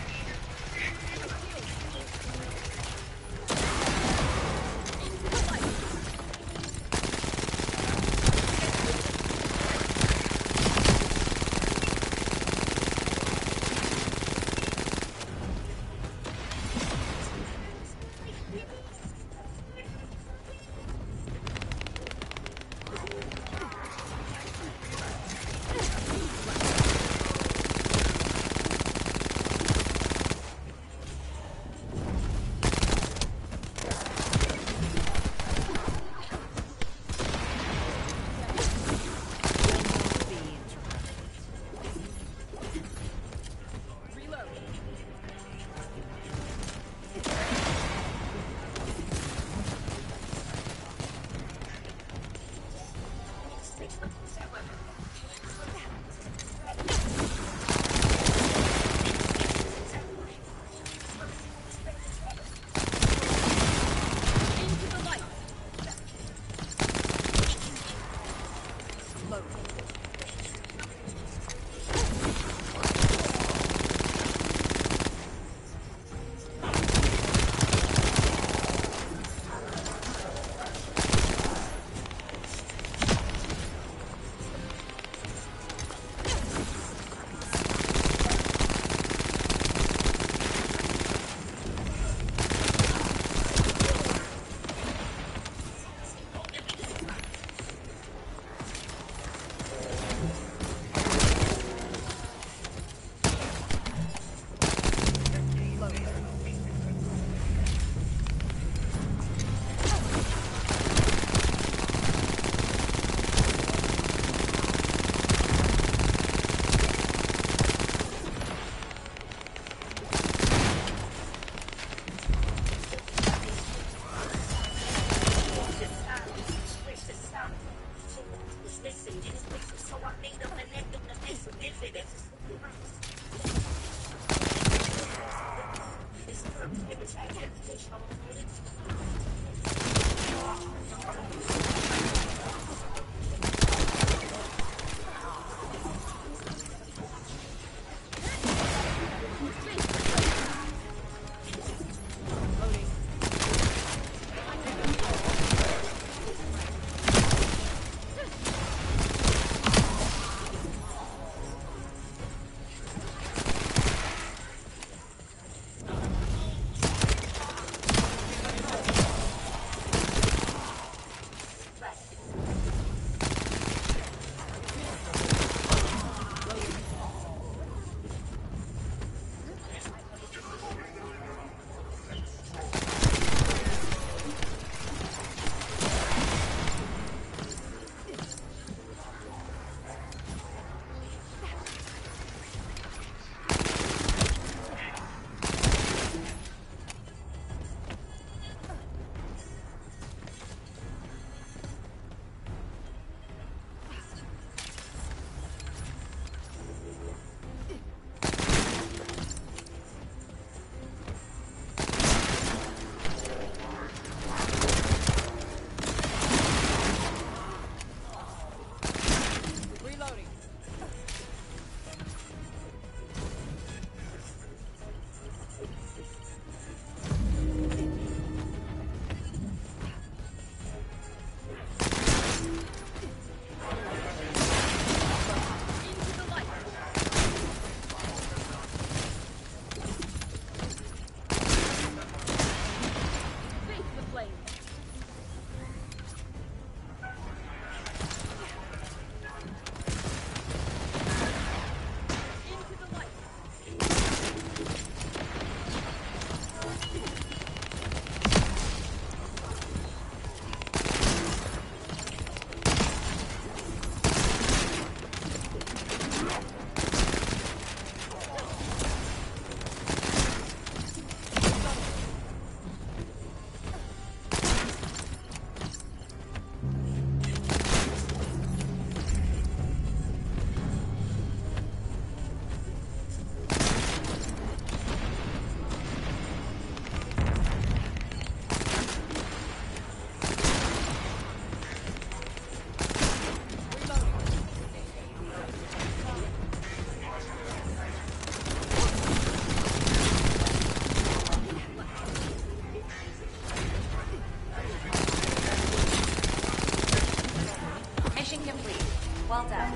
Mission complete. Well done.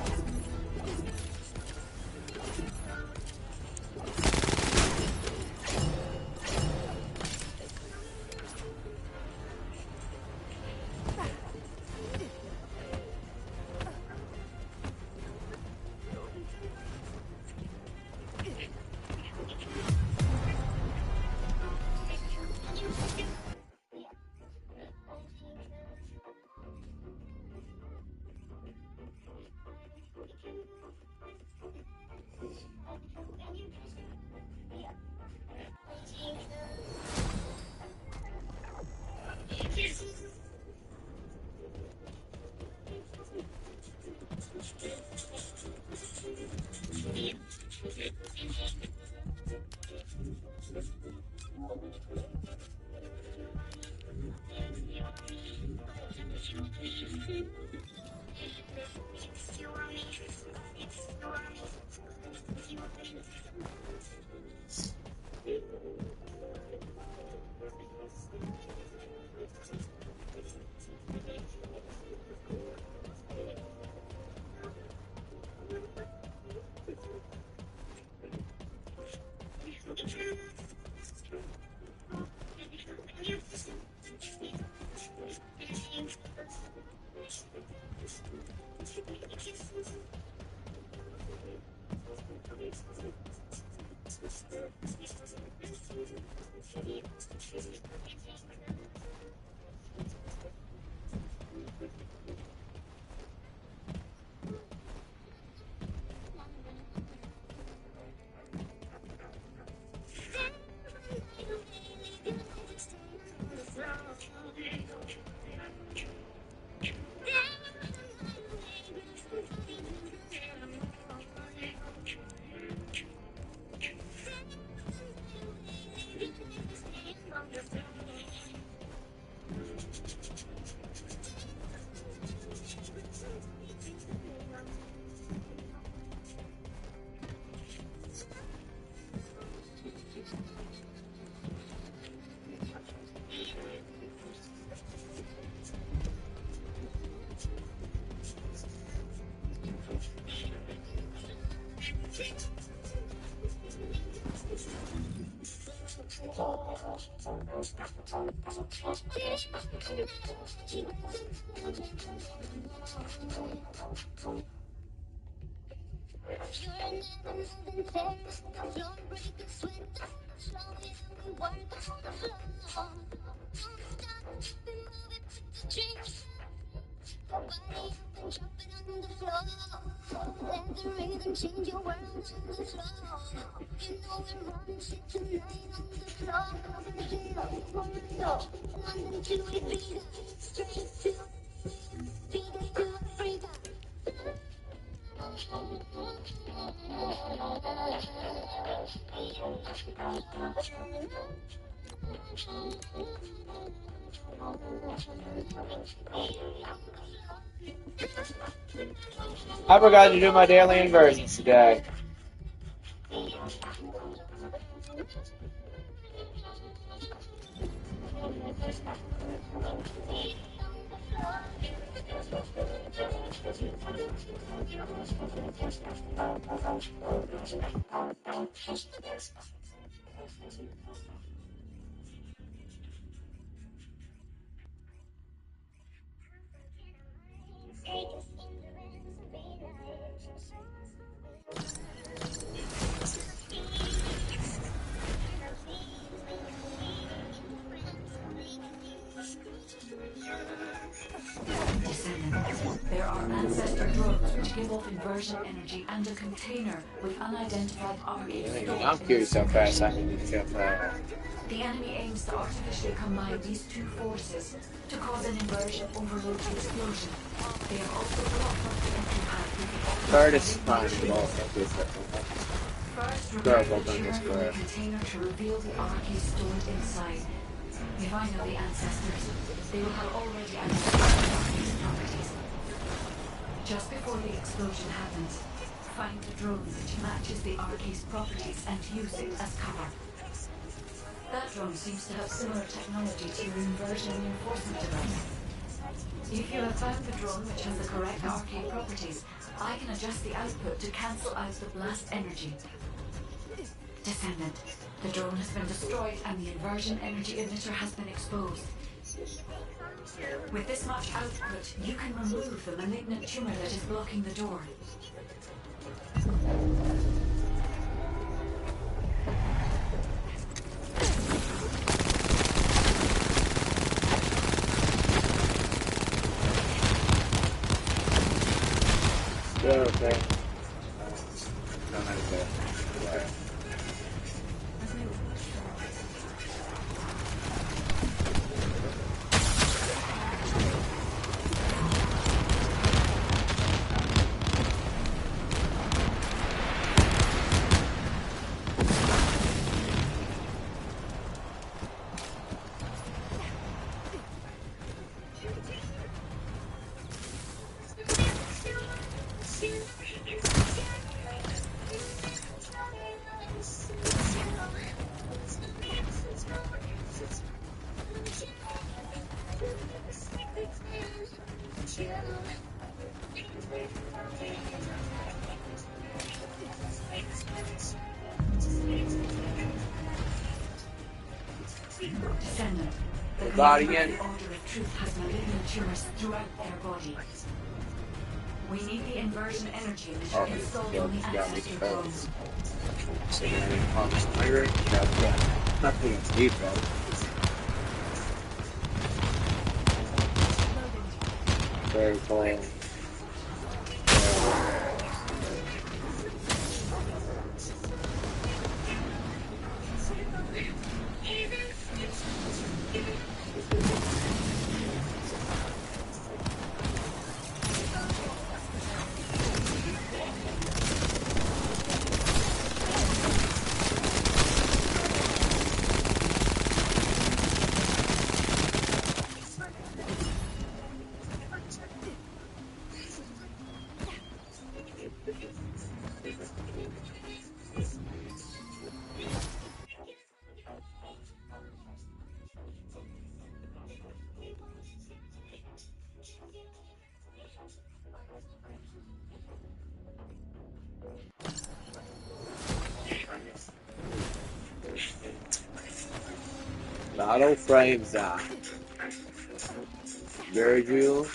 Change your world on the floor. You know we're running shit tonight on the floor. London to Ibiza, straight to Vegas to Africa. I forgot to do my daily inversions today. There are ancestor drones which give off inversion energy and a container with unidentified archives stored I'm curious how fast I can jump out. The enemy aims to artificially combine these two forces to cause an inversion overload explosion. They have also blocked off the entry path with the Curtis is fine. First, repair the material in the container to reveal the archives stored inside. If I know the ancestors, they will have already identified the archives' properties. Just before the explosion happens, find a drone which matches the archives' properties and use it as cover. That drone seems to have similar technology to your inversion reinforcement device. If you have found the drone which has the correct arcade properties, I can adjust the output to cancel out the blast energy. Descendant, the drone has been destroyed and the inversion energy emitter has been exposed. With this much output, you can remove the malignant tumor that is blocking the door. Okay. Descendant, the Body Order in. of Truth has malignant tumors throughout their body. We need the inversion energy emitter installed on the ancestor drone. Nothing deep, bro. Very cool. Battle frames out. Virgil.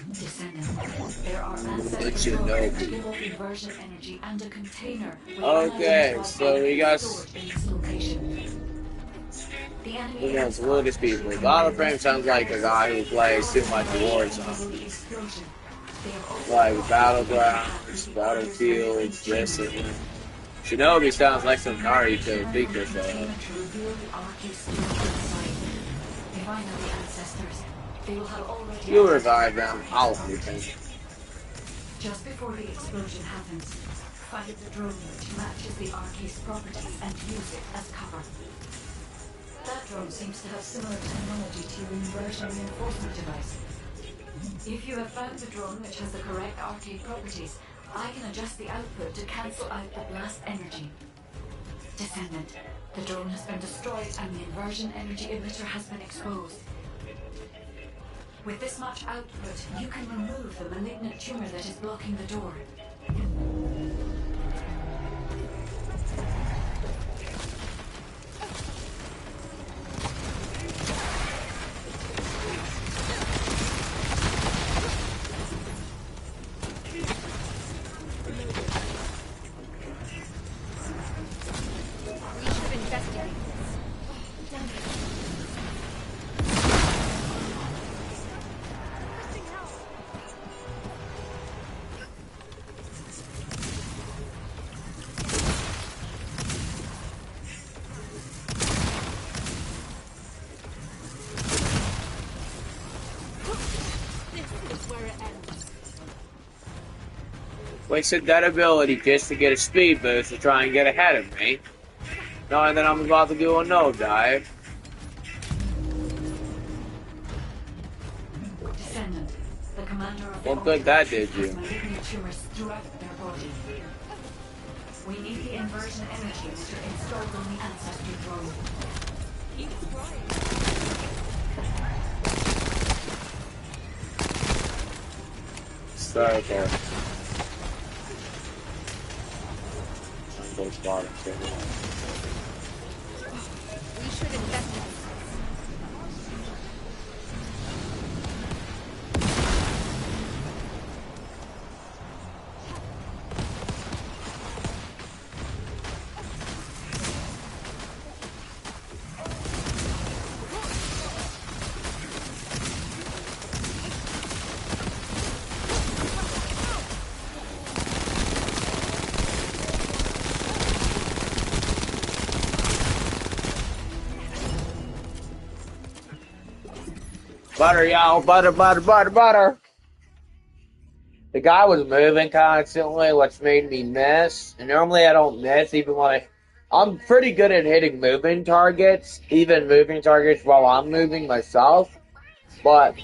There are ancestral drones that give off inversion energy and a container with Okay, unidentified so we got stored in this location. The enemy we got some Lucas people. Battle frame sounds like a guy who plays too much Warzone. Like Battlegrounds, Battlefields, this and that. Shinobi sounds like some Naruto figure show. If I know the ancestors, they will have already. You revive them, I'll leave them. Just before the explosion happens, find the drone which matches the arcade's properties and use it as cover. That drone seems to have similar technology to your inversion reinforcement device. If you have found the drone which has the correct arcade properties, I can adjust the output to cancel out the blast energy. Descendant, the drone has been destroyed and the inversion energy emitter has been exposed. With this much output, you can remove the malignant tumor that is blocking the door. Wasted that ability just to get a speed boost to try and get ahead of me, knowing that I'm about to do a no-dive. Descendant, the commander of Don't think that did you. malignant tumors throughout their body. We need the inversion energy emitter installed on the ancestor drone. circle. Those bottoms in. We should investigate. Butter, y'all. Butter, butter, butter, butter. The guy was moving constantly, which made me miss. And normally I don't miss, even when I'm pretty good at hitting moving targets, even moving targets while I'm moving myself. But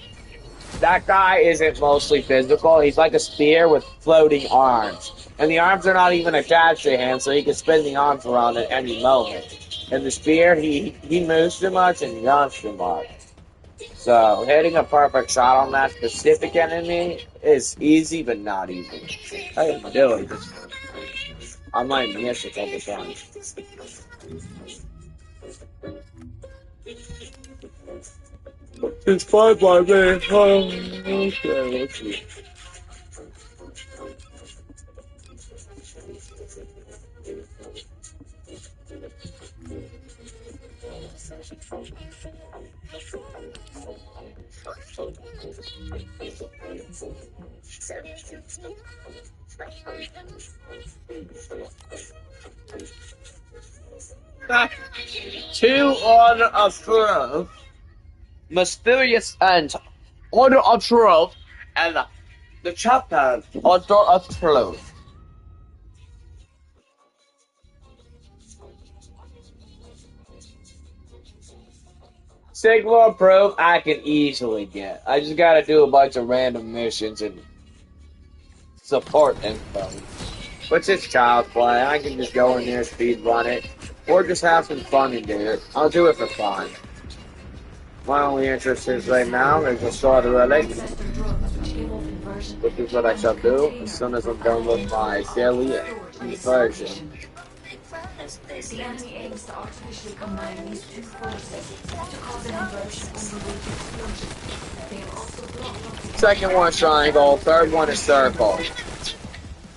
that guy isn't mostly physical. He's like a spear with floating arms. And the arms are not even attached to him, so he can spin the arms around at any moment. And the spear, he moves too much and runs too much. So, hitting a perfect shot on that specific enemy is easy, but not easy. I can do it. I might miss a couple times. It's fine by me. Oh, okay, let's see. Two Order of Truth, Mysterious and Order of Truth, and the chapter Order of Truth. Signal proof I can easily get. I just gotta do a bunch of random missions and support info. Which is child's play. I can just go in there, speed run it, or just have some fun and do it. I'll do it for fun. My only interest is right now is to start a relic, which is what I shall do as soon as I'm done with my daily version. The enemy aims to artificially combine these two forces to cause an inversion on the route explosion. They have also blocked off the Second one triangle, third one is circle.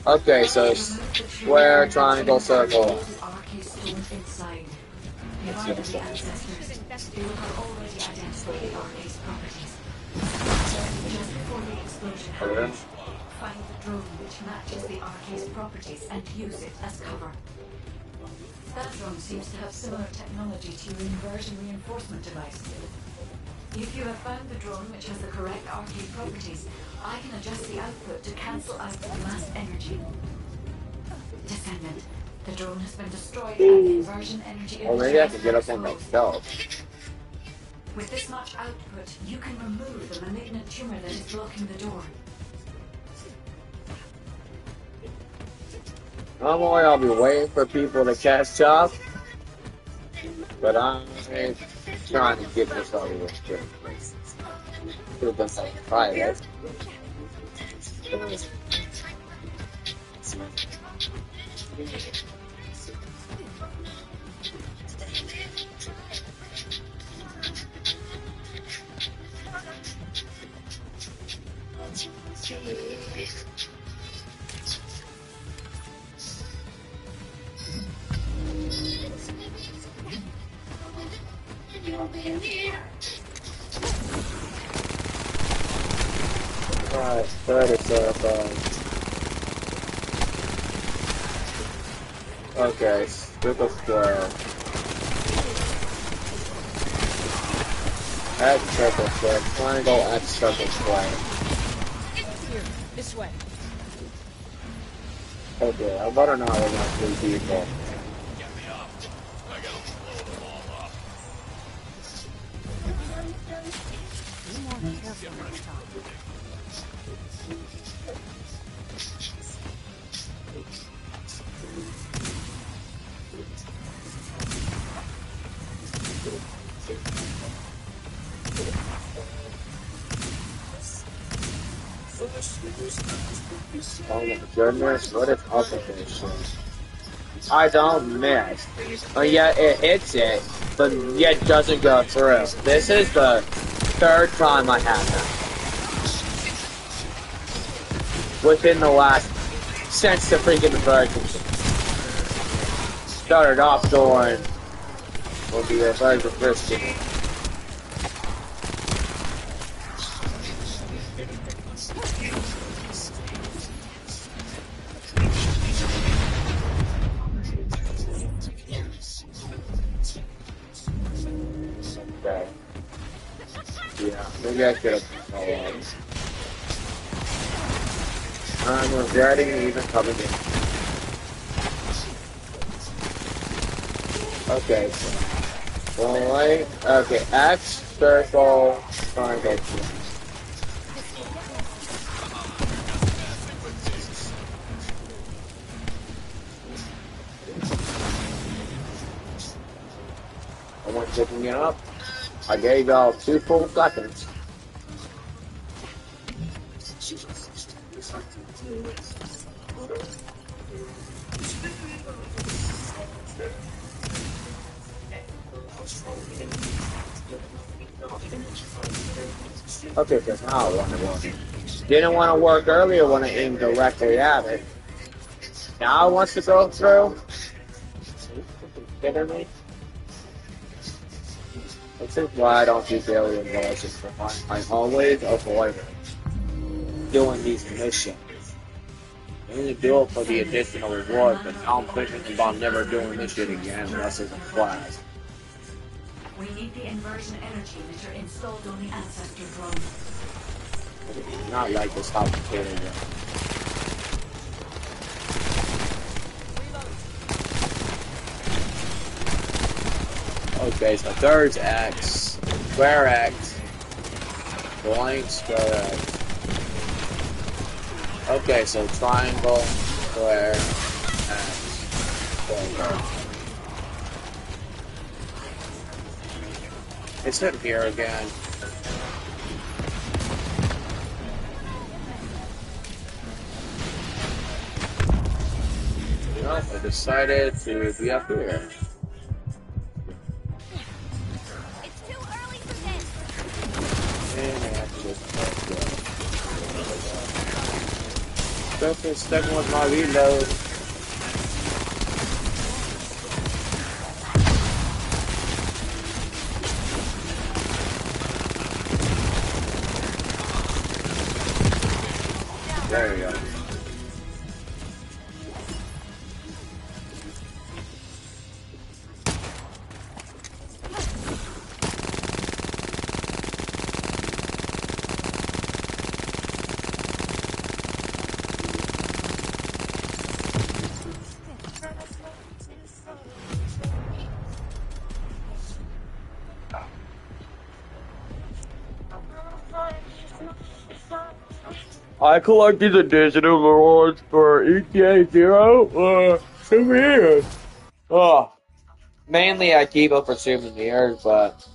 Okay, so square, triangle, circle. inside. Via the ancestors, they were already identified the arcade properties. Just before the explosion happens, find the drone which matches the arcade's properties and use it as cover. That drone seems to have similar technology to your inversion reinforcement device. If you have found the drone which has the correct arcade properties, I can adjust the output to cancel out the blast energy. Descendant, the drone has been destroyed and the inversion energy... Or maybe I can get up on myself. With this much output, you can remove the malignant tumor that is blocking the door. Normally I'll be waiting for people to catch up, but I'm trying to get this over with. Could have done something private. Alright, third is okay, circle square. X circle square. Triangle X circle square. Here, this way. Okay, I better not have 3 people. Be more careful next time. Oh my goodness, what is up with this shit? I don't miss. Yet it hits it, but yet doesn't go through. This is the third time I had that. Within the last, since the freaking emergency. Started off doing, will be a very risky. Okay. Yeah, maybe I should have. I'm regretting even coming in. Okay, so. Right. Okay, X, circle, triangle. I went picking it up. I gave y'all 2 full seconds. Okay, because now I want to work. Didn't want to work earlier when I aimed directly at it. Now it wants to go through. Kidding me? This is why I don't do daily invoices. I always avoid doing these missions. I only do it for the additional reward, but now I'm thinking about never doing this shit again unless it's a class. We need the inversion energy emitter installed on the ancestor drone. It's not like this complicated yet. Okay, so third's X, square X, blank square X. Okay, so triangle, square, X, square. It's in here again. Well, I decided to be up here. It's too early for this. And I have to just sticking with my reload. There we go. I collected the digital rewards for ETA 0 souvenirs. Oh, mainly I keep up for souvenirs, but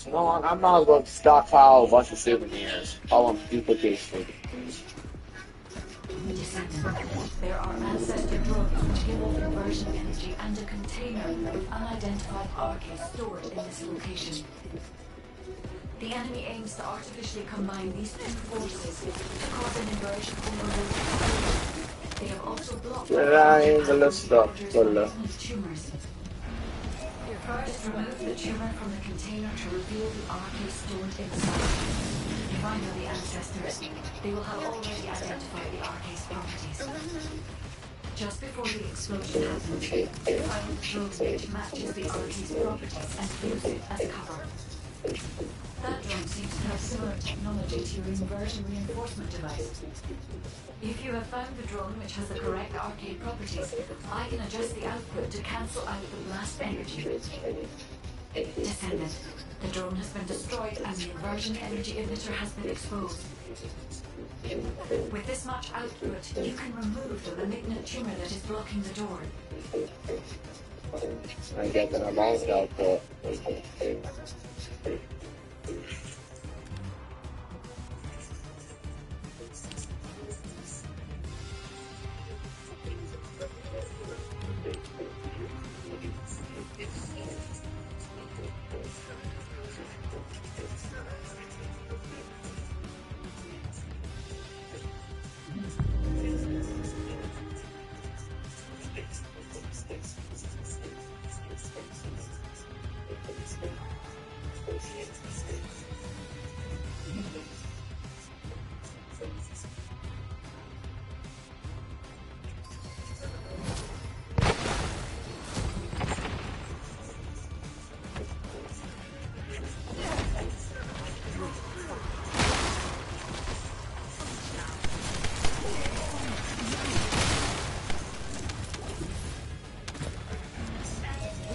you know what? I'm not going to stockpile a bunch of souvenirs. All them duplicate souvenirs. There are ancestor drones which give off inversion energy and a container with unidentified archives stored in this location. The enemy aims to artificially combine these two forces to cause an inversion overload. They have also blocked tumors. First, remove the tumor from the container to reveal the archive stored inside. Finally, ancestors, they will have already identified the archive's properties. Just before the explosion happens, find the drone which matches the archive's properties and use it as cover. That drone seems to have similar technology to your inversion reinforcement device. If you have found the drone which has the correct arcade properties, I can adjust the output to cancel out the blast energy. Descendant, the drone has been destroyed and the inversion energy emitter has been exposed. With this much output, you can remove the malignant tumor that is blocking the door. I get that I'm all helpful. We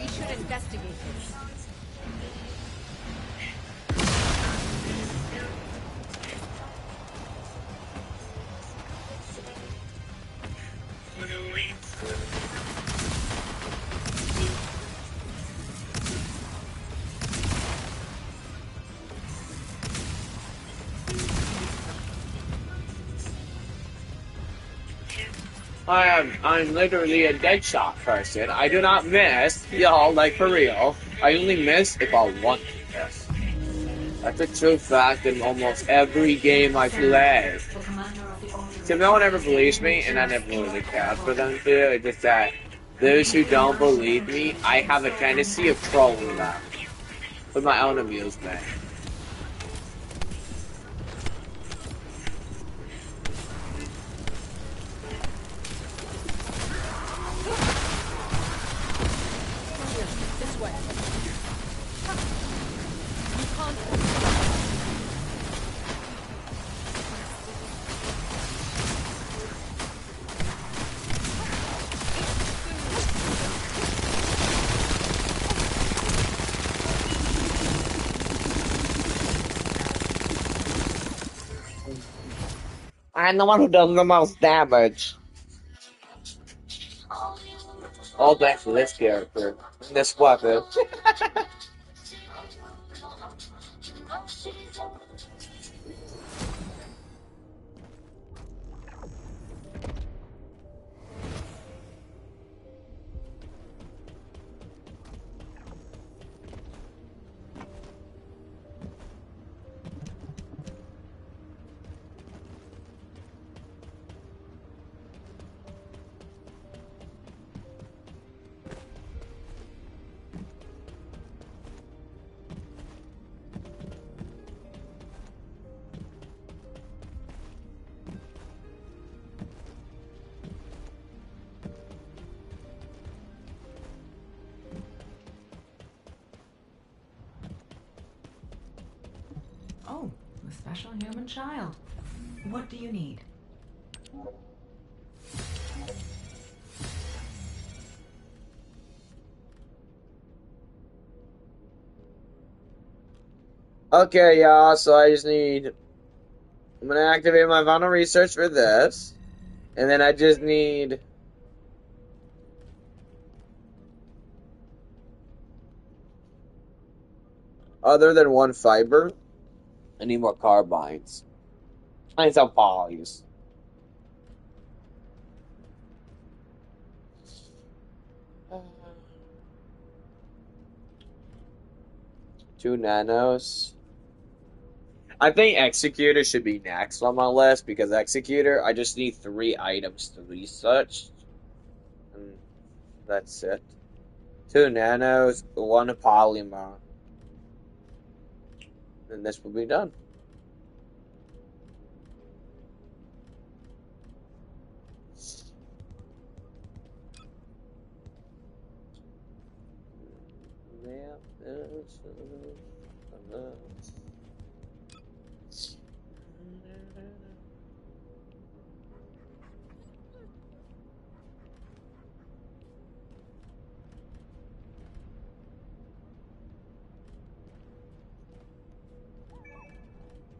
should investigate this. I'm literally a dead shot person. I do not miss, y'all, like for real. I only miss if I want to miss. That's a true fact in almost every game I play. So no one ever believes me, and I never really cared for them to. It's just that those who don't believe me, I have a tendency of trolling them for my own amusement. This way. You can't. I'm the one who does the most damage. All thanks to this character, this weapon. Oh, a special human child. What do you need? Okay, y'all, so I just need... I'm gonna activate my final research for this. And then I just need... Other than one fiber, I need more carbines. I need some polys. Two nanos. I think Executor should be next on my list because Executor, I just need 3 items to research. And that's it. 2 nanos, 1 polymer. And this will be done.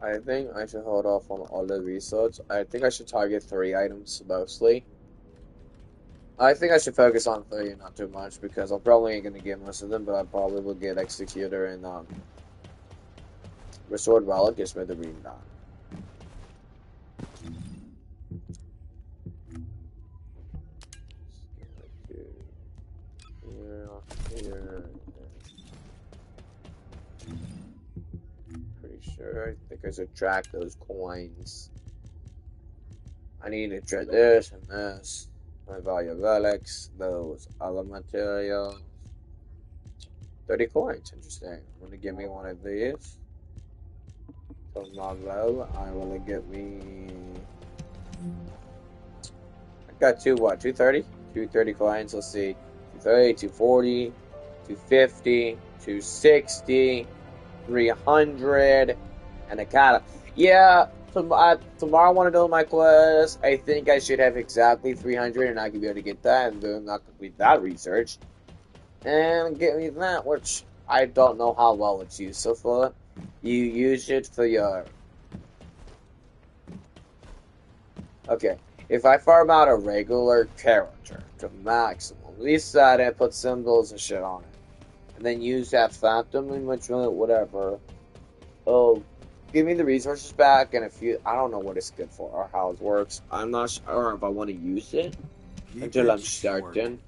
I think I should hold off on all the research. I think I should target 3 items mostly. I think I should focus on 3 and not too much because I'm probably ain't gonna get most of them, but I probably will get Executor and Restored Relic and Smithereen done. Here. Pretty sure. I think I should track those coins. I need to track this and this. My value relics, those other materials. 30 coins, interesting. I'm gonna give me one of these. Tomorrow, I will get me. I got 230? 230 coins, let's see. 230, 240, 250, 260, 300, and a cat. Yeah, tomorrow I want to do my quest. I think I should have exactly 300 and I can be able to get that and then I'll complete that research. And get me that, which I don't know how well it's useful for. You use it for your... Okay, if I farm out a regular character to maximum, reset it, put symbols and shit on it, and then use that phantom enrichment, whatever, oh, give me the resources back, and if you... I don't know what it's good for or how it works. I'm not sure if I want to use it until I'm certain.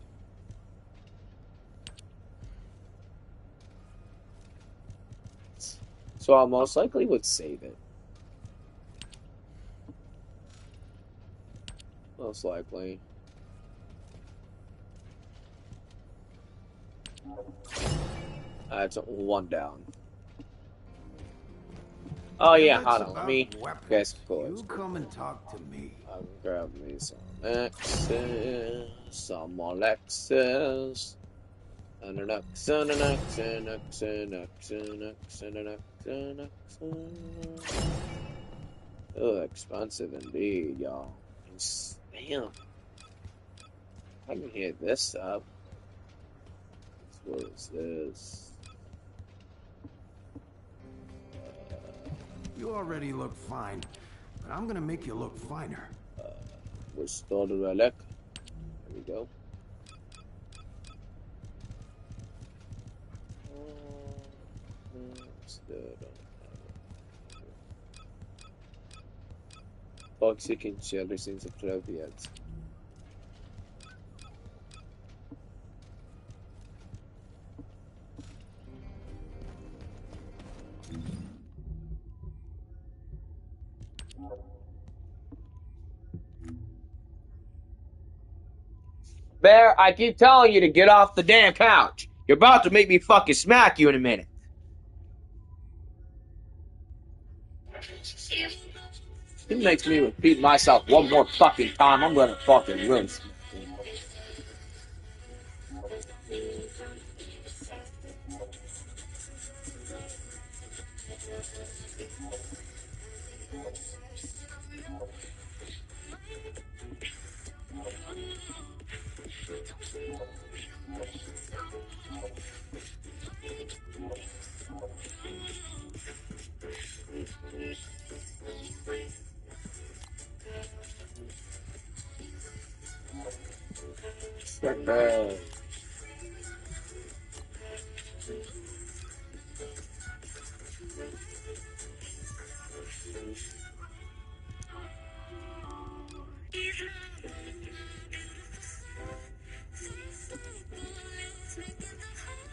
So I most likely would save it. Most likely. It's 1 down. Oh yeah, hold on. Let me guess. You come and talk to me. I'll grab me some X's, some more Lexus. Oh, expensive indeed, y'all. Damn. I can hit this up. What is this? You already look fine, but I'm gonna make you look finer. Restore the relic. There we go. Toxic and cherry since the 12 years. Bear, I keep telling you to get off the damn couch. You're about to make me fucking smack you in a minute. He makes me repeat myself one more fucking time. I'm gonna fucking ruin something.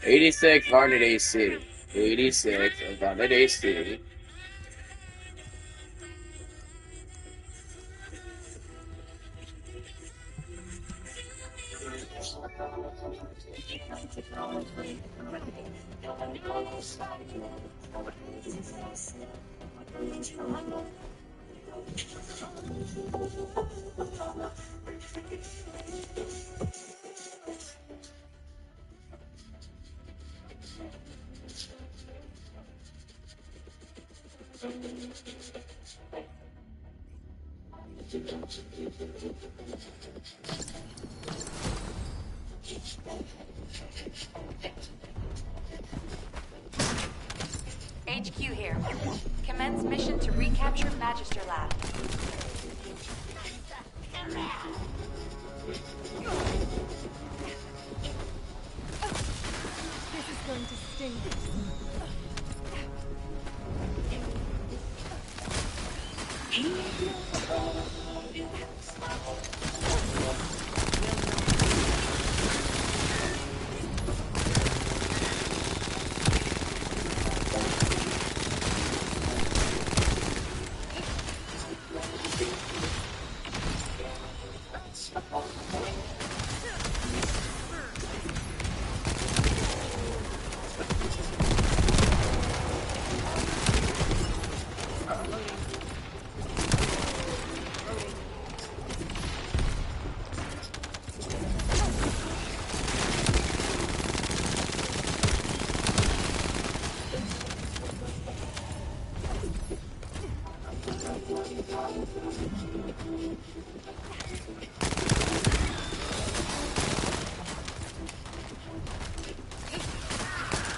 '86 Garnet AC. 86 Garnet AC. HQ here. Commence mission to recapture Magister Lab. going to sting.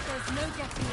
There's no getting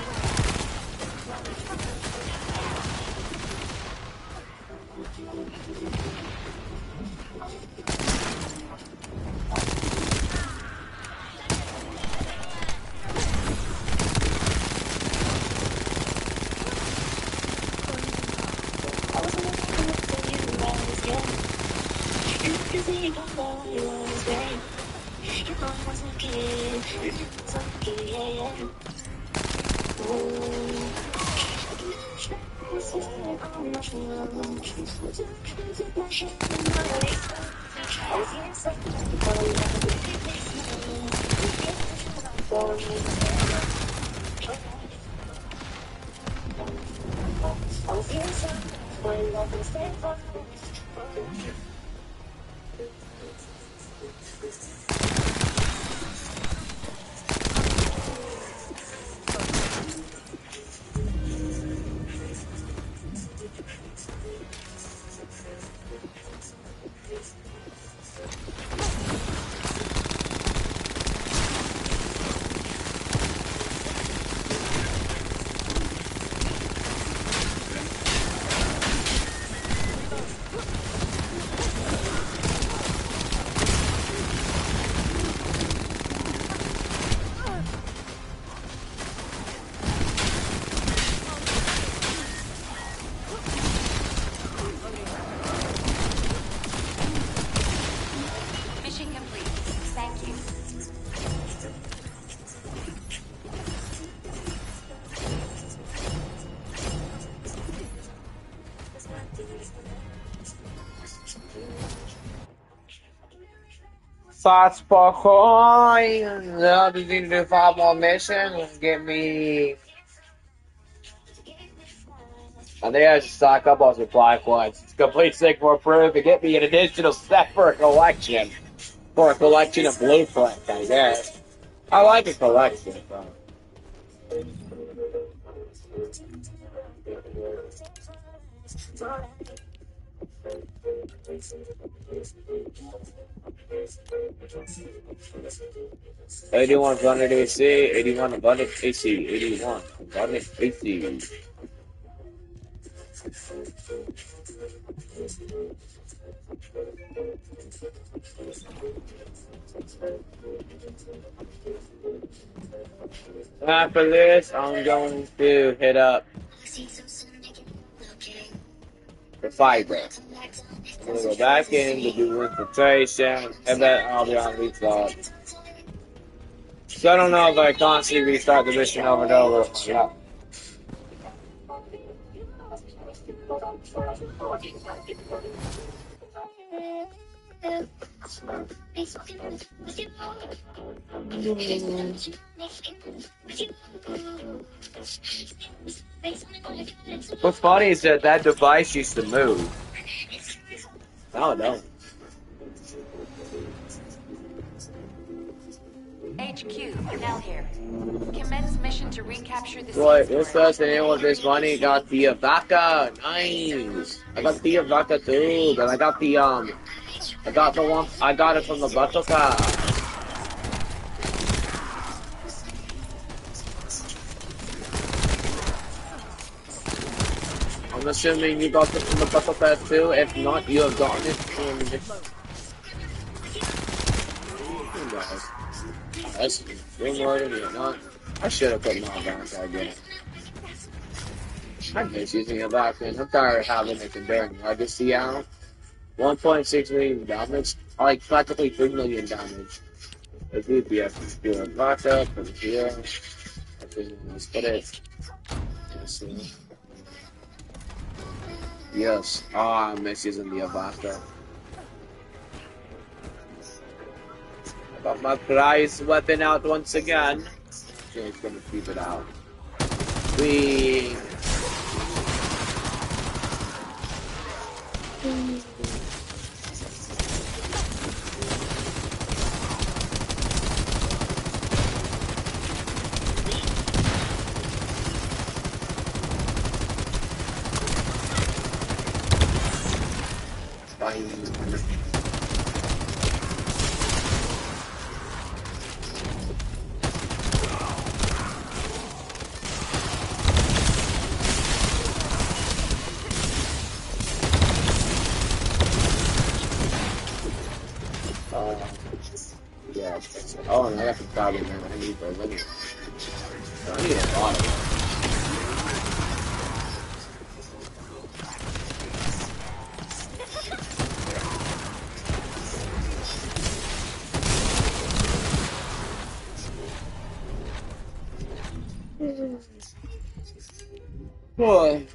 Mission complete. Thank you. Thoughts Spokoy. Now just need to do 5 more missions and get me. I think I should stock up on supply points. Complete Sigma proof and get me an additional set for a collection. For a collection of blueprints, I guess. I like a collection, so. $81 abundant AC, 81 abundant AC, 81 abundant AC. After this, I'm going to hit up the fiber. I'm going to go back in to do infiltration, and then I'll be on restart. So I don't know if I constantly restart the mission over and over. Yeah. What's funny is that that device used to move. Now it don't. HQ, Nell here. Commence mission to recapture the Boy, seeds this for person here with this money got the Vaca. Nice. I got the Vaca too, but I got the I got the one. I got it from the Butcher Pass. I'm assuming you got it from the Butcher Pass too. If not, you have gotten it from the. That's good. You're not. I should have put my advance again. I miss using a vacuum. I'm tired of having a Enduring Legacy out. 1.6 million damage, like practically 3 million damage. The DPS is good. Vodka, put it here. Let's put it. Yes. Oh, I miss using the Avata. I got my prized weapon out once again. James gonna keep it out. We. Yeah, oh, and I got the problem now. I need those. I need a lot of them. Boy,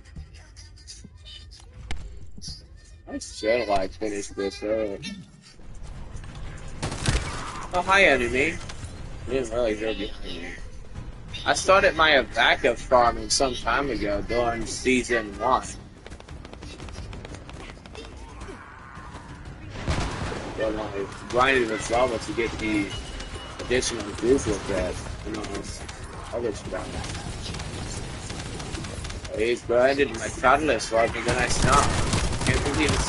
I should like finish this up. Oh, hi, enemy. You didn't really go behind me. I started my backup farming some time ago during season 1. But I grinded this level to get the additional duplicate and all this other stuff. I grinded my catalyst farm and then I stopped. Can't believe it's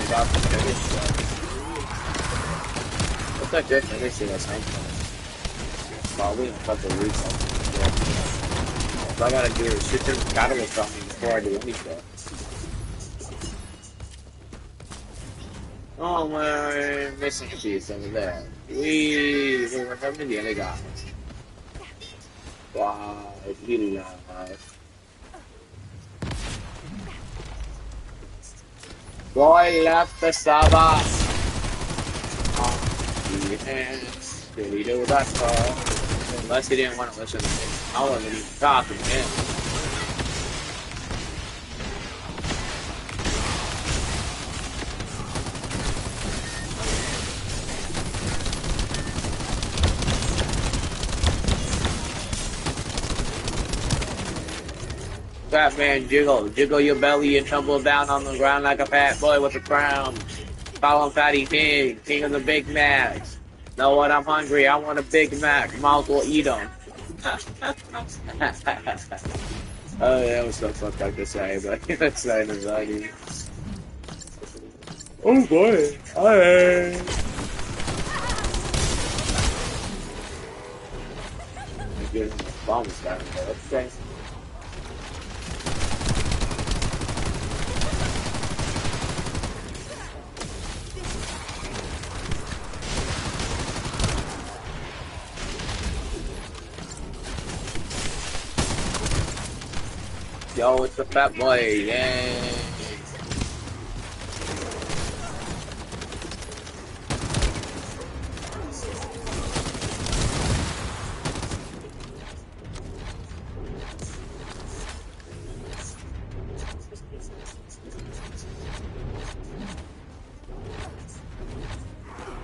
about to finish that. What's that good finishing at some point? Probably in a couple of weeks. All I gotta do is shoot them catalyst on me before I do anything. Oh, my missing a piece over there. We were having the other guy. Wow, it's really nice. Boy left the Saba. Yes, did he do that stuff? Unless he didn't want to listen to me. I wasn't even talking to him. Fat man, jiggle. Jiggle your belly and tumble down on the ground like a fat boy with a crown. Call him Fatty Pig, king of the Big Macs. Know what? I'm hungry. I want a Big Mac. Mouth will eat them. Oh, that was so fucked up to say, but that's not funny. Oh boy. Hey. I'm getting the bombs down there. Okay. Yo, it's the fat boy, yay!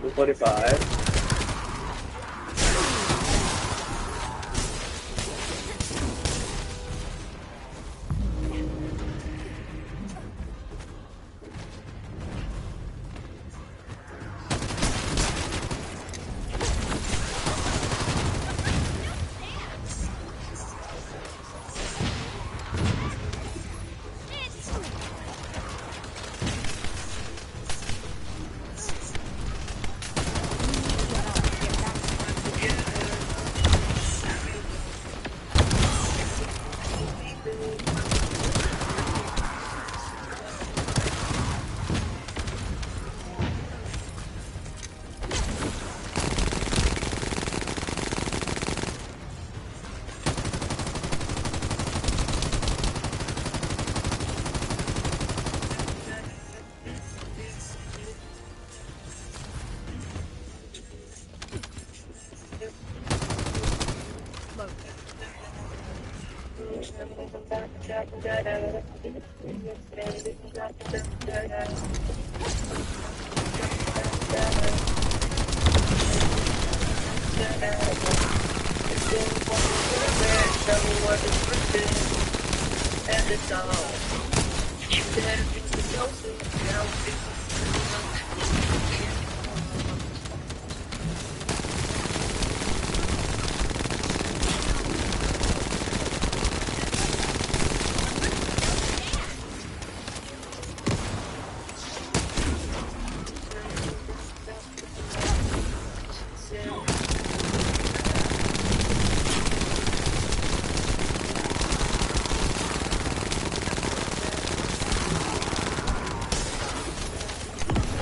$245.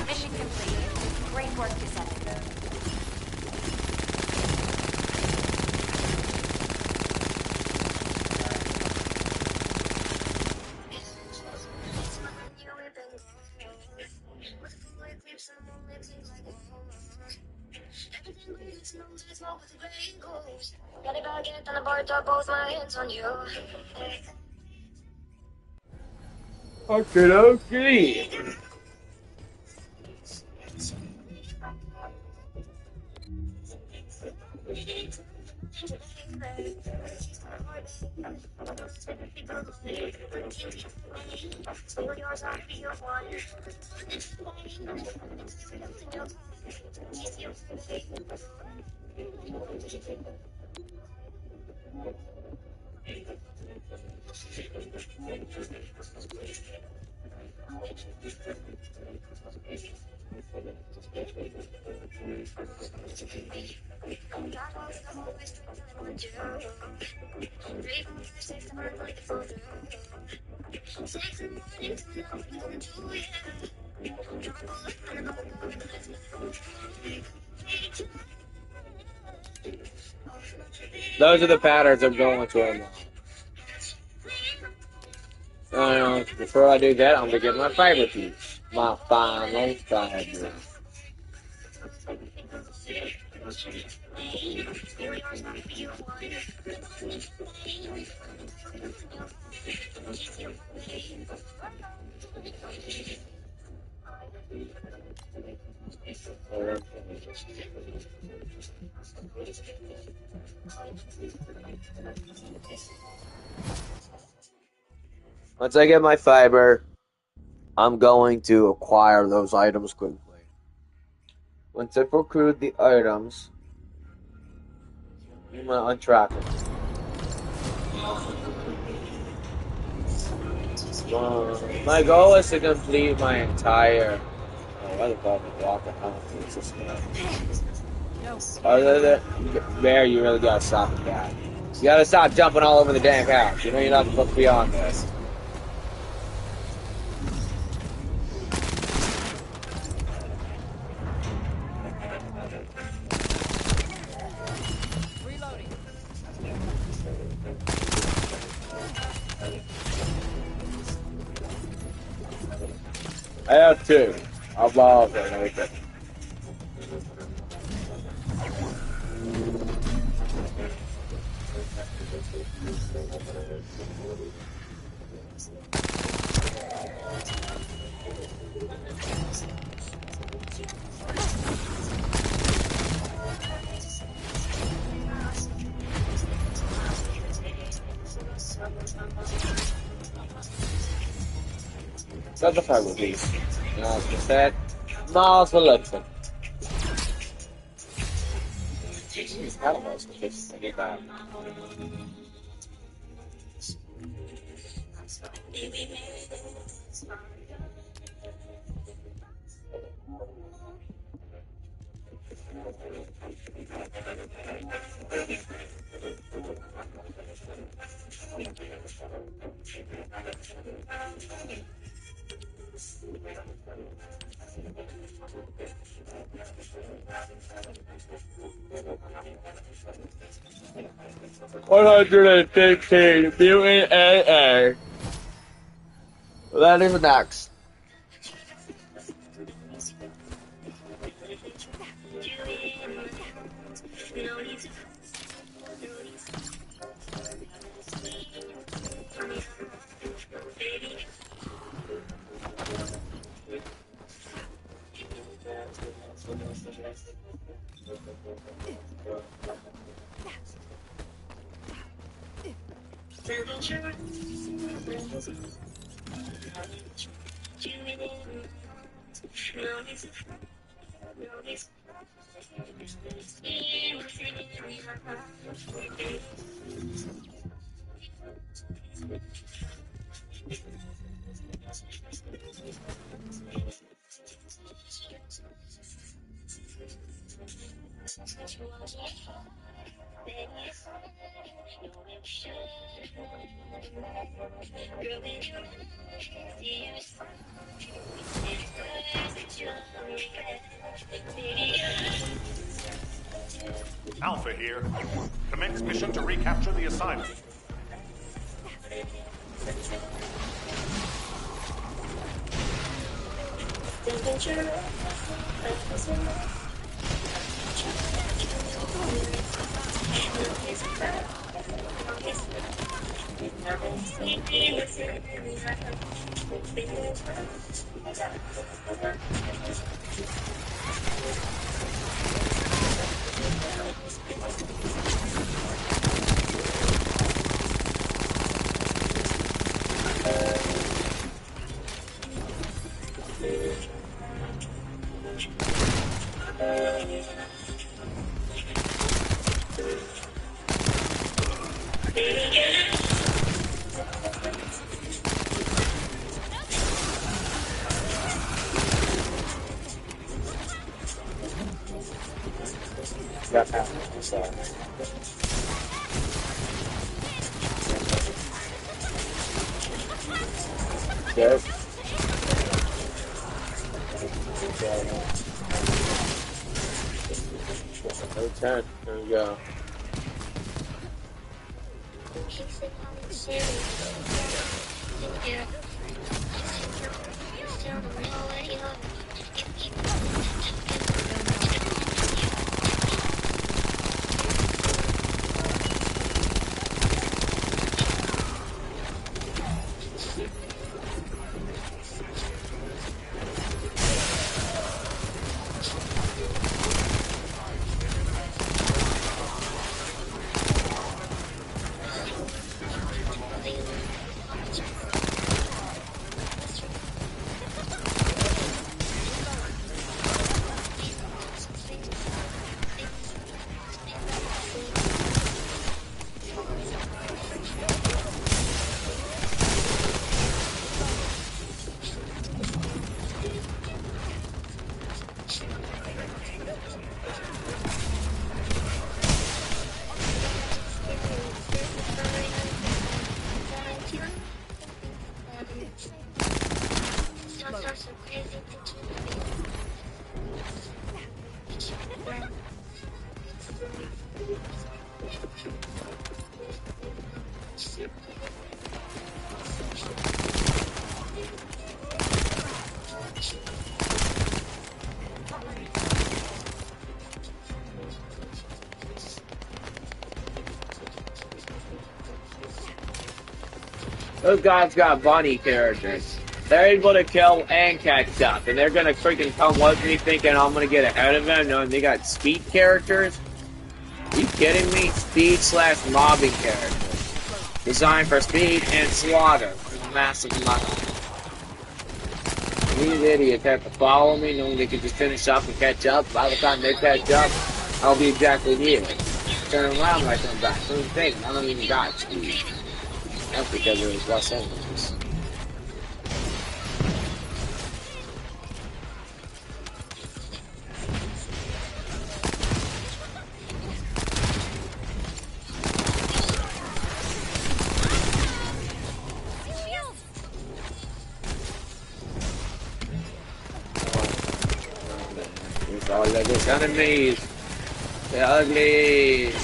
Mission complete. Great work, Descendant. Okay, okay. Those are the patterns I'm going to. Before I do that, I'm gonna get my fiber piece. My final fiber. Once I get my fiber, I'm going to acquire those items quickly. Once I procure the items, I'm gonna untrack it. My goal is to complete my entire. Oh, why the fuck am I walking? I don't think it's just other than there, you really gotta stop with that. You gotta stop jumping all over the damn house. You know you're not supposed to be on this. I have two. I'll borrow for another thing. Such a fiber piece. Now, as I said, miles for lifting. I don't know, it's just I get that. $115 mutant AA. Well, that is next. Alpha here. Commence mission to recapture the asylum. That happened. I'm sorry. Good. No 10. There we go. Those guys got bunny characters. They're able to kill and catch up, and they're gonna freaking come with me thinking I'm gonna get ahead of them, knowing they got speed characters? Are you kidding me? Speed / mobbing characters. Designed for speed and slaughter. Massive amount. These idiots have to follow me, knowing they can just finish up and catch up. By the time they catch up, I'll be exactly here. Turn around when I come back. Same thing, I don't even got speed. That's because it was Los Angeles. It's all of those enemies. They're ugly.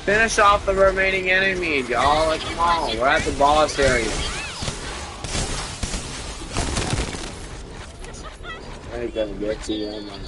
Finish off the remaining enemies, y'all. Like, come on, we're at the boss area. I ain't gonna get to you, man.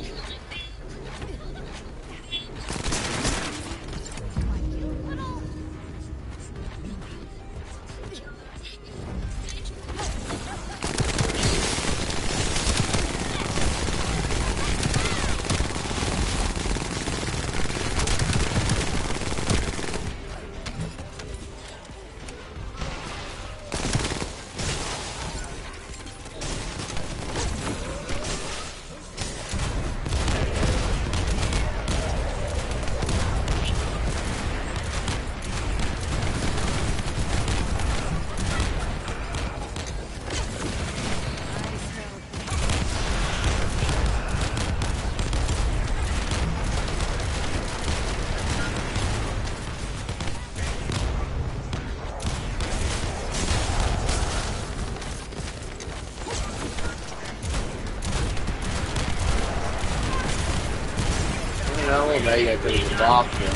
No, there you go, the boss here.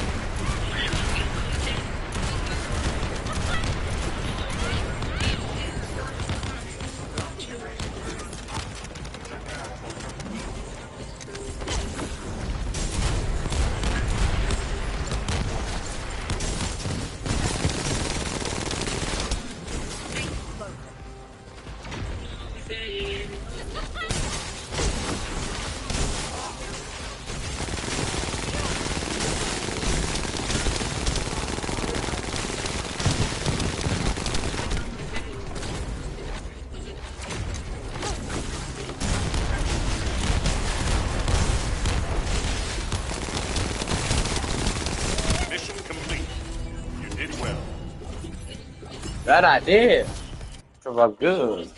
Mission complete. You did well. That I did. So I'm good.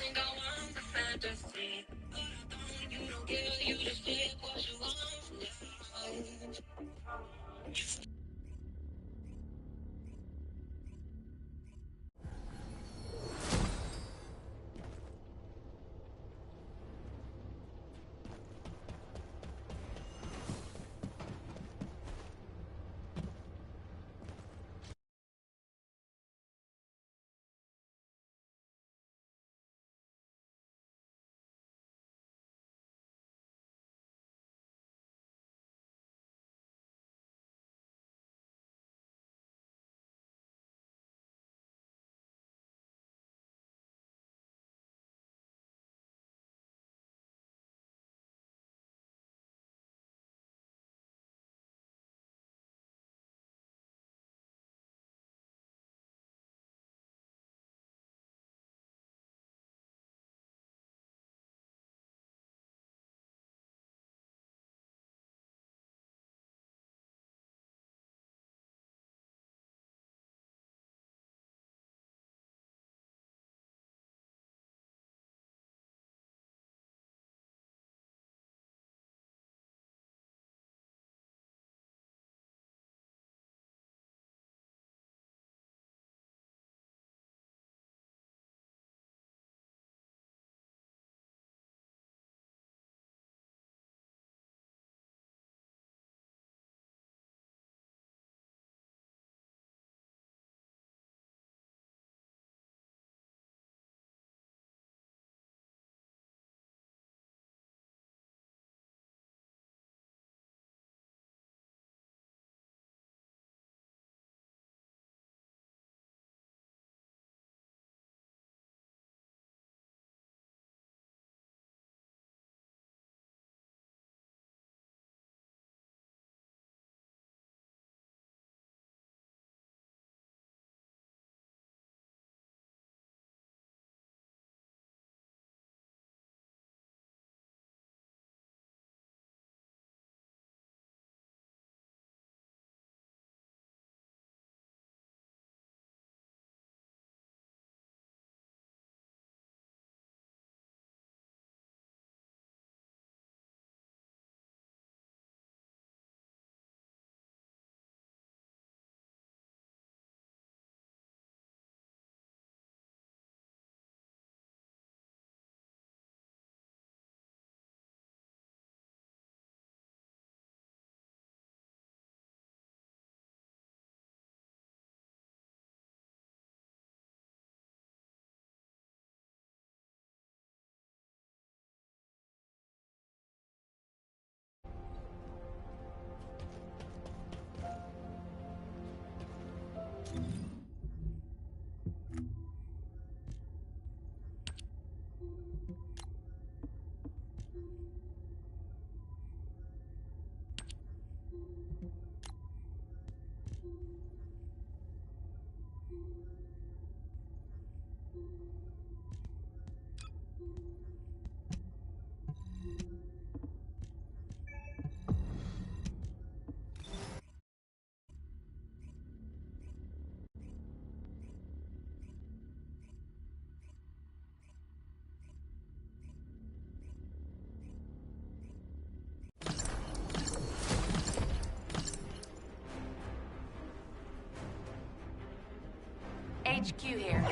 HQ here.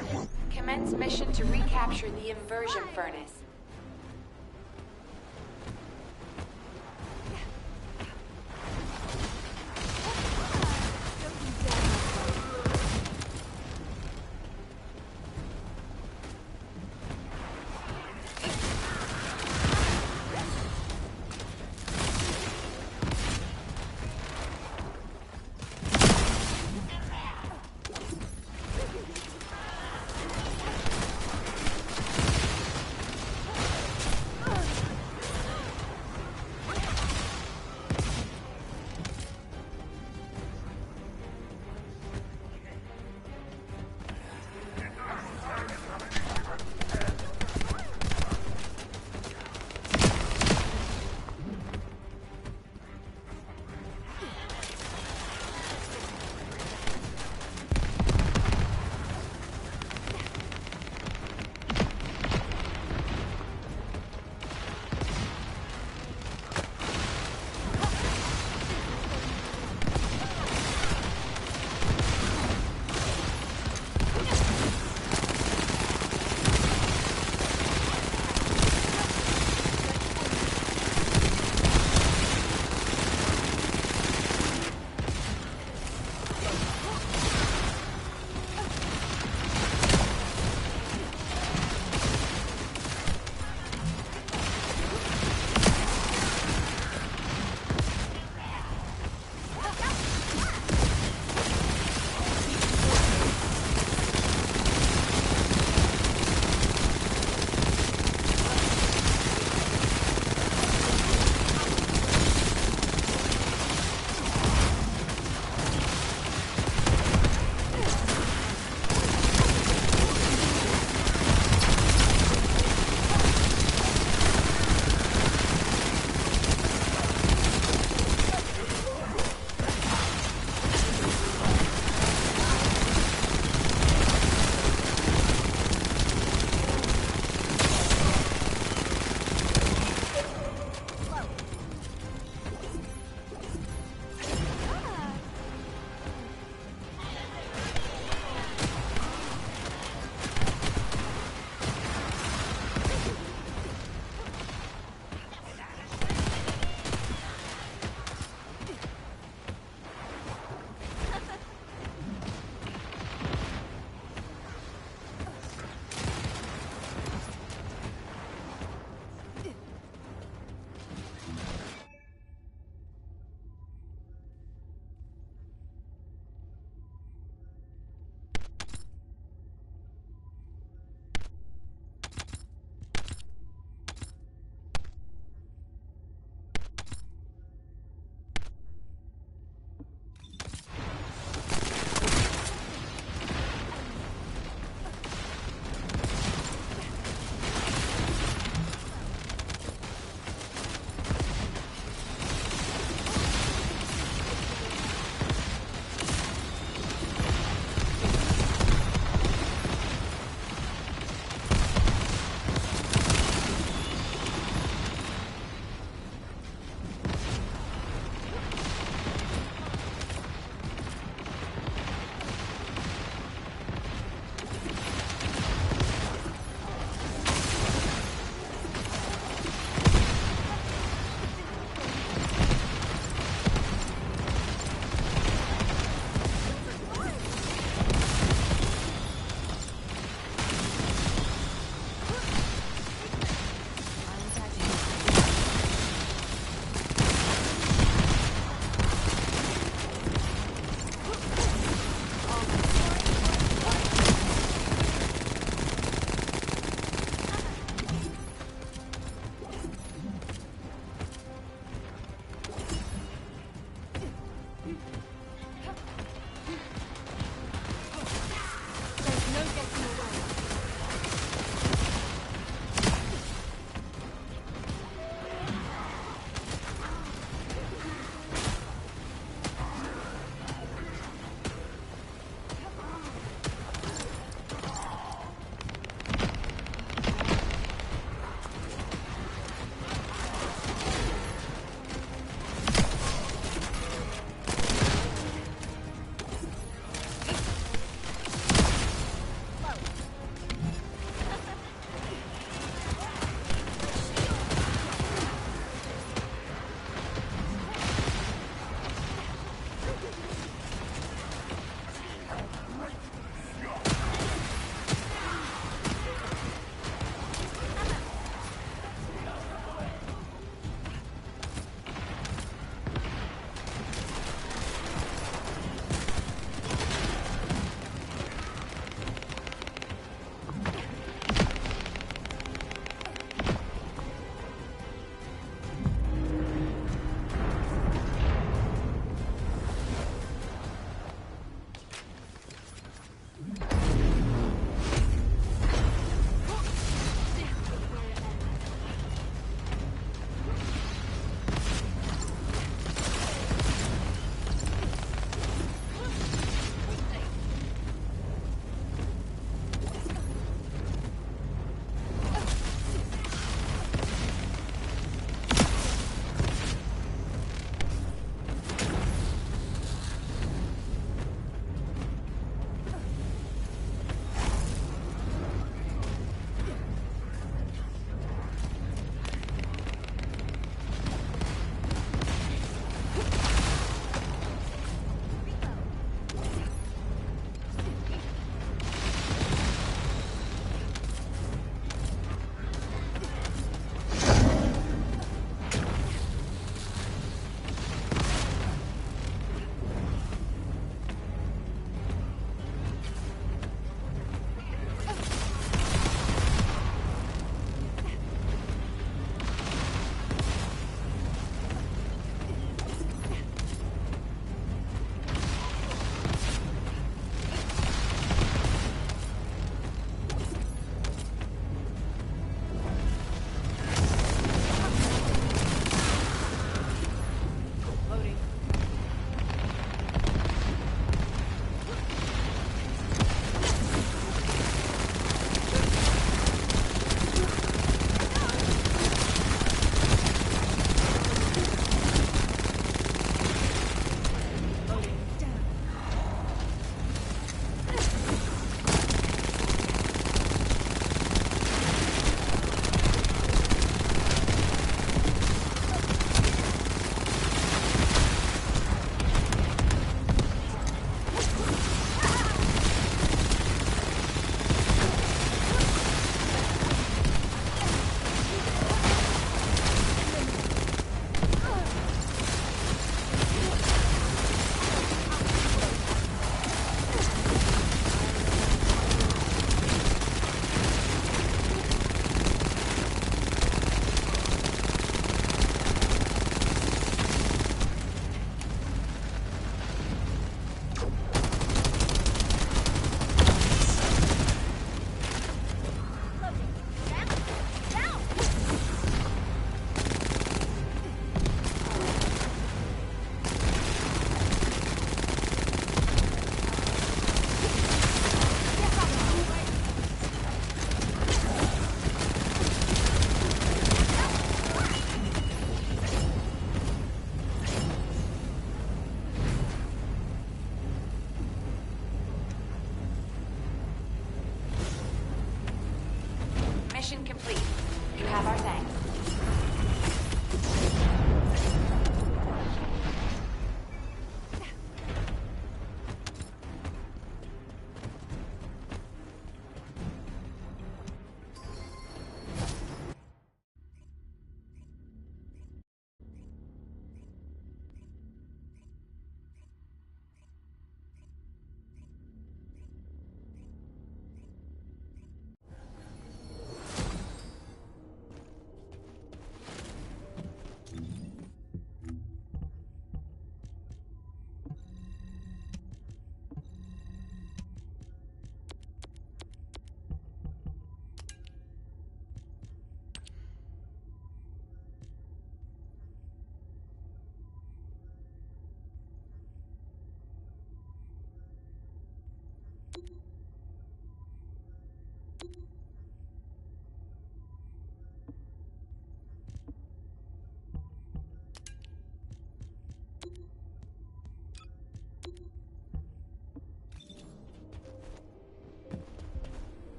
Commence mission to recapture the inversion furnace.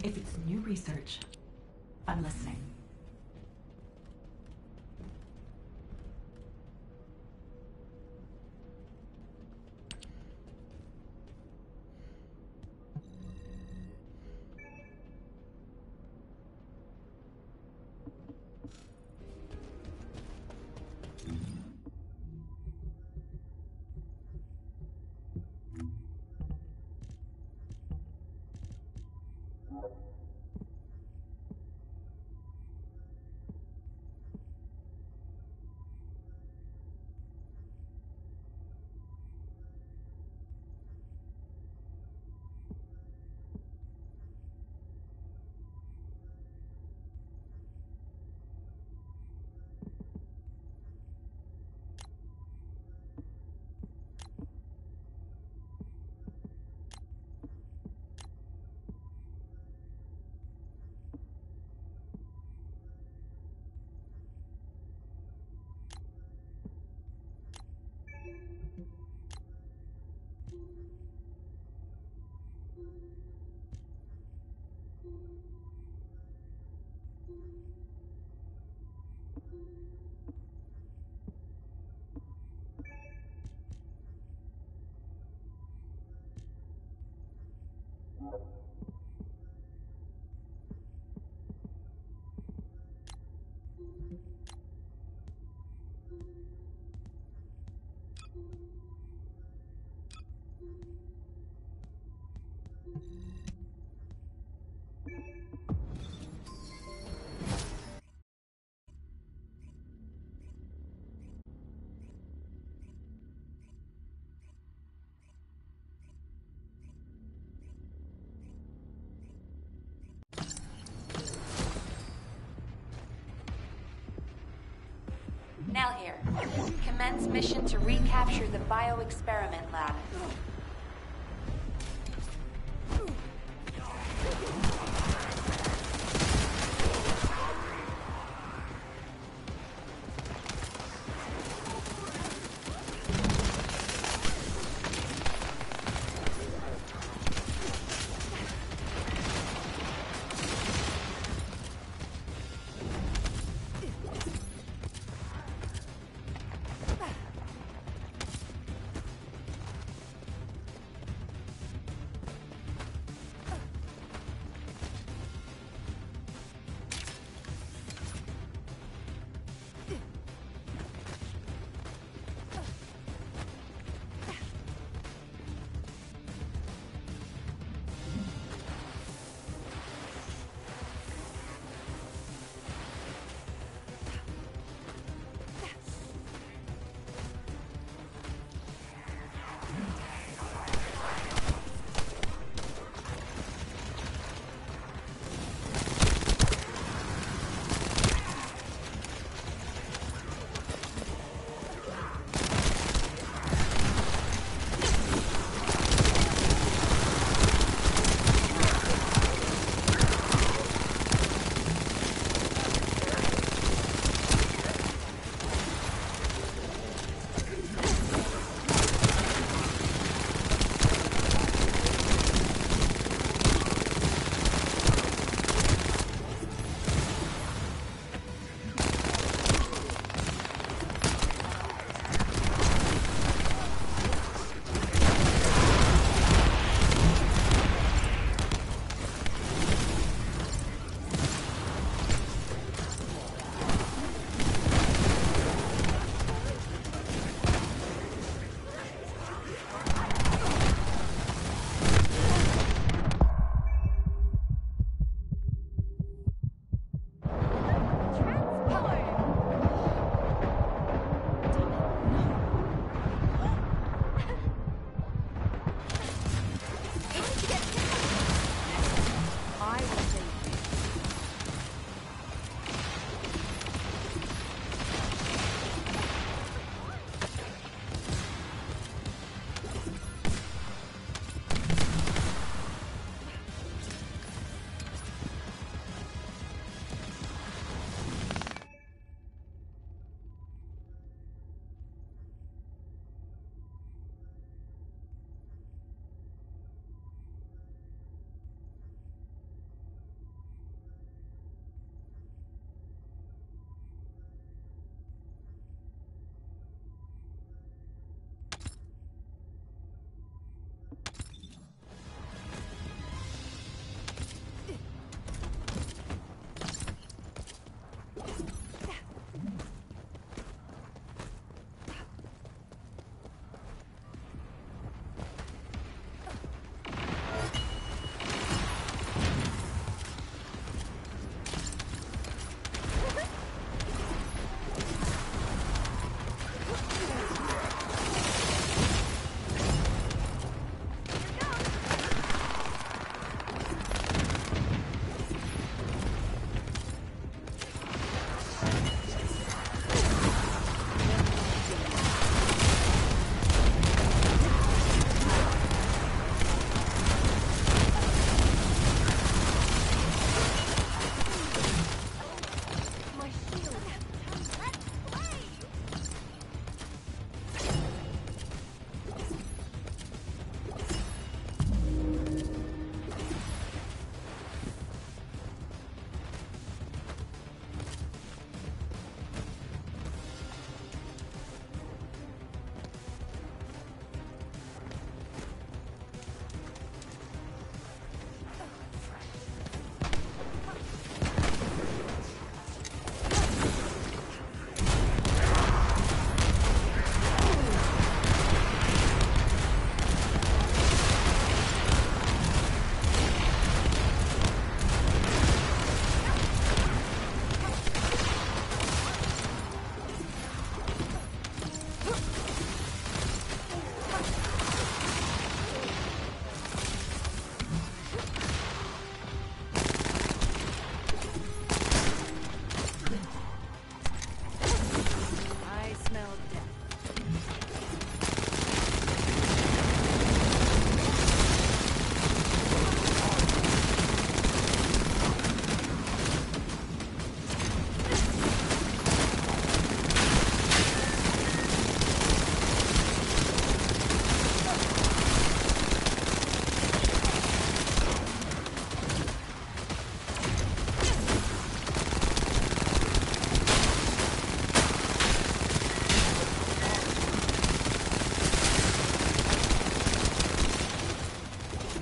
If it's new research, I'm listening. Nell here. Commence mission to recapture the bioexperiment lab.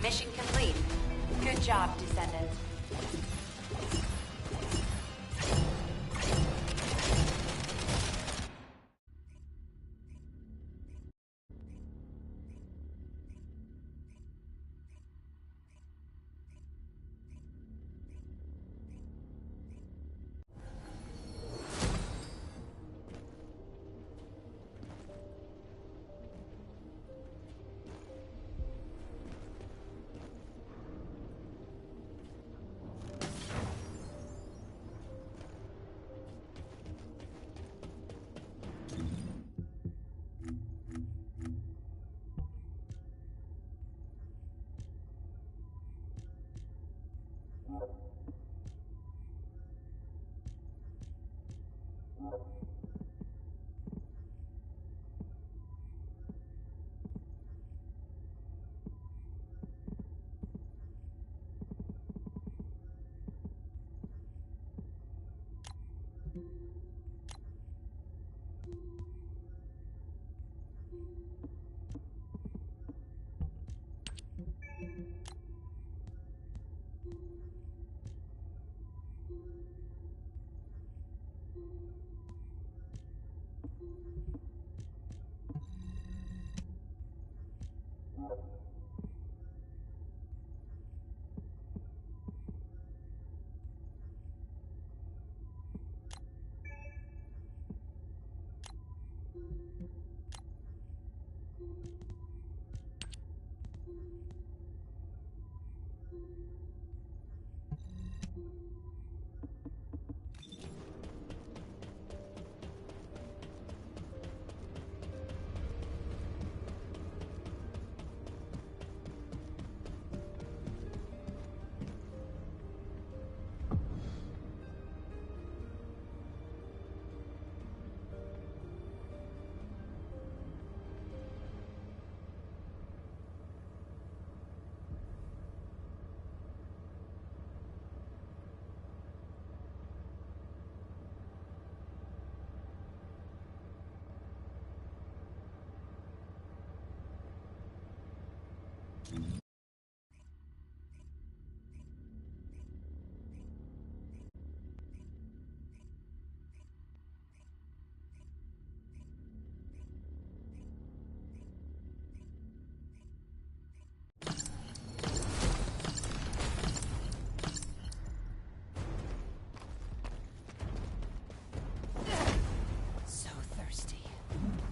Mission complete. Good job, Descendants.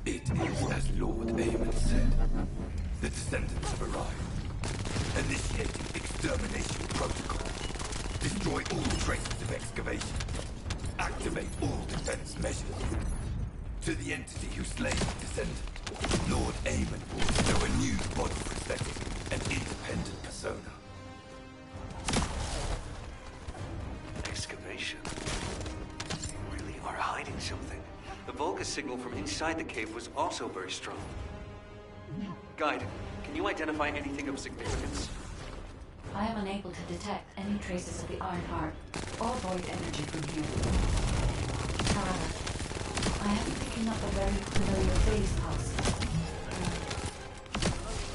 It is as Lord Amon said. The Descendants have arrived. Initiating extermination protocol. Destroy all traces of excavation. Activate all defense measures. To the entity who slays the Descendant, Lord Amon will bestow a new body prosthetic and independent persona. Excavation. You really are hiding something. The Volca signal from inside the cave was also very strong. Guide, can you identify anything of significance? I am unable to detect any traces of the Iron Heart or void energy from here. However, I am picking up a very familiar phase pulse.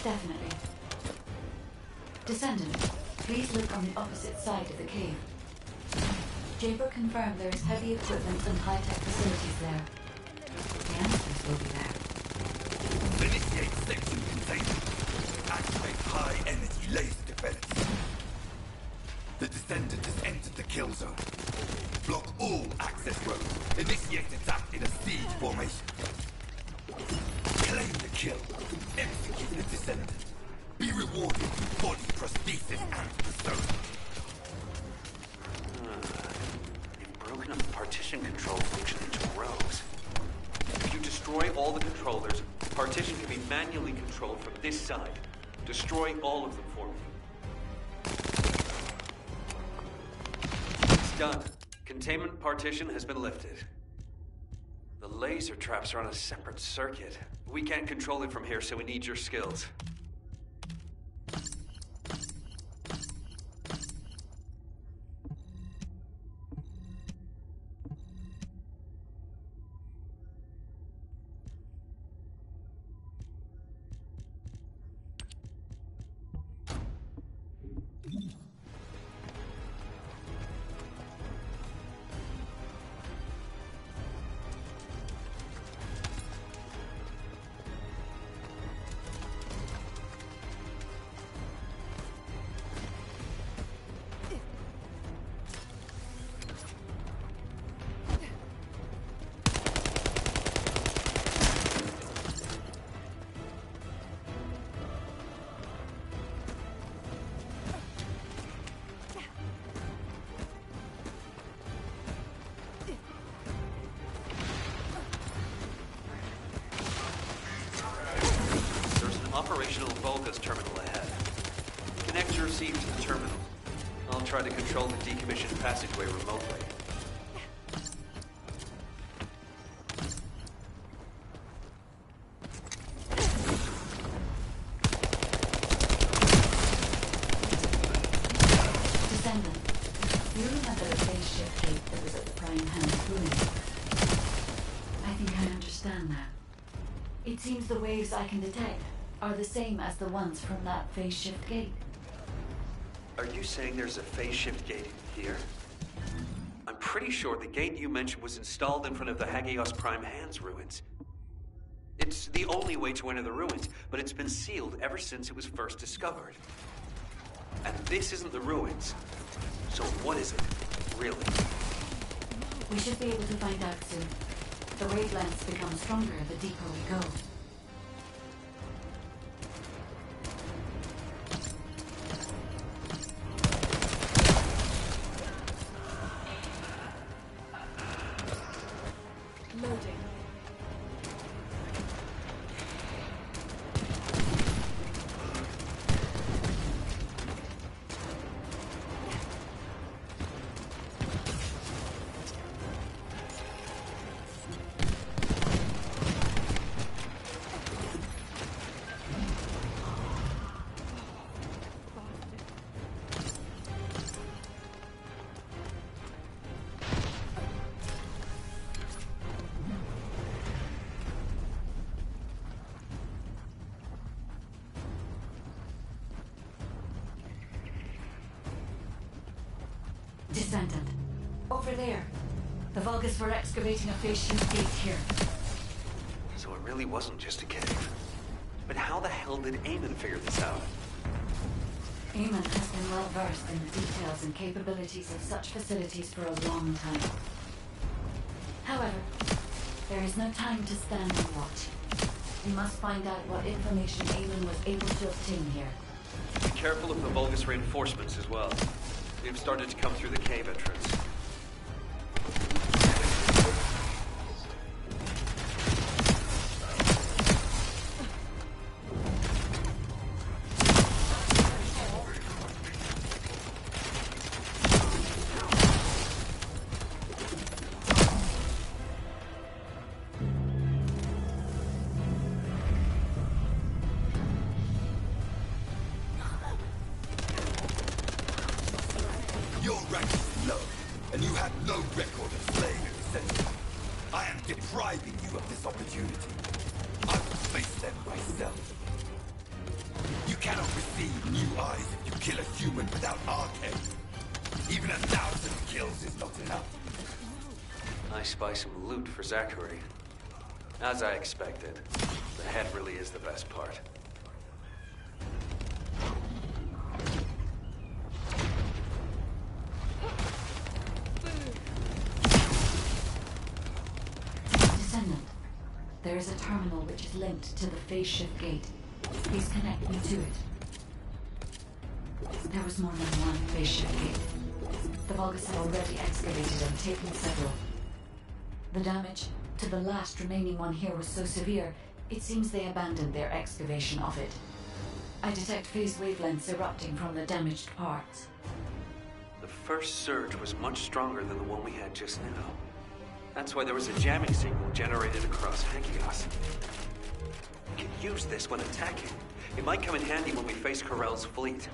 Definitely. Descendant, please look on the opposite side of the cave. Jaber confirmed there is heavy equipment and high-tech facilities there. The answers will be there. Initiate section containment. Activate high-energy laser defense. The Descendant has entered the kill zone. Block all access roads. Initiate attack in a siege formation. Claim the kill. Execute the Descendant. Be rewarded with body prosthesis and persona. You've broken up the partition control function into rows. If you destroy all the controllers, partition can be manually controlled from this side. Destroy all of them for me. It's done. Containment partition has been lifted. The laser traps are on a separate circuit. We can't control it from here, so we need your skills. Operational Volga's terminal ahead. Connect your receiver to the terminal. I'll try to control the decommissioned passageway remotely. Descendant, you remember the spaceship gate that was at the Prime Hand ruin? I think I understand now. It seems the waves I can detect are the same as the ones from that phase shift gate. Are you saying there's a phase shift gate here? I'm pretty sure the gate you mentioned was installed in front of the Hagios Prime Hands ruins. It's the only way to enter the ruins, but it's been sealed ever since it was first discovered. And this isn't the ruins. So what is it, really? We should be able to find out soon. The wavelengths become stronger the deeper we go. Loading. Descendant. Over there. The Vulgus were excavating a phase shift gate here. So it really wasn't just a cave. But how the hell did Eamon figure this out? Eamon has been well versed in the details and capabilities of such facilities for a long time. However, there is no time to stand and watch. We must find out what information Eamon was able to obtain here. Be careful of the Vulgus reinforcements as well. They've started to come through the cave entrance. Your rank is low, and you have no record of slaying a descendant. I am depriving you of this opportunity. I will face them myself. You cannot receive new eyes if you kill a human without arcane. Even 1,000 kills is not enough. I spy some loot for Zachary. As I expected, the head really is the best part. Descendant, there is a terminal which is linked to the phase shift gate. Please connect me to it. There was more than one phase shift gate. The Vulgus had already excavated and taken several. The damage to the last remaining one here was so severe, it seems they abandoned their excavation of it. I detect phase wavelengths erupting from the damaged parts. The first surge was much stronger than the one we had just now. That's why there was a jamming signal generated across Hagios. We can use this when attacking. It might come in handy when we face Corell's fleet.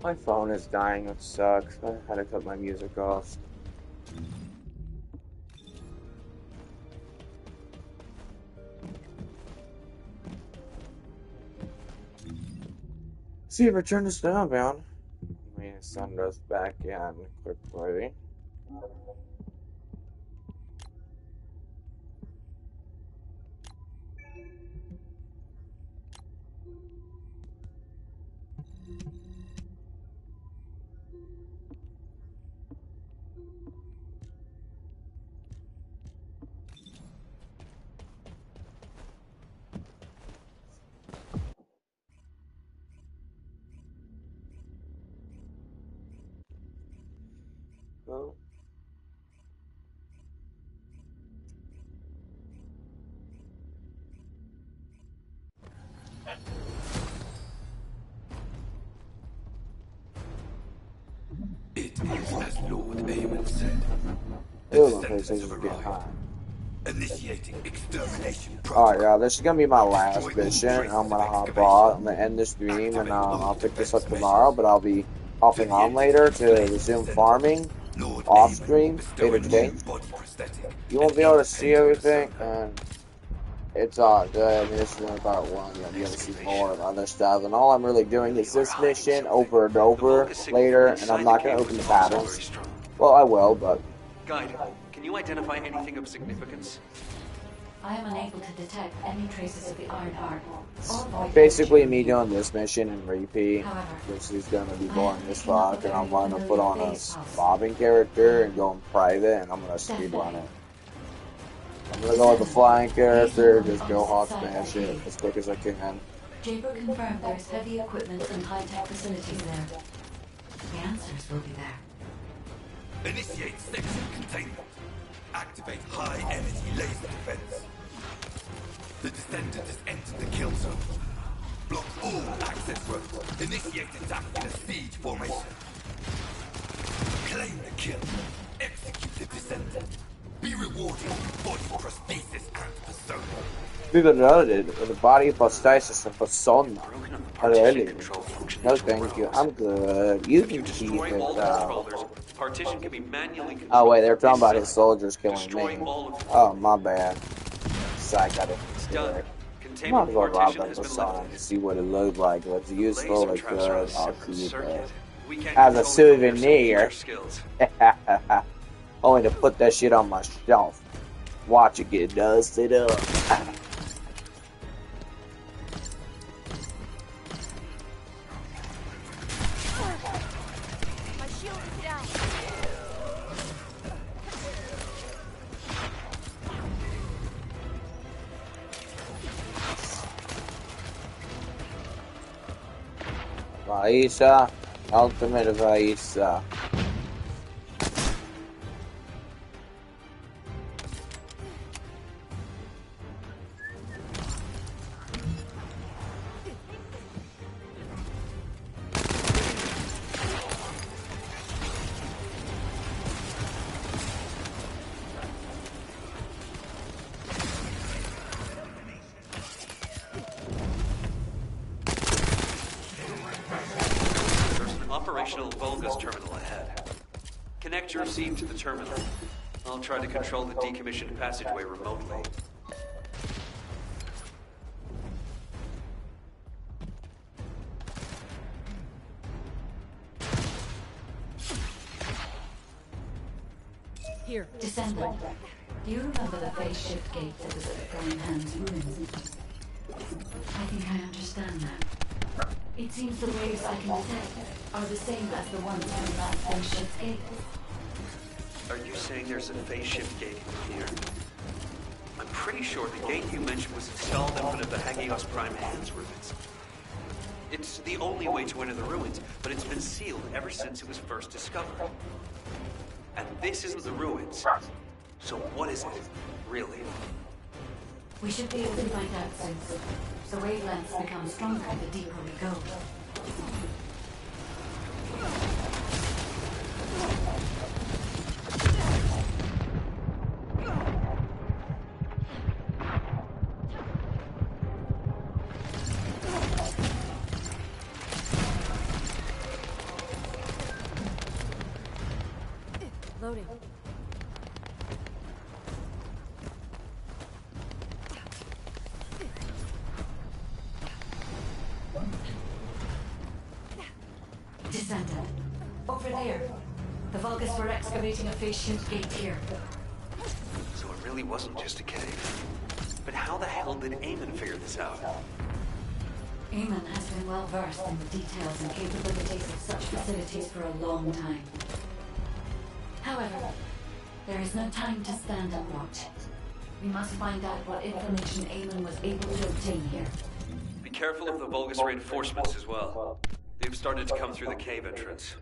My phone is dying, it sucks. I had to cut my music off. See, return to Snowbound. I mean, send us back in quickly. Well, It is as Lord Aemon said. The ooh, my descendants PlayStation's have getting arrived. hot. Initiating extermination Alright, protocol. y'all, this is gonna be my last Destroy all mission. traces I'm gonna of hop excavation. off. I'm gonna end the stream, and Activate all I'll pick this defense up tomorrow. But I'll be hopping on Lineages later to enslaved resume descendants. farming Lord off Aemon will stream bestow later a today. new body prosthetic You and won't be able to independent see everything, persona. and it's all good. I mean, this is only part one. You'll be able to see more of other stuff, and all I'm really doing is this mission over and over later, and I'm not gonna open the patterns. Well, I will, but Guide, can you identify anything of significance? I am unable to detect any traces of the Iron Heart or Void basically Energy. me doing this mission and repeat. However, This is gonna be I am boring as picking up fuck, a and I'm very gonna put on familiar a base pulse. bobbing character and go in private, and I'm gonna speed run it. I'm gonna go with the flying character, just go hawk smash it as quick as I can. Jaber confirmed there is heavy equipment and high-tech facilities there. The answers will be there. Initiate section containment. Activate high energy laser defense. The descendant has entered the kill zone. Block all access roads. Initiate attack in a siege formation. Claim the kill. Execute the descendant. Be rewarded with body prosthesis and persona. Be rewarded with a body prosthesis and persona. Really? No, thank you. I'm good. You can keep Destroy it all though. controllers. The partition can be manually controlled. Oh wait, they're from talking about this his side. soldiers killing Destroy me. all of them. Oh my bad. Psych, I didn't It's do done. it. Might Containment as well rob partition that has been persona lifted. to see what it looked like. If it's useful, Laser it's traps are on good. a I'll separate keep circuit. it. We can't As a control it from here, so use souvenir. your skills. Only to put that shit on my shelf. Watch it get dusted up. My shield is down. Vaisa. Ultimate Vaisa. There's an operational Vulgus terminal ahead. Connect your seam to the terminal. I'll try to control the decommissioned passageway remotely. Here. Descendant, do you remember the phase shift gate that was at the Flying Hand's ruins? I think I understand now. It seems the waves I can detect are the same as the ones from that phase shift gate. Are you saying there's a phase shift gate in here? I'm pretty sure the gate you mentioned was installed in front of the Hagios Prime Hands ruins. It's the only way to enter the ruins, but it's been sealed ever since it was first discovered. And this isn't the ruins. So what is it, really? We should be able to find out soon. The wavelengths become stronger the deeper we go. Reloading. Descendant. Over there. The Vulgus were excavating a face-shaped gate here. So it really wasn't just a cave. But how the hell did Eamon figure this out? Eamon has been well versed in the details and capabilities of such facilities for a long time. However, there is no time to stand and watch. We must find out what information Eamon was able to obtain here. Be careful of the Vulgus reinforcements as well. They've started to come through the cave entrance.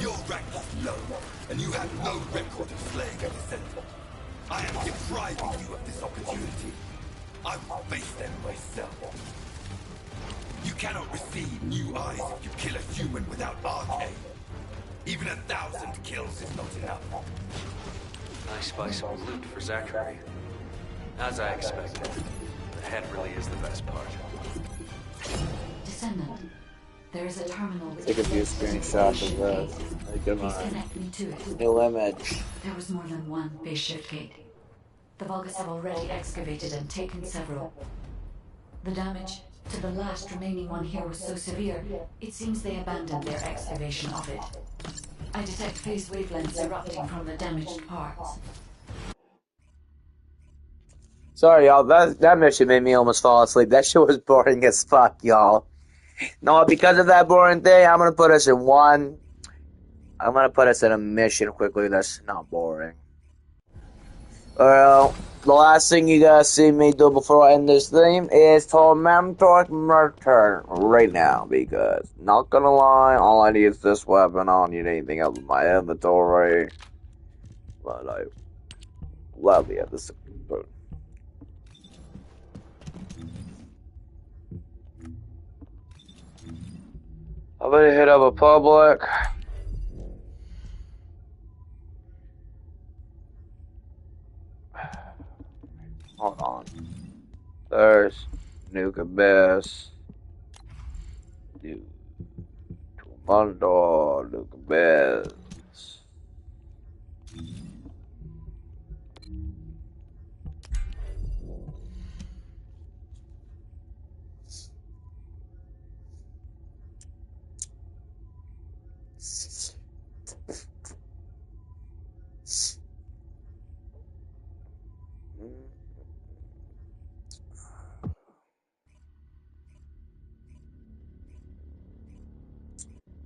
Your rank is low, and you have no record of slaying a descendant. I am depriving you of this opportunity. I will face them myself. You cannot receive new eyes if you kill a human without arcane. Even 1,000 kills is not enough. Nice spice of loot for Zachary. As I expected, the head really is the best part. Descendant. There is a terminal with Take a few screenshots of this. Please connect me to it. New image. There was more than one base shift gate. The Vulgus have already excavated and taken several. The damage to the last remaining one here was so severe, it seems they abandoned their excavation of it. I detect phase wavelengths erupting from the damaged parts. Sorry, y'all. That mission made me almost fall asleep. That shit was boring as fuck, y'all. No, because of that boring thing, I'm gonna put us in one. I'm gonna put us in a mission quickly that's not boring. Well, the last thing you guys see me do before I end this thing is Tormentor Murder right now, because, not gonna lie, all I need is this weapon. I don't need anything else in my inventory. But I gladly have this. I'm gonna hit up a public. Hold on. There's Nuke Abyss. Mundo, Nuke Abyss.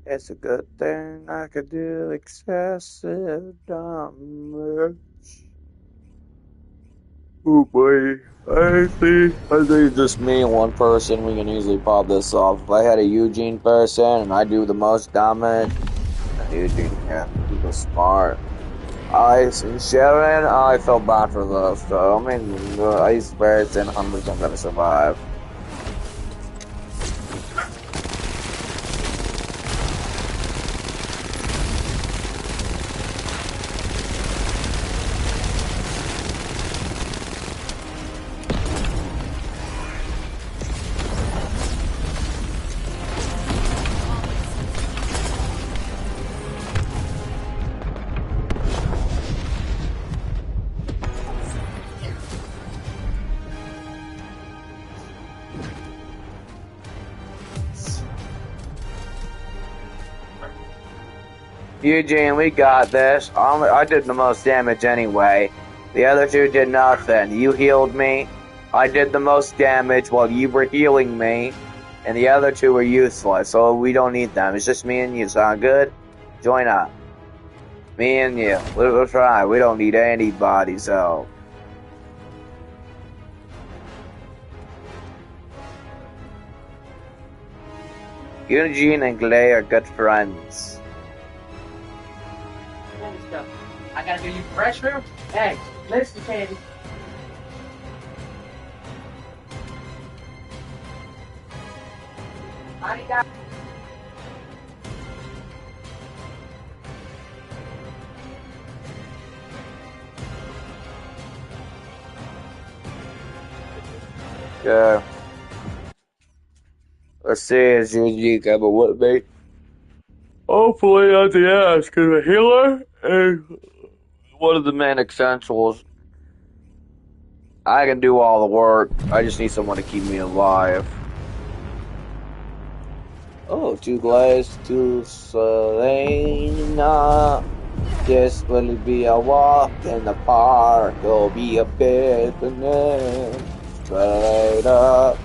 It's a good thing I could do excessive damage. Oh boy. I think just me and one person, we can easily pop this off. If I had a Eugene person and I do the most damage, Eugene can't be the smart. Ice and Sharon, I felt bad for those though. I mean, the Ice Spirits and Hunters are gonna survive. Eugene, we got this. I did the most damage anyway. The other two did nothing. You healed me. I did the most damage while you were healing me. And the other two were useless, so we don't need them. It's just me and you. Sound good? Join up. Me and you. We'll try. We don't need anybody's help. Eugene and Clay are good friends. I gotta give you fresh fruit. Hey, listen, Candy. Yeah. Let's see if you come with me. Hopefully not the ass, because a healer is one of the main essentials. I can do all the work. I just need someone to keep me alive. Oh, too glazed, too Selena. This will be a walk in the park. It'll be a picnic. Straight up.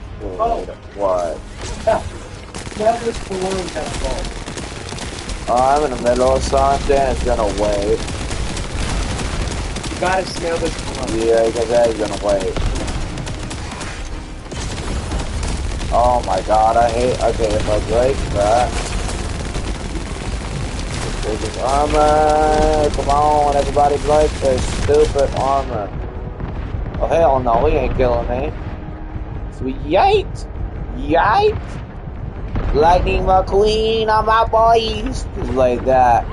What? That was balloon that ball. I'm in the middle of something. It's gonna wait. You gotta smell this balloon. Yeah, because that's gonna wait. Oh my god, I hate. Okay, if I break that. This is armor. Come on, everybody break this stupid armor. Oh hell no, he ain't killing me. Sweet yikes! Yikes! Lightning McQueen on my boys! Just like that.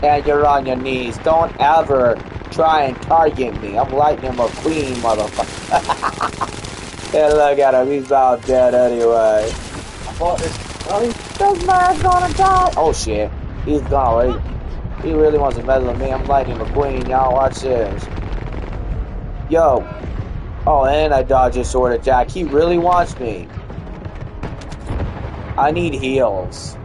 And you're on your knees. Don't ever try and target me. I'm Lightning McQueen, motherfucker. Hey, look at him. He's about dead anyway. I bought this. Oh, this man's gonna die. Oh shit. He's gone. He really wants to mess with me. I'm Lightning McQueen. Y'all watch this. Yo. Oh, and I dodged his sword attack. He really wants me. I need heals.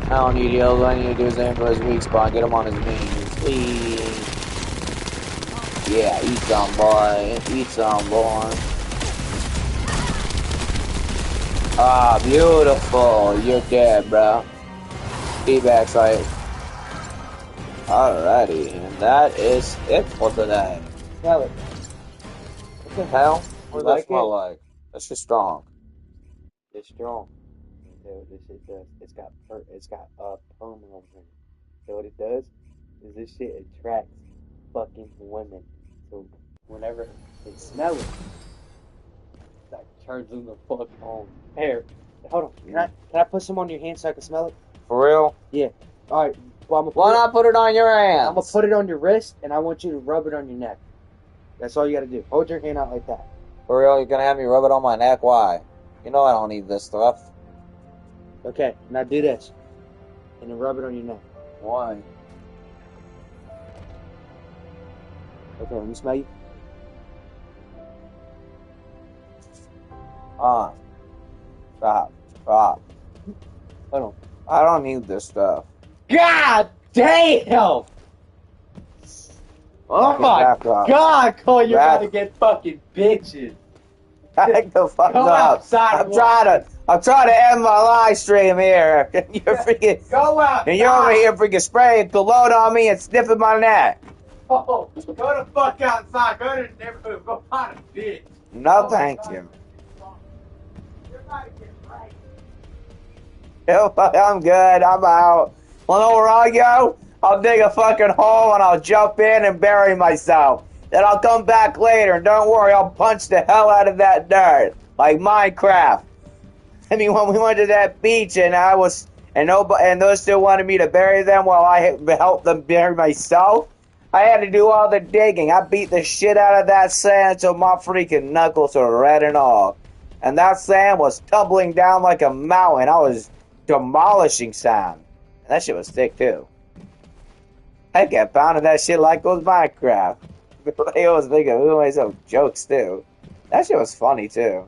I don't need heals. All I need to do is aim for his weak spot. Get him on his knees. Please. Yeah, eat some, boy. Eat some, boy. Ah, beautiful. You're dead, bro. Feedback site. Alrighty, and that is it for today. Smell it. What the hell? What does that like smell it? like? That's just strong. It's strong. This shit does. It's got perm on it. So what it does is this shit attracts fucking women. So whenever they smell it, that turns them the fuck on. Here, hold on. Can I put some on your hand so I can smell it? For real? Yeah. All right. Well, Why not put it on your hands? I'm gonna put it on your wrist, and I want you to rub it on your neck. That's all you gotta do. Hold your hand out like that. For real? You're gonna have me rub it on my neck? Why? You know I don't need this stuff. Okay. Now do this, and then rub it on your neck. Why? Okay. Let me smell you. Stop. Hold on. I don't need this stuff. God damn! Oh my god, Cole, you're about to get fucking bitches. Back the fuck Go up. outside. I'm trying to end my live stream here. You're freaking. Go out. And you're over here freaking spraying cologne on me and sniffing my neck. Oh, go the fuck outside. Go to the neighborhood. Go find a bitch. No, thank you. You're about to get right. I'm good. I'm out. Wanna know where I go? I'll dig a fucking hole and I'll jump in and bury myself. Then I'll come back later and don't worry, I'll punch the hell out of that dirt. Like Minecraft. I mean, when we went to that beach and and those two wanted me to bury them while I helped them bury myself, I had to do all the digging. I beat the shit out of that sand until my freaking knuckles were red and all. And that sand was tumbling down like a mountain. I was demolishing sand. And that shit was thick too. I kept pounding that shit like it was Minecraft. They always making some jokes too. That shit was funny too.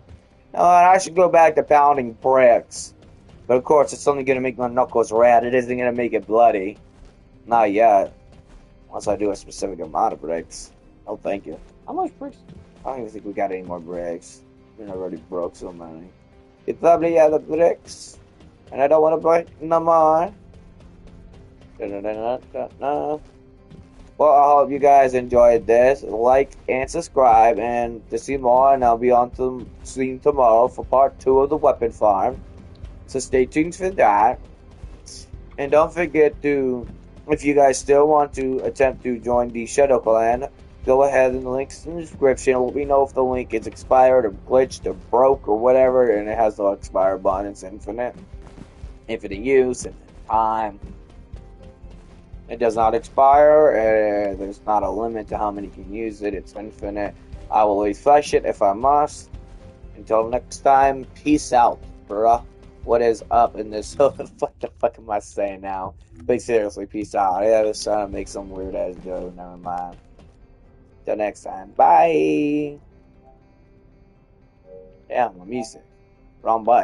No, I should go back to pounding bricks. But of course, it's only gonna make my knuckles red. It isn't gonna make it bloody. Not yet. Once I do a specific amount of bricks. Oh, thank you. How much bricks? I don't even think we got any more bricks. We already broke so many. You probably have the bricks. And I don't want to break no more. Well, I hope you guys enjoyed this. Like and subscribe, and to see more, and I'll be on to stream tomorrow for part 2 of the weapon farm. So stay tuned for that. And don't forget to, if you guys still want to attempt to join the Shadow Clan, go ahead and the link's in the description. Let me know if the link is expired or glitched or broke or whatever, and it has no expire button. It's infinite use, infinite time. It does not expire. There's not a limit to how many can use it. It's infinite. I will refresh it if I must. Until next time, peace out, bruh. What is up in this? What the fuck am I saying now? But seriously, peace out. I was trying to make some weird ass joke. Never mind. Till next time, bye. Yeah, my music. Wrong button.